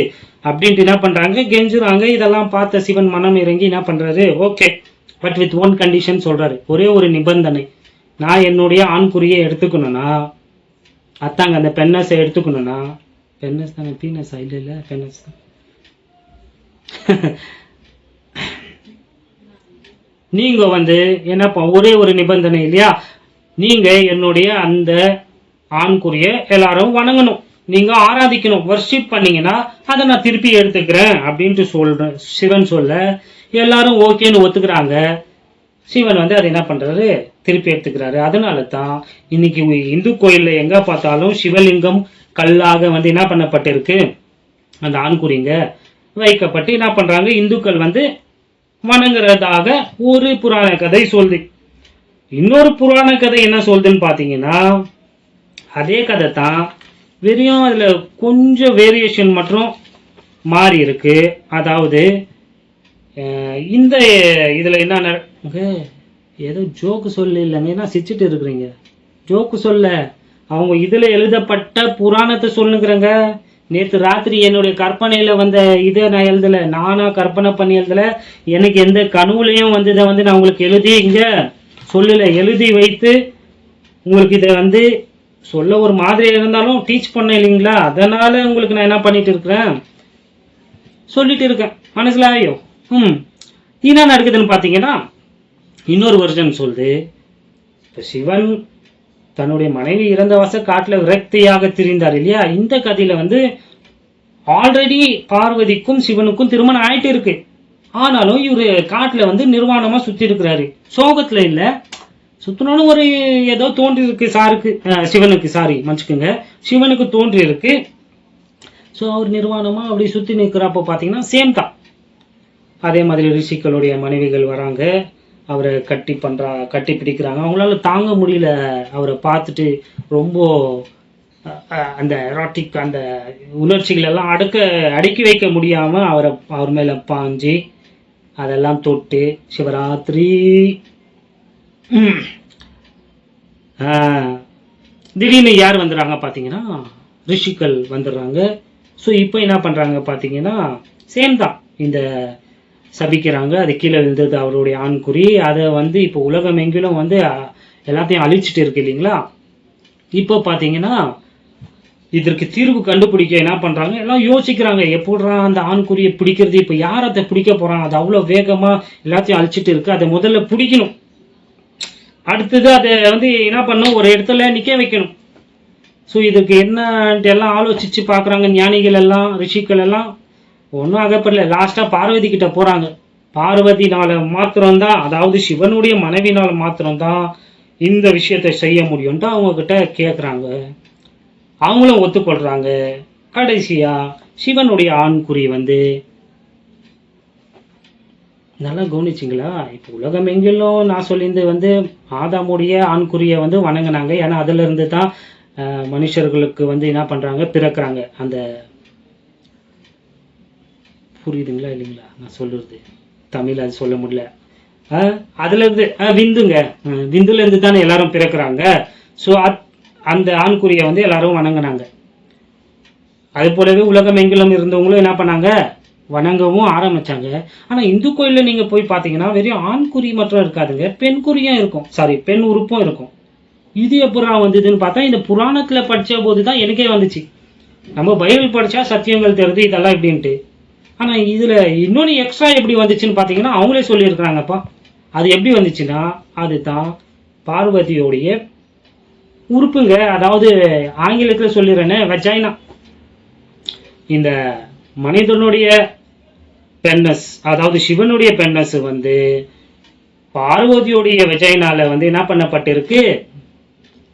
அப்படின்ட்டு என்ன பண்றாங்க, கெஞ்சுறாங்க. இதெல்லாம் பார்த்த சிவன் மனம் இறங்கி என்ன பண்றாரு, okay but with one condition சொல்றாரு, ஒரே ஒரு நிபந்தனை. நான் என்னுடைய ஆண்குறியை எடுத்துக்கணும்னா, அத்தாங்க அந்த பெண்ணஸை எடுத்துக்கணும்னா, பெண்ணஸ் தானே, பீனஸா இல்ல பெண்ணஸ் தான். நீங்க வந்து என்னப்பா, ஒரே ஒரு நிபந்தனை இல்லையா, நீங்க என்னுடைய அந்த ஆண்குறிய எல்லாரும் வணங்கணும், நீங்க ஆராதிக்கணும், வர்ஷிப் பண்ணீங்கன்னா அதை நான் திருப்பி எடுத்துக்கிறேன் அப்படின்ட்டு சொல்றேன். சிவன் சொல்ல எல்லாரும் ஓகேன்னு ஒத்துக்கிறாங்க. சிவன் வந்து அதை என்ன பண்றாரு, திருப்பி எடுத்துக்கிறாரு. அதனால தான் இன்னைக்கு இந்து கோயில்ல எங்க பார்த்தாலும் சிவலிங்கம் கல்லாக வந்து என்ன பண்ணப்பட்டிருக்கு, அந்த ஆண்குறிங்க வைக்கப்பட்டு என்ன பண்றாங்க, இந்துக்கள் வந்து வணங்குறதாக ஒரு புராண கதை சொல்லுது. இன்னொரு புராண கதை என்ன சொல்லுதுன்னு பாத்தீங்கன்னா, அதே கதை தான், வெறும் அதுல கொஞ்சம் வேரியேஷன் மட்டும் மாறி இருக்கு. அதாவது இந்த இதுல என்ன, ஏதோ ஜோக்கு சொல்ல இல்லைங்க, என்ன சிரிச்சிட்டு இருக்கிறீங்க, ஜோக்கு சொல்ல அவங்க இதுல எழுதப்பட்ட புராணத்தை சொல்லுங்கிறங்க. நேற்று ராத்திரி என்னுடைய கற்பனையில வந்த இதை நான் எழுதல, நானா கற்பனை பண்ணி எழுதல, எனக்கு எந்த கனவுலையும் வந்து இதை வந்து நான் உங்களுக்கு எழுதி இங்க சொல்லல, எழுதி வைத்து உங்களுக்கு இதை வந்து சொல்ல ஒரு மாதிரி இருந்தாலும் டீச் பண்ண இல்லைங்களா, அதனால உங்களுக்கு நான் என்ன பண்ணிட்டு இருக்கிறேன், சொல்லிட்டு இருக்கேன் மனசுல. ஐயோ என்ன நடக்குதுன்னு பாத்தீங்கன்னா, இன்னொரு வருஷன் சொல்லுது, இப்ப சிவன் தன்னுடைய மனைவி இறந்த வச காட்டுல விரக்தியாக திரிந்தார் இல்லையா, இந்த கதையில வந்து ஆல்ரெடி பார்வதிக்கும் சிவனுக்கும் திருமணம் ஆயிட்டு இருக்கு. ஆனாலும் இவரு காட்டுல வந்து நிர்வாணமா சுத்தி இருக்கிறாரு, சோகத்துல இல்ல, சுத்தினாலும் ஒரு ஏதோ தோன்றி இருக்கு சாருக்கு, சிவனுக்கு, சாரி மன்னிச்சுக்குங்க, சிவனுக்கு தோன்றி இருக்கு. ஸோ அவர் நிர்வாணமா அப்படி சுத்தி நிற்கிறப்போ பாத்தீங்கன்னா சேம் தான். அதே மாதிரி ரிஷிகளுடைய மனைவிகள் வராங்க, அவரை கட்டி பிடிக்கிறாங்க. அவங்களால தாங்க முடியல, அவரை பார்த்துட்டு ரொம்ப அந்த எராட்டிக் அந்த உணர்ச்சிகள் எல்லாம் அடக்கி வைக்க முடியாம அவர் மேல பாஞ்சு அதெல்லாம் தொட்டு சிவராத்திரி திடீர்னு யார் வந்துடுறாங்க பார்த்தீங்கன்னா, ரிஷிகள் வந்துடுறாங்க. ஸோ இப்போ என்ன பண்ணுறாங்க பார்த்தீங்கன்னா சேம் தான், இந்த சபிக்கிறாங்க, அது கீழே விழுந்தது அவருடைய ஆண்குறி, அதை வந்து இப்போ உலகம் எங்கிலும் வந்து எல்லாத்தையும் அழிச்சிட்டு இருக்கு இல்லைங்களா. இப்போ பார்த்தீங்கன்னா இதற்கு தீர்வு கண்டுபிடிக்க என்ன பண்ணுறாங்க, எல்லாம் யோசிக்கிறாங்க, எப்படிறா அந்த ஆண்குறியை பிடிக்கிறது, இப்போ யார் அதை பிடிக்க போகிறாங்க, அது அவ்வளோ வேகமாக எல்லாத்தையும் அழிச்சிட்டு இருக்கு, அதை முதல்ல பிடிக்கணும், அடுத்தது அதை வந்து என்ன பண்ணணும், ஒரு இடத்துல நிற்க வைக்கணும். ஸோ இதுக்கு என்னன்ட்டு எல்லாம் ஆலோசிச்சு பார்க்குறாங்க ஞானிகள் எல்லாம், ரிஷிகள் எல்லாம். ஒன்றும் அகப்படல. லாஸ்ட்டாக பார்வதி கிட்ட போகிறாங்க. பார்வதினால மாத்திரம்தான், அதாவது சிவனுடைய மனைவினால மாத்திரம்தான் இந்த விஷயத்தை செய்ய முடியும்ட்டு அவங்க கிட்ட கேட்குறாங்க. அவங்களும் ஒத்துக்கொள்கிறாங்க. கடைசியா சிவனுடைய ஆண்குறி வந்து, நல்லா கவனிச்சிங்களா, இப்போ உலகம் எங்கிலும் நான் சொல்லியிருந்து வந்து ஆதாமுடைய ஆண்குறியை வந்து வணங்கினாங்க. ஏன்னா அதுல இருந்து தான் மனுஷர்களுக்கு வந்து என்ன பண்றாங்க, பிறக்கிறாங்க. அந்த புரியுதுங்களா இல்லைங்களா நான் சொல்லுறது, தமிழ் அது சொல்ல முடியல. அதுல இருந்து விந்துங்க, விந்துல இருந்து தானே எல்லாரும் பிறக்கிறாங்க. ஸோ அந்த ஆண்குறியை வந்து எல்லாரும் வணங்கினாங்க. அது போலவே உலகம் எங்கிலும் இருந்தவங்களும் என்ன பண்ணாங்க, வணங்கவும் ஆரம்பிச்சாங்க. ஆனா இந்து கோயில்ல நீங்க போய் பாத்தீங்கன்னா வெறும் ஆண்குறி மட்டும் இருக்காதுங்க, பெண் குறியும் இருக்கும், சாரி பெண் உறுப்பும் இருக்கும். இது எப்படா வந்ததுன்னு பார்த்தா இந்த புராணத்துல படிச்ச போதுதான் எனக்கே வந்துச்சு. நம்ம பைபிள் படிச்சா சத்தியங்கள் தெரியுது இதெல்லாம் எப்படின்ட்டு. ஆனா இதுல இன்னொன்னு எக்ஸ்ட்ரா எப்படி வந்துச்சுன்னு பாத்தீங்கன்னா அவங்களே சொல்லியிருக்கிறாங்கப்பா. அது எப்படி வந்துச்சுன்னா, அதுதான் பார்வதியோடைய உறுப்புங்க. அதாவது ஆங்கிலத்துல சொல்லிடுறேன்னு, வெஜைனா. இந்த மனிதனுடைய பென்னஸ், அதாவது சிவனுடைய பென்னஸ் வந்து பார்வதியுடைய வெஜைனால வந்து என்ன பண்ணப்பட்டிருக்கு,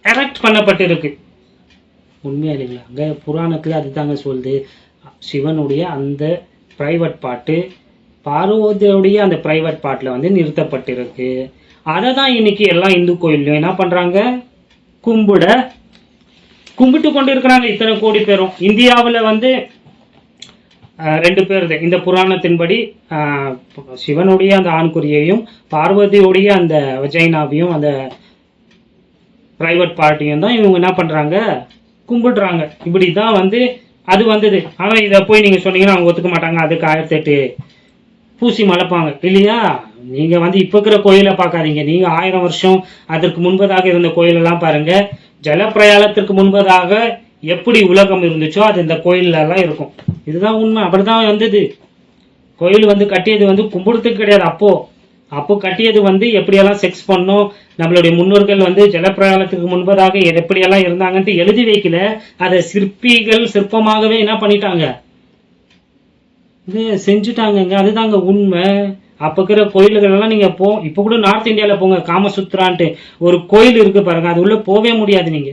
எரெக்ட் பண்ணப்பட்டிருக்கு. உண்மையா இல்லைங்களா? அங்க புராணத்துல அதுதாங்க சொல்லுது. சிவனுடைய அந்த பிரைவேட் பாட்டு பார்வதியுடைய அந்த பிரைவேட் பாட்டுல வந்து நிறுத்தப்பட்டிருக்கு. அதை தான் இன்னைக்கு எல்லாம் இந்து கோயில்லையும் என்ன பண்றாங்க, கும்பிட்டு கொண்டு இருக்கிறாங்க. இத்தனை கோடி பேரும் இந்தியாவில் வந்து 2 பேர் இந்த புராணத்தின்படி சிவனுடைய அந்த ஆண்குறியையும் பார்வதியுடைய அந்த வஜைனாவையும் அந்த பிரைவேட் பார்ட்டியும் தான் இவங்க என்ன பண்றாங்க, கும்பிடுறாங்க. இப்படிதான் வந்து அது வந்தது. ஆனா இதை போய் நீங்க சொன்னீங்கன்னா அவங்க ஒத்துக்க மாட்டாங்க. அதுக்கு 1008 பூசி மலைப்பாங்க இல்லையா. நீங்க வந்து இப்ப இருக்கிற கோயிலை பார்க்காதீங்க, நீங்க 1000 வருஷம் அதற்கு முன்பதாக இருந்த கோயிலெல்லாம் பாருங்க. ஜலப்பிரயாணத்திற்கு முன்பதாக எப்படி உலகம் இருந்துச்சோ அது இந்த கோயில்ல எல்லாம் இருக்கும். இதுதான் உண்மை. அப்படிதான் வந்தது. கோயில் வந்து கட்டியது வந்து கும்பிடுறதுக்கு கிடையாது. அப்போ கட்டியது வந்து எப்படியெல்லாம் செக்ஸ் பண்ணோம், நம்மளுடைய முன்னோர்கள் வந்து ஜலப்பிரயாணத்துக்கு முன்பதாக எப்படியெல்லாம் இருந்தாங்கன்ட்டு எழுதி வைக்கல. அதை சிற்பமாகவே என்ன பண்ணிட்டாங்க, இது செஞ்சுட்டாங்க. அதுதாங்க உண்மை. அப்ப இருக்கிற கோயில்கள் எல்லாம் நீங்க இப்ப கூட நார்த் இந்தியால போங்க, காமசுத்ரான்ட்டு ஒரு கோயில் இருக்கு பாருங்க, அது உள்ள போவே முடியாது. நீங்க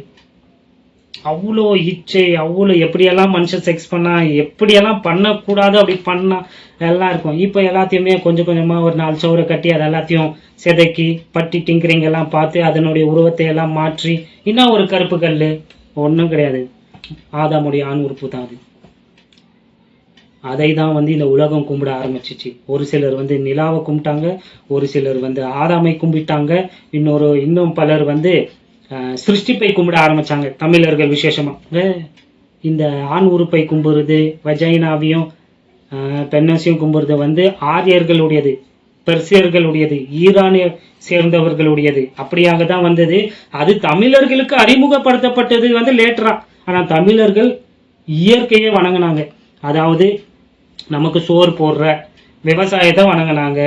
அவ்வளோ இச்சை, அவ்வளோ எப்படியெல்லாம் மனுஷன் செக்ஸ் பண்ணா, எப்படியெல்லாம் பண்ணக்கூடாது அப்படி பண்ணா எல்லாம் இருக்கும். இப்போ எல்லாத்தையுமே கொஞ்சம் கொஞ்சமா ஒரு 4 சவரை கட்டி அது எல்லாத்தையும் செதைக்கி பட்டி டிங்கரிங் எல்லாம் பார்த்து அதனுடைய உருவத்தை எல்லாம் மாற்றி இன்னும் ஒரு கருப்பு கல் ஒன்றும் கிடையாது. ஆதாமுடைய ஆண் உறுப்பு தான் அது. அதை தான் வந்து இந்த உலகம் கும்பிட ஆரம்பிச்சிச்சு. ஒரு சிலர் வந்து நிலாவை கும்பிட்டாங்க, ஒரு சிலர் வந்து ஆதாமை கும்பிட்டாங்க, இன்னும் பலர் வந்து சிருஷ்டிப்பை கும்பிட ஆரம்பிச்சாங்க. தமிழர்கள் விசேஷமா இந்த ஆண் உறுப்பை கும்புறது, வஜைனாவையும் பெண்ணசையும் கும்புறது வந்து ஆரியர்களுடையது, பெர்சியர்களுடையது, ஈரானிய சேர்ந்தவர்களுடையது. அப்படியாக தான் வந்தது. அது தமிழர்களுக்கு அறிமுகப்படுத்தப்பட்டது வந்து லேட்டரா. ஆனால் தமிழர்கள் இயற்கையை வணங்கினாங்க. அதாவது நமக்கு சோறு போடுற விவசாயத்தை வணங்கினாங்க,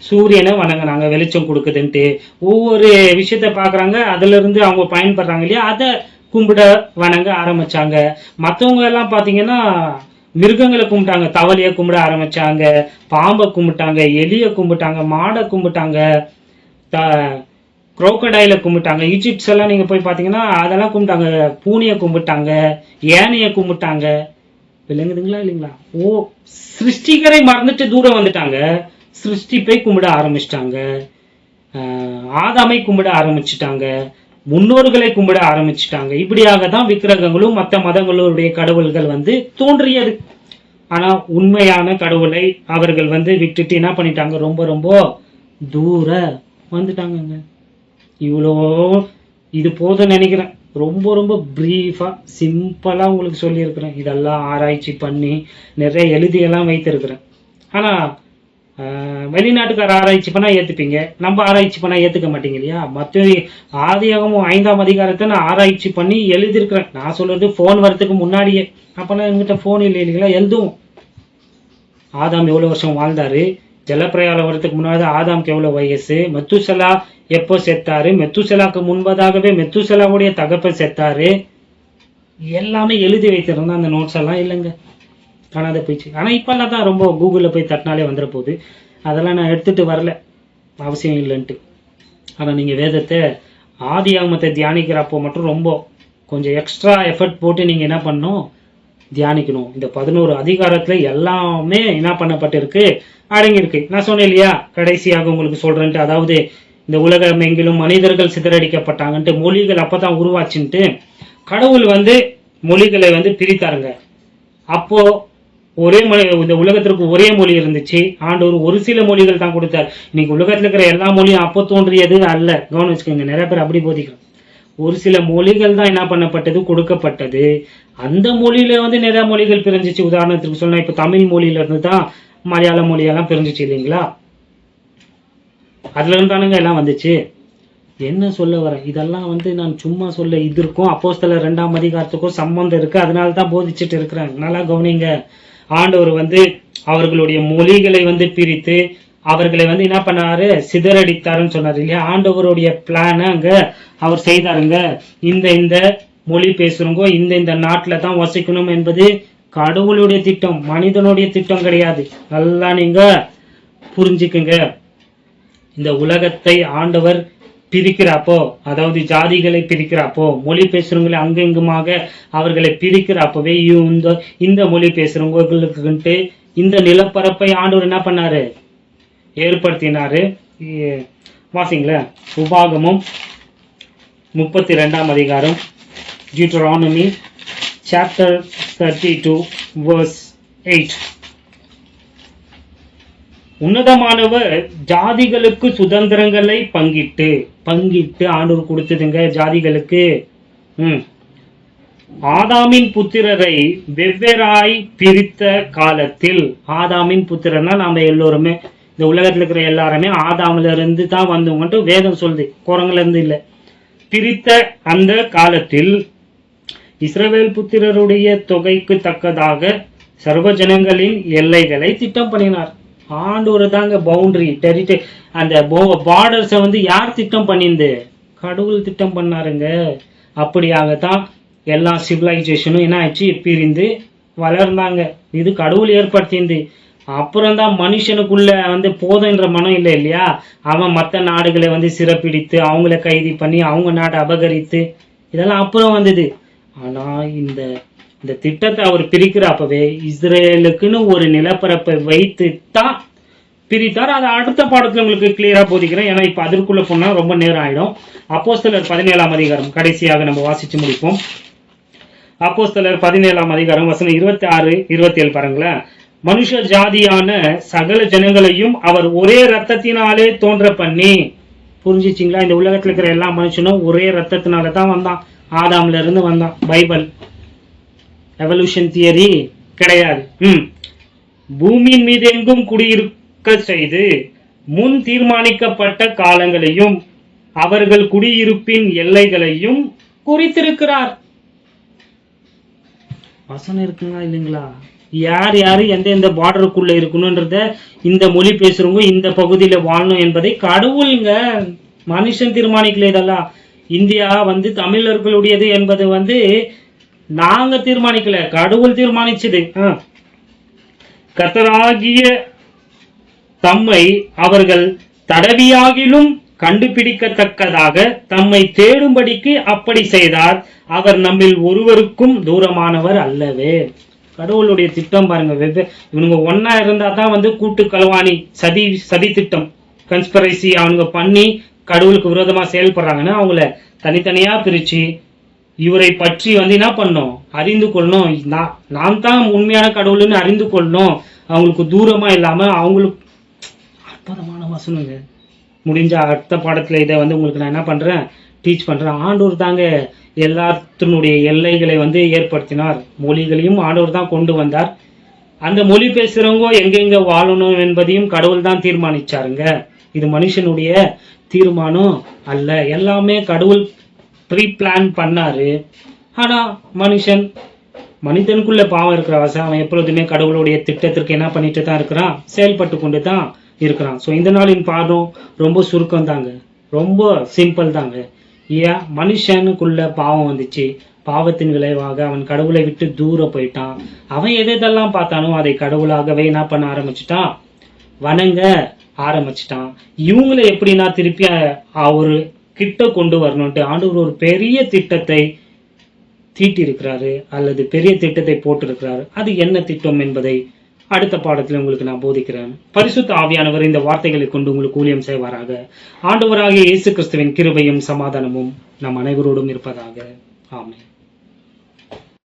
சூரியனை வணங்கினாங்க வெளிச்சம் கொடுக்குதுன்ட்டு. ஒவ்வொரு விஷயத்த பார்க்குறாங்க, அதுலேருந்து அவங்க பயன்படுறாங்க இல்லையா, அதை கும்பிட வணங்க ஆரம்பிச்சாங்க. மற்றவங்க எல்லாம் பார்த்தீங்கன்னா மிருகங்களை கும்பிட்டாங்க, தவளையை கும்பிட ஆரம்பிச்சாங்க, பாம்பை கும்பிட்டாங்க, எலியை கும்பிட்டாங்க, மாடை கும்பிட்டாங்க, குரோக்கடைல கும்பிட்டாங்க. ஈஜிப்ட்ஸ் எல்லாம் நீங்கள் போய் பார்த்தீங்கன்னா அதெல்லாம் கும்பிட்டாங்க, பூனையை கும்பிட்டாங்க, யானையை கும்பிட்டாங்க. விளங்குதுங்களா இல்லைங்களா? சிருஷ்டிகரை மறந்துட்டு தூரம் வந்துட்டாங்க, சிருஷ்டிப்பை கும்பிட ஆரம்பிச்சிட்டாங்க, ஆதாமை கும்பிட ஆரம்பிச்சுட்டாங்க, முன்னோர்களை கும்பிட ஆரம்பிச்சுட்டாங்க. இப்படியாக தான் விக்கிரகங்களும் மற்ற மதங்களுடைய கடவுள்கள் வந்து தோன்றியது. ஆனா உண்மையான கடவுளை அவர்கள் வந்து விட்டுட்டு என்ன பண்ணிட்டாங்க, ரொம்ப ரொம்ப தூர வந்துட்டாங்க. இவ்வளோ இது போதும் நினைக்கிறேன். ரொம்ப ரொம்ப பிரீஃபா சிம்பிளா உங்களுக்கு சொல்லியிருக்கிறேன். இதெல்லாம் ஆராய்ச்சி பண்ணி நிறைய எழுதியெல்லாம் வைத்திருக்கிறேன். ஆனா வெளிநாட்டுக்கார ஆராய்ச்சி பண்ணா ஏத்துப்பீங்க, நம்ம ஆராய்ச்சி பண்ணா ஏத்துக்க மாட்டீங்க இல்லையா? மற்ற ஆதியாகமும் 5ஆம் அதிகாரத்தை நான் ஆராய்ச்சி பண்ணி எழுதியிருக்கிறேன். நான் சொல்றது போன் வரதுக்கு முன்னாடியே. அப்பெல்லாம் என்கிட்ட போன் இல்லை இல்லைங்களா, எழுதுவோம். ஆதாம் எவ்வளவு வருஷம் வாழ்ந்தாரு, ஜலப்பிரயாணம் வரதுக்கு முன்னாடி ஆதாம்க்கு எவ்வளவு வயசு, மெத்துசலா எப்போ செத்தாரு, மெத்துசலாக்கு முன்பதாகவே மெத்துசலாவுடைய தகப்பன் செத்தாரு, எல்லாமே எழுதி வைத்திருந்தேன். அந்த நோட்ஸ் எல்லாம் இல்லைங்க, காணாத போயிடுச்சு. ஆனால் இப்போல்லாம் தான் ரொம்ப கூகுளில் போய் தட்டினாலே வந்துட போகுது. அதெல்லாம் நான் எடுத்துகிட்டு வரல, அவசியம் இல்லைன்ட்டு. ஆனால் நீங்கள் வேதத்தை ஆதியாகமத்தை தியானிக்கிறப்போ மட்டும் ரொம்ப கொஞ்சம் எக்ஸ்ட்ரா எஃபர்ட் போட்டு நீங்கள் என்ன பண்ணணும், தியானிக்கணும். இந்த 11 அதிகாரத்தில் எல்லாமே என்ன பண்ணப்பட்டிருக்கு, அடங்கியிருக்கு. நான் சொன்னேன் இல்லையா, கடைசியாக உங்களுக்கு சொல்கிறேன்ட்டு. அதாவது இந்த உலகம் எங்கிலும் மனிதர்கள் சிதறடிக்கப்பட்டாங்கன்ட்டு, மொழிகள் அப்போ தான் உருவாச்சுன்ட்டு கடவுள் வந்து மொழிகளை வந்து பிரித்தாருங்க. அப்போ ஒரே மொழி, இந்த உலகத்திற்கு ஒரே மொழி இருந்துச்சு. ஆண்டவர் ஒரு சில மொழிகள் தான் கொடுத்தார். இன்னைக்கு உலகத்தில் இருக்கிற எல்லா மொழியும் அப்போ தோன்றியது அல்ல. கவனம் வச்சுக்கோங்க, நிறைய பேர் அப்படி போதிக்கிறோம். ஒரு சில மொழிகள் தான் என்ன பண்ணப்பட்டது, கொடுக்கப்பட்டது. அந்த மொழியில வந்து நிறைய மொழிகள் பிரிஞ்சிச்சு. உதாரணத்துக்கு சொன்னா இப்ப தமிழ் மொழியில இருந்து தான் மலையாள மொழியெல்லாம் பிரிஞ்சிச்சு இல்லைங்களா? அதுல இருந்து தானுங்க எல்லாம் வந்துச்சு. என்ன சொல்ல வரேன், இதெல்லாம் வந்து நான் சும்மா சொல்ல, இதற்கும் அப்போஸ்தலர் 2ஆம் அதிகாரத்துக்கும் சம்பந்தம் இருக்கு. அதனால தான் போதிச்சுட்டு இருக்கிறேன். நல்லா கவனிங்க. ஆண்டவர் வந்து அவர்களுடைய மொழிகளை வந்து பிரித்து அவர்களை வந்து என்ன பண்ணாரு, சிதறடித்தாருன்னு சொன்னார் இல்லையா? ஆண்டவருடைய பிளான அங்க அவர் செய்தாருங்க. இந்த மொழி பேசுறவங்க இந்த நாட்டுல தான் வசிக்கணும் என்பது கடவுளுடைய திட்டம், மனிதனுடைய திட்டம் கிடையாது. நல்லா நீங்க புரிஞ்சுக்குங்க. இந்த உலகத்தை ஆண்டவர் பிரிக்கிறப்போ, அதாவது ஜாதிகளை பிரிக்கிறப்போ, மொழி பேசுறவங்களை அங்கெங்குமாக அவர்களை பிரிக்கிறப்பவே இந்த மொழி பேசுறவங்களுக்கு இந்த நிலப்பரப்பை ஆண்டவர் என்ன பண்ணாரு, ஏற்படுத்தினாரு. வாசிங்களேன், உபாகமம் 32ஆம் அதிகாரம், டியூட்டரானமி சாப்டர் 32 verse 8. உன்னதமானவர் ஜாதிகளுக்கு சுதந்திரங்களை பங்கிட்டு ஆண்டவர் கொடுத்ததுங்க ஜாதிகளுக்கு. ஆதாமின் புத்திரரை வெவ்வேறாய் பிரித்த காலத்தில், ஆதாமின் புத்திரன்னா நாம எல்லோருமே, இந்த உலகத்துல இருக்கிற எல்லாருமே ஆதாமில இருந்து தான் வந்தவங்கன்ட்டு வேதம் சொல்லுது, குரங்குல இருந்து இல்லை. பிரித்த அந்த காலத்தில் இஸ்ரவேல் புத்திரருடைய தொகைக்கு தக்கதாக சர்வ ஜனங்களின் எல்லைகளை திட்டம் பண்ணினார். ஆண்டவர் தாங்க பவுண்டரி, டெரிட்டரி, அந்த பார்டர்ஸை வந்து யார் திட்டம் பண்ணிந்து, கடவுள் திட்டம் பண்ணாருங்க. அப்படியாகத்தான் எல்லா சிவிலைசேஷனும் என்ன ஆச்சு, பிரிந்து வளர்ந்தாங்க. இது கடவுள் ஏற்படுத்தியது. அப்புறம்தான் மனுஷனுக்குள்ள வந்து போதுன்ற மனம் இல்லை இல்லையா, அவன் மற்ற நாடுகளை வந்து சிறப்பிடித்து அவங்கள கைது பண்ணி அவங்க நாட்டை அபகரித்து இதெல்லாம் அப்புறம் வந்தது. ஆனா இந்த திட்டத்தை அவர் பிரிக்கிறப்பவே இஸ்ரேலுக்குன்னு ஒரு நிலப்பரப்பை வைத்து தான் பிரித்தார். அதை அடுத்த பாடத்துல உங்களுக்கு கிளியரா போதிக்கிறேன், ஏன்னா இப்ப அதற்குள்ள போனா ரொம்ப நேரம் ஆயிடும். அப்போஸ்தலர் 17ஆம் அதிகாரம் கடைசியாக நம்ம வாசிச்சு முடிப்போம். அப்போஸ்தலர் 17ஆம் அதிகாரம் வசனம் 26, 27 பாருங்களேன். மனுஷ ஜாதியான சகல ஜனங்களையும் அவர் ஒரே ரத்தத்தினாலே தோன்ற பண்ணி. புரிஞ்சிச்சிங்களா? இந்த உலகத்துல இருக்கிற எல்லா மனுஷனும் ஒரே ரத்தத்தினால தான் வந்தான், ஆதாம்ல இருந்து வந்தான். பைபிள் எவல்யூஷன் தியரி கிடையாது. பூமியின் மீது எங்கும் குடியிருக்க செய்து முன் தீர்மானிக்கப்பட்ட காலங்களையும் அவர்கள் குடியிருப்பின் எல்லைகளையும் குறித்திருக்கிறார். வசனம் இருக்குங்களா இல்லைங்களா? யார் யாரு எந்த பார்டருக்குள்ள இருக்கணும்ன்றத, இந்த மொழி பேசுறவங்க இந்த பகுதியில வாழணும் என்பதை கடவுளுங்க, மனுஷன் தீர்மானிக்கல. இதெல்லாம் இந்தியா தமிழர்களுடையது என்பது நாங்க தீர்மானிக்கல, கடவுள் தீர்மானிச்சது. கர்த்தராகிய தம்மை அவர்கள் தடவியாகிலும் கண்டுபிடிக்கத்தக்கதாக தம்மை தேடும்படிக்கு அப்படி செய்தார். அவர் நம்மில் ஒருவருக்கும் தூரமானவர் அல்லவே. கடவுளுடைய திட்டம் பாருங்க. இவனுங்க ஒன்னா இருந்தா தான் கூட்டு களவாணி சதி திட்டம் கன்ஸ்பிரசி அவங்க பண்ணி கடவுளுக்கு விரோதமா செயல்படுறாங்கன்னா அவங்கள தனித்தனியா பிரிச்சு இவரை பற்றி என்ன பண்ணணும், அறிந்து கொள்ளணும். நாம் தான் உண்மையான கடவுள்னு அறிந்து கொள்ளணும். அவங்களுக்கு தூரமா இல்லாம அவங்களுக்கு அற்புதமான வசனங்க. முடிஞ்ச அடுத்த பாடத்துல இதை உங்களுக்கு நான் என்ன பண்றேன், டீச் பண்றேன். ஆண்டவர் தாங்க எல்லாத்தினுடைய எல்லைகளை ஏற்படுத்தினார். மொழிகளையும் ஆண்டவர் தான் கொண்டு வந்தார். அந்த மொழி பேசுறவங்க எங்கெங்க வாழணும் என்பதையும் கடவுள் தான் தீர்மானிச்சாருங்க. இது மனுஷனுடைய தீர்மானம் அல்ல. எல்லாமே கடவுள் ப்ரீ பிளான் பண்ணாரு. ஆனா மனிதனுக்குள்ள பாவம் இருக்கிற அவன் எப்பொழுதுமே கடவுளுடைய திட்டத்திற்கு என்ன பண்ணிட்டு தான் இருக்கிறான், செயல்பட்டு கொண்டு தான் இருக்கிறான். ஸோ இந்த நாளின் பாடம் ரொம்ப சுருக்கம் தாங்க, ரொம்ப சிம்பிள் தாங்க. ஏன் மனுஷனுக்குள்ள பாவம் வந்துச்சு, பாவத்தின் விளைவாக அவன் கடவுளை விட்டு தூர போயிட்டான். அவன் எதெல்லாம் பார்த்தானோ அதை கடவுளாகவே என்ன பண்ண ஆரம்பிச்சுட்டான், வணங்க ஆரம்பிச்சிட்டான். இவங்களை எப்படின்னா திருப்பி ஒரு கிட்ட கொண்டு வரணும்ட்டு ஆண்டவர் ஒரு பெரிய திட்டத்தை தீட்டி இருக்கிறாரு, அல்லது பெரிய திட்டத்தை போட்டு இருக்கிறாரு. அது என்ன திட்டம் என்பதை அடுத்த பாடத்தில் உங்களுக்கு நான் போதிக்கிறேன். பரிசுத்த ஆவியானவர் இந்த வார்த்தைகளை கொண்டு உங்களுக்கு ஊழியம் செய்வாராக. ஆண்டவராகிய இயேசு கிறிஸ்துவின் கிருபையும் சமாதானமும் நம் அனைவரோடும் இருப்பதாக. ஆமென்.